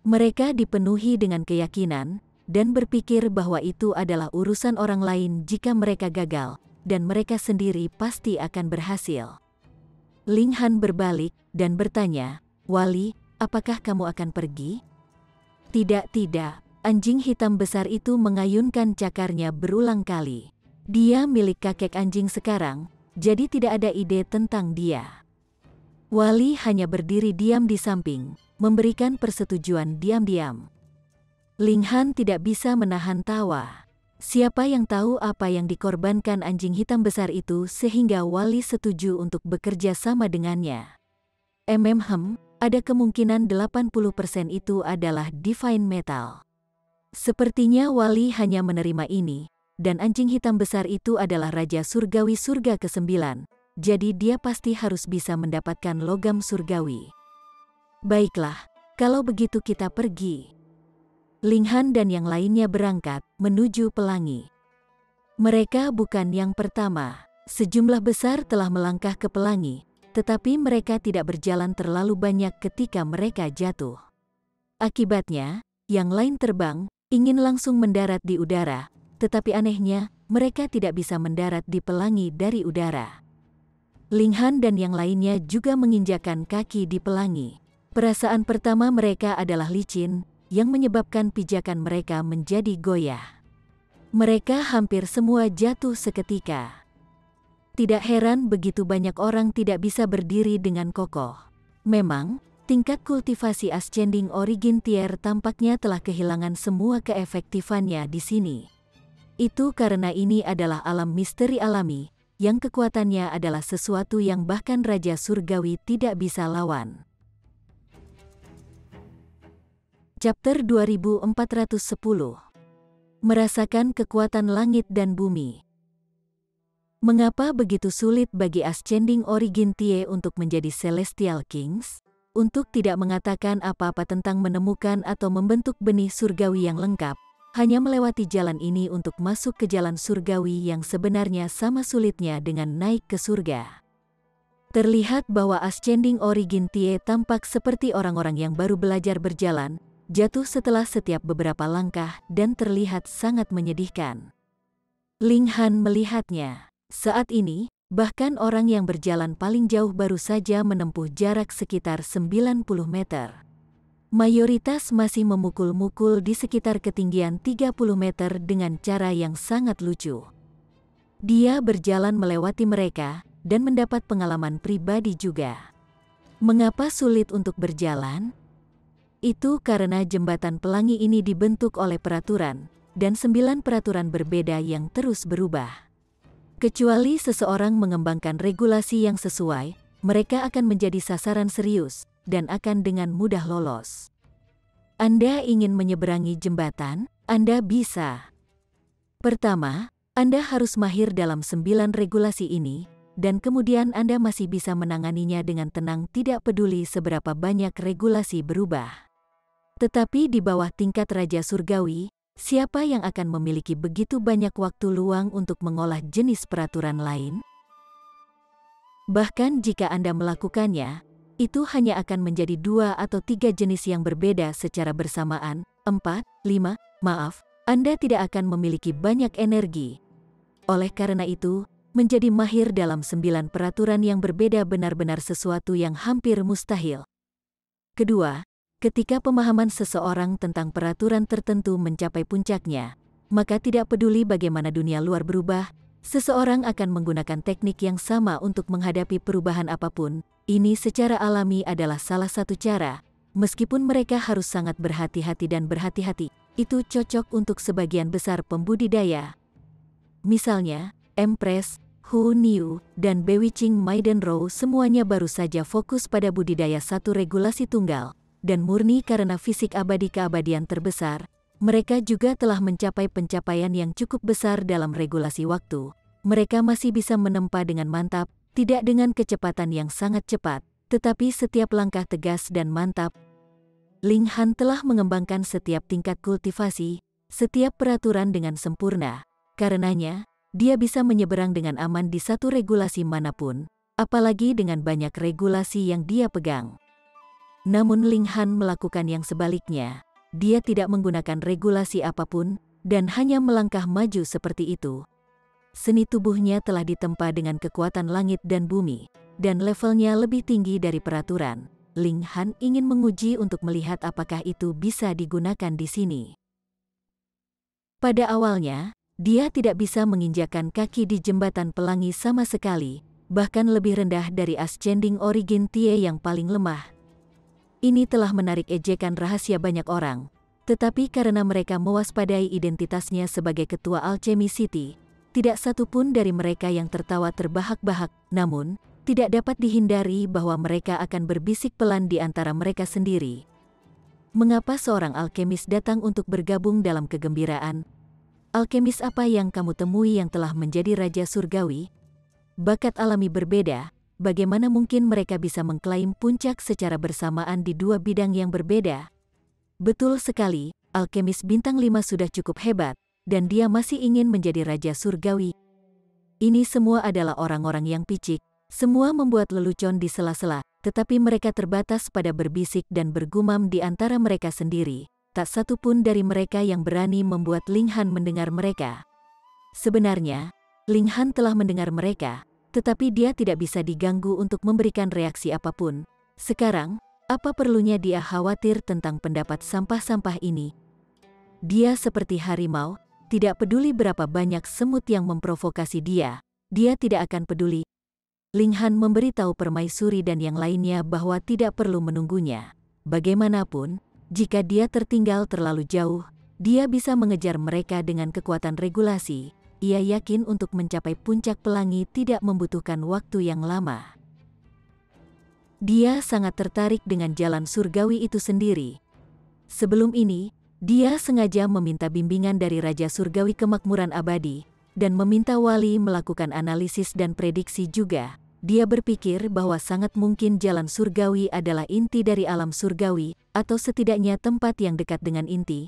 Mereka dipenuhi dengan keyakinan, dan berpikir bahwa itu adalah urusan orang lain jika mereka gagal, dan mereka sendiri pasti akan berhasil. Ling Han berbalik, dan bertanya, Wali, apakah kamu akan pergi? Tidak, anjing hitam besar itu mengayunkan cakarnya berulang kali. Dia milik kakek anjing sekarang, jadi tidak ada ide tentang dia. Wali hanya berdiri diam di samping, memberikan persetujuan diam-diam. Ling Han tidak bisa menahan tawa. Siapa yang tahu apa yang dikorbankan anjing hitam besar itu sehingga Wali setuju untuk bekerja sama dengannya. Ada kemungkinan 80% itu adalah Divine Metal. Sepertinya Wali hanya menerima ini, dan anjing hitam besar itu adalah Raja Surgawi Surga ke-9, jadi dia pasti harus bisa mendapatkan logam surgawi. Baiklah, kalau begitu kita pergi. Ling Han dan yang lainnya berangkat menuju pelangi. Mereka bukan yang pertama. Sejumlah besar telah melangkah ke pelangi, tetapi mereka tidak berjalan terlalu banyak ketika mereka jatuh. Akibatnya, yang lain terbang, ingin langsung mendarat di udara, tetapi anehnya, mereka tidak bisa mendarat di pelangi dari udara. Ling Han dan yang lainnya juga menginjakan kaki di pelangi. Perasaan pertama mereka adalah licin, yang menyebabkan pijakan mereka menjadi goyah. Mereka hampir semua jatuh seketika. Tidak heran begitu banyak orang tidak bisa berdiri dengan kokoh. Memang, tingkat kultivasi Ascending Origin Tier tampaknya telah kehilangan semua keefektifannya di sini. Itu karena ini adalah alam misteri alami, yang kekuatannya adalah sesuatu yang bahkan Raja Surgawi tidak bisa lawan. Chapter 2410. Merasakan kekuatan langit dan bumi. Mengapa begitu sulit bagi Ascending Origin Tie untuk menjadi Celestial Kings? Untuk tidak mengatakan apa-apa tentang menemukan atau membentuk benih surgawi yang lengkap, hanya melewati jalan ini untuk masuk ke jalan surgawi yang sebenarnya sama sulitnya dengan naik ke surga. Terlihat bahwa Ascending Origin Tie tampak seperti orang-orang yang baru belajar berjalan, jatuh setelah setiap beberapa langkah dan terlihat sangat menyedihkan. Ling Han melihatnya. Saat ini, bahkan orang yang berjalan paling jauh baru saja menempuh jarak sekitar 90 meter. Mayoritas masih memukul-mukul di sekitar ketinggian 30 meter dengan cara yang sangat lucu. Dia berjalan melewati mereka dan mendapat pengalaman pribadi juga. Mengapa sulit untuk berjalan? Itu karena jembatan pelangi ini dibentuk oleh peraturan, dan 9 peraturan berbeda yang terus berubah. Kecuali seseorang mengembangkan regulasi yang sesuai, mereka akan menjadi sasaran serius, dan akan dengan mudah lolos. Anda ingin menyeberangi jembatan? Anda bisa. Pertama, Anda harus mahir dalam 9 regulasi ini, dan kemudian Anda masih bisa menanganinya dengan tenang tidak peduli seberapa banyak regulasi berubah. Tetapi di bawah tingkat Raja Surgawi, siapa yang akan memiliki begitu banyak waktu luang untuk mengolah jenis peraturan lain? Bahkan jika Anda melakukannya, itu hanya akan menjadi 2 atau 3 jenis yang berbeda secara bersamaan. 4, 5, maaf, Anda tidak akan memiliki banyak energi. Oleh karena itu, menjadi mahir dalam 9 peraturan yang berbeda benar-benar sesuatu yang hampir mustahil. Kedua, ketika pemahaman seseorang tentang peraturan tertentu mencapai puncaknya, maka tidak peduli bagaimana dunia luar berubah, seseorang akan menggunakan teknik yang sama untuk menghadapi perubahan apapun. Ini secara alami adalah salah satu cara, meskipun mereka harus sangat berhati-hati dan berhati-hati. Itu cocok untuk sebagian besar pembudidaya. Misalnya, Empress, Hu Niu, dan Bewitching Maiden Row semuanya baru saja fokus pada budidaya satu regulasi tunggal. Dan murni karena fisik abadi keabadian terbesar, mereka juga telah mencapai pencapaian yang cukup besar dalam regulasi waktu. Mereka masih bisa menempa dengan mantap, tidak dengan kecepatan yang sangat cepat, tetapi setiap langkah tegas dan mantap. Ling Han telah mengembangkan setiap tingkat kultivasi, setiap peraturan dengan sempurna. Karenanya, dia bisa menyeberang dengan aman di satu regulasi manapun, apalagi dengan banyak regulasi yang dia pegang. Namun Ling Han melakukan yang sebaliknya. Dia tidak menggunakan regulasi apapun, dan hanya melangkah maju seperti itu. Seni tubuhnya telah ditempa dengan kekuatan langit dan bumi, dan levelnya lebih tinggi dari peraturan. Ling Han ingin menguji untuk melihat apakah itu bisa digunakan di sini. Pada awalnya, dia tidak bisa menginjakan kaki di jembatan pelangi sama sekali, bahkan lebih rendah dari Ascending Origin Tie yang paling lemah. Ini telah menarik ejekan rahasia banyak orang, Tetapi karena mereka mewaspadai identitasnya sebagai ketua Alchemy City, tidak satu pun dari mereka yang tertawa terbahak-bahak, namun tidak dapat dihindari bahwa mereka akan berbisik pelan di antara mereka sendiri. Mengapa seorang alkemis datang untuk bergabung dalam kegembiraan? Alkemis apa yang kamu temui yang telah menjadi Raja Surgawi? Bakat alami berbeda, bagaimana mungkin mereka bisa mengklaim puncak secara bersamaan di dua bidang yang berbeda? Betul sekali, alkemis bintang 5 sudah cukup hebat, dan dia masih ingin menjadi Raja Surgawi. Ini semua adalah orang-orang yang picik, semua membuat lelucon di sela-sela, tetapi mereka terbatas pada berbisik dan bergumam di antara mereka sendiri. Tak satu pun dari mereka yang berani membuat Ling Han mendengar mereka. Sebenarnya, Ling Han telah mendengar mereka, tetapi dia tidak bisa diganggu untuk memberikan reaksi apapun. Sekarang, apa perlunya dia khawatir tentang pendapat sampah-sampah ini? Dia seperti harimau, tidak peduli berapa banyak semut yang memprovokasi dia tidak akan peduli. Ling Han memberitahu permaisuri dan yang lainnya bahwa tidak perlu menunggunya. Bagaimanapun, jika dia tertinggal terlalu jauh, dia bisa mengejar mereka dengan kekuatan regulasi. Ia yakin untuk mencapai puncak pelangi tidak membutuhkan waktu yang lama. Dia sangat tertarik dengan jalan surgawi itu sendiri. Sebelum ini, dia sengaja meminta bimbingan dari Raja Surgawi Kemakmuran Abadi, dan meminta wali melakukan analisis dan prediksi juga. Dia berpikir bahwa sangat mungkin jalan surgawi adalah inti dari alam surgawi, atau setidaknya tempat yang dekat dengan inti.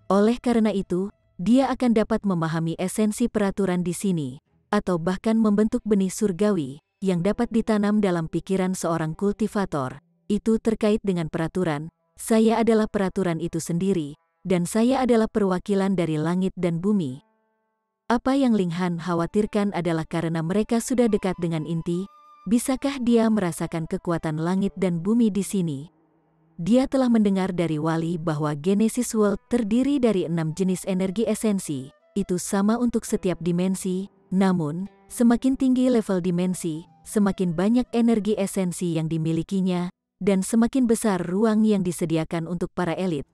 Oleh karena itu, dia akan dapat memahami esensi peraturan di sini, atau bahkan membentuk benih surgawi yang dapat ditanam dalam pikiran seorang kultivator. Itu terkait dengan peraturan. Saya adalah peraturan itu sendiri, dan saya adalah perwakilan dari langit dan bumi. Apa yang Ling Han khawatirkan adalah karena mereka sudah dekat dengan inti, bisakah dia merasakan kekuatan langit dan bumi di sini? Dia telah mendengar dari wali bahwa Genesis World terdiri dari 6 jenis energi esensi. Itu sama untuk setiap dimensi, namun semakin tinggi level dimensi, semakin banyak energi esensi yang dimilikinya, dan semakin besar ruang yang disediakan untuk para elit.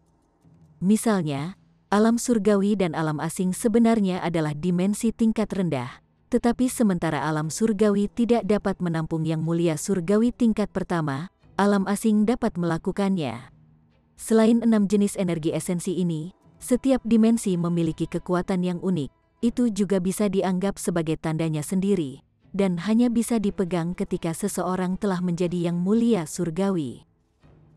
Misalnya, alam surgawi dan alam asing sebenarnya adalah dimensi tingkat rendah, tetapi sementara alam surgawi tidak dapat menampung yang mulia surgawi tingkat pertama, alam asing dapat melakukannya. Selain 6 jenis energi esensi ini, setiap dimensi memiliki kekuatan yang unik. Itu juga bisa dianggap sebagai tandanya sendiri, dan hanya bisa dipegang ketika seseorang telah menjadi yang mulia surgawi.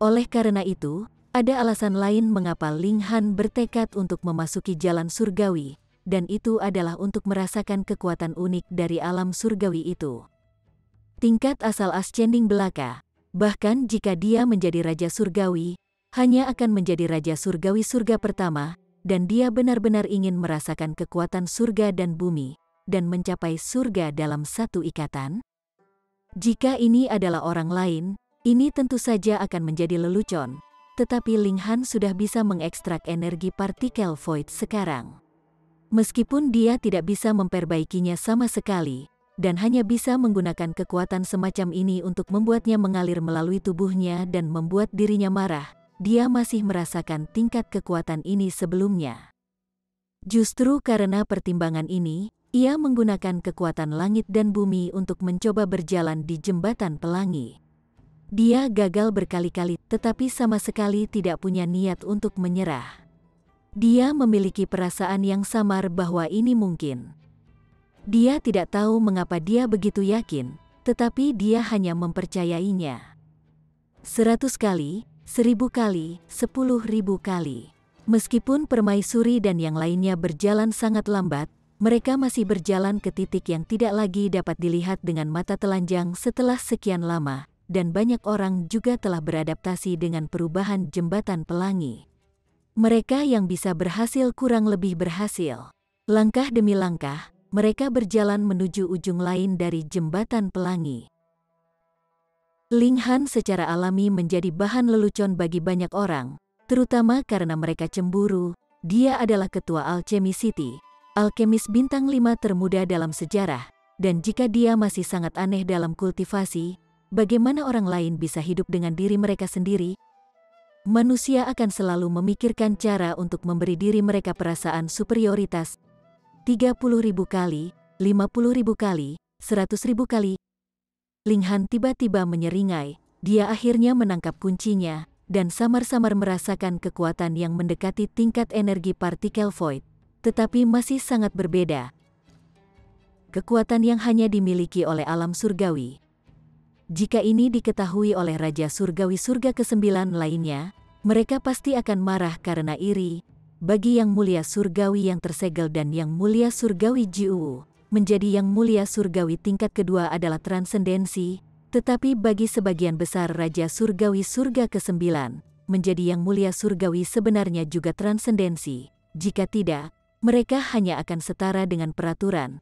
Oleh karena itu, ada alasan lain mengapa Ling Han bertekad untuk memasuki jalan surgawi, dan itu adalah untuk merasakan kekuatan unik dari alam surgawi itu. Tingkat asal ascending belaka, bahkan jika dia menjadi Raja Surgawi, hanya akan menjadi Raja Surgawi surga pertama, dan dia benar-benar ingin merasakan kekuatan surga dan bumi, dan mencapai surga dalam satu ikatan. Jika ini adalah orang lain, ini tentu saja akan menjadi lelucon, tetapi Ling Han sudah bisa mengekstrak energi partikel void sekarang. Meskipun dia tidak bisa memperbaikinya sama sekali, dan hanya bisa menggunakan kekuatan semacam ini untuk membuatnya mengalir melalui tubuhnya dan membuat dirinya marah, dia masih merasakan tingkat kekuatan ini sebelumnya. Justru karena pertimbangan ini, ia menggunakan kekuatan langit dan bumi untuk mencoba berjalan di jembatan pelangi. Dia gagal berkali-kali, tetapi sama sekali tidak punya niat untuk menyerah. Dia memiliki perasaan yang samar bahwa ini mungkin. Dia tidak tahu mengapa dia begitu yakin, tetapi dia hanya mempercayainya. 100 kali, 1000 kali, 10.000 kali. Meskipun permaisuri dan yang lainnya berjalan sangat lambat, mereka masih berjalan ke titik yang tidak lagi dapat dilihat dengan mata telanjang setelah sekian lama, dan banyak orang juga telah beradaptasi dengan perubahan jembatan pelangi. Mereka yang bisa berhasil kurang lebih berhasil. Langkah demi langkah, mereka berjalan menuju ujung lain dari jembatan pelangi. Ling Han secara alami menjadi bahan lelucon bagi banyak orang, terutama karena mereka cemburu. Dia adalah ketua Alchemy City, alkemis bintang 5 termuda dalam sejarah, dan jika dia masih sangat aneh dalam kultivasi, bagaimana orang lain bisa hidup dengan diri mereka sendiri? Manusia akan selalu memikirkan cara untuk memberi diri mereka perasaan superioritas 30.000 kali, 50.000 kali, 100.000 kali. Ling Han tiba-tiba menyeringai, dia akhirnya menangkap kuncinya, dan samar-samar merasakan kekuatan yang mendekati tingkat energi partikel void, tetapi masih sangat berbeda. Kekuatan yang hanya dimiliki oleh alam surgawi. Jika ini diketahui oleh Raja Surgawi Surga ke-9 lainnya, mereka pasti akan marah karena iri. Bagi Yang Mulia Surgawi yang tersegel dan Yang Mulia Surgawi Jiu, menjadi Yang Mulia Surgawi tingkat kedua adalah transendensi, tetapi bagi sebagian besar Raja Surgawi Surga ke-9, menjadi Yang Mulia Surgawi sebenarnya juga transendensi. Jika tidak, mereka hanya akan setara dengan peraturan.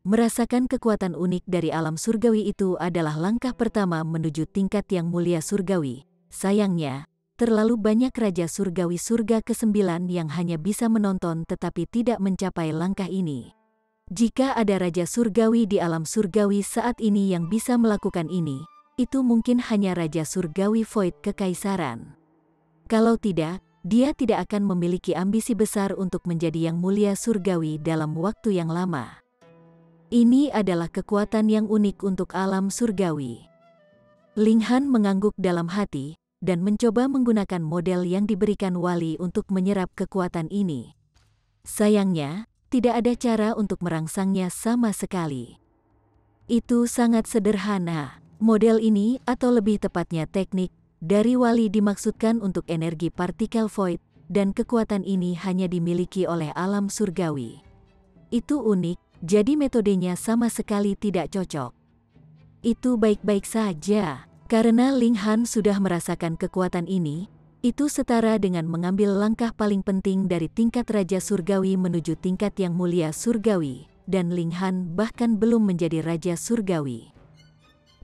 Merasakan kekuatan unik dari alam surgawi itu adalah langkah pertama menuju tingkat Yang Mulia Surgawi. Sayangnya, terlalu banyak Raja Surgawi Surga ke-9 yang hanya bisa menonton tetapi tidak mencapai langkah ini. Jika ada Raja Surgawi di alam surgawi saat ini yang bisa melakukan ini, itu mungkin hanya Raja Surgawi Void Kekaisaran. Kalau tidak, dia tidak akan memiliki ambisi besar untuk menjadi Yang Mulia Surgawi dalam waktu yang lama. Ini adalah kekuatan yang unik untuk alam surgawi. Ling Han mengangguk dalam hati, dan mencoba menggunakan model yang diberikan wali untuk menyerap kekuatan ini. Sayangnya, tidak ada cara untuk merangsangnya sama sekali. Itu sangat sederhana. Model ini, atau lebih tepatnya teknik, dari wali dimaksudkan untuk energi partikel void, dan kekuatan ini hanya dimiliki oleh alam surgawi. Itu unik. Jadi metodenya sama sekali tidak cocok. Itu baik-baik saja, karena Ling Han sudah merasakan kekuatan ini, itu setara dengan mengambil langkah paling penting dari tingkat Raja Surgawi menuju tingkat Yang Mulia Surgawi, dan Ling Han bahkan belum menjadi Raja Surgawi.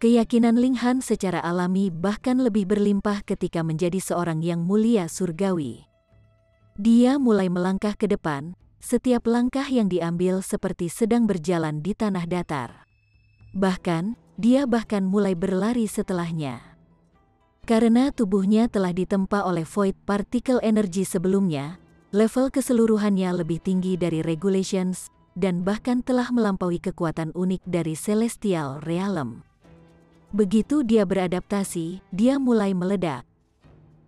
Keyakinan Ling Han secara alami bahkan lebih berlimpah ketika menjadi seorang Yang Mulia Surgawi. Dia mulai melangkah ke depan. Setiap langkah yang diambil seperti sedang berjalan di tanah datar. Bahkan, dia mulai berlari setelahnya. Karena tubuhnya telah ditempa oleh void particle energy sebelumnya, level keseluruhannya lebih tinggi dari regulations, dan bahkan telah melampaui kekuatan unik dari celestial realm. Begitu dia beradaptasi, dia mulai meledak.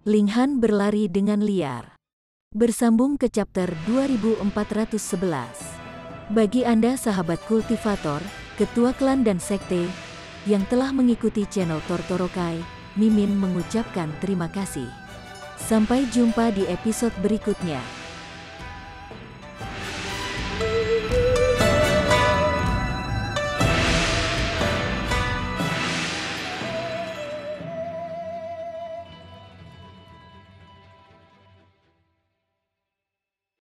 Ling Han berlari dengan liar. Bersambung ke chapter 2411. Bagi Anda sahabat kultivator, ketua klan dan sekte, yang telah mengikuti channel Tortorokai, Mimin mengucapkan terima kasih. Sampai jumpa di episode berikutnya.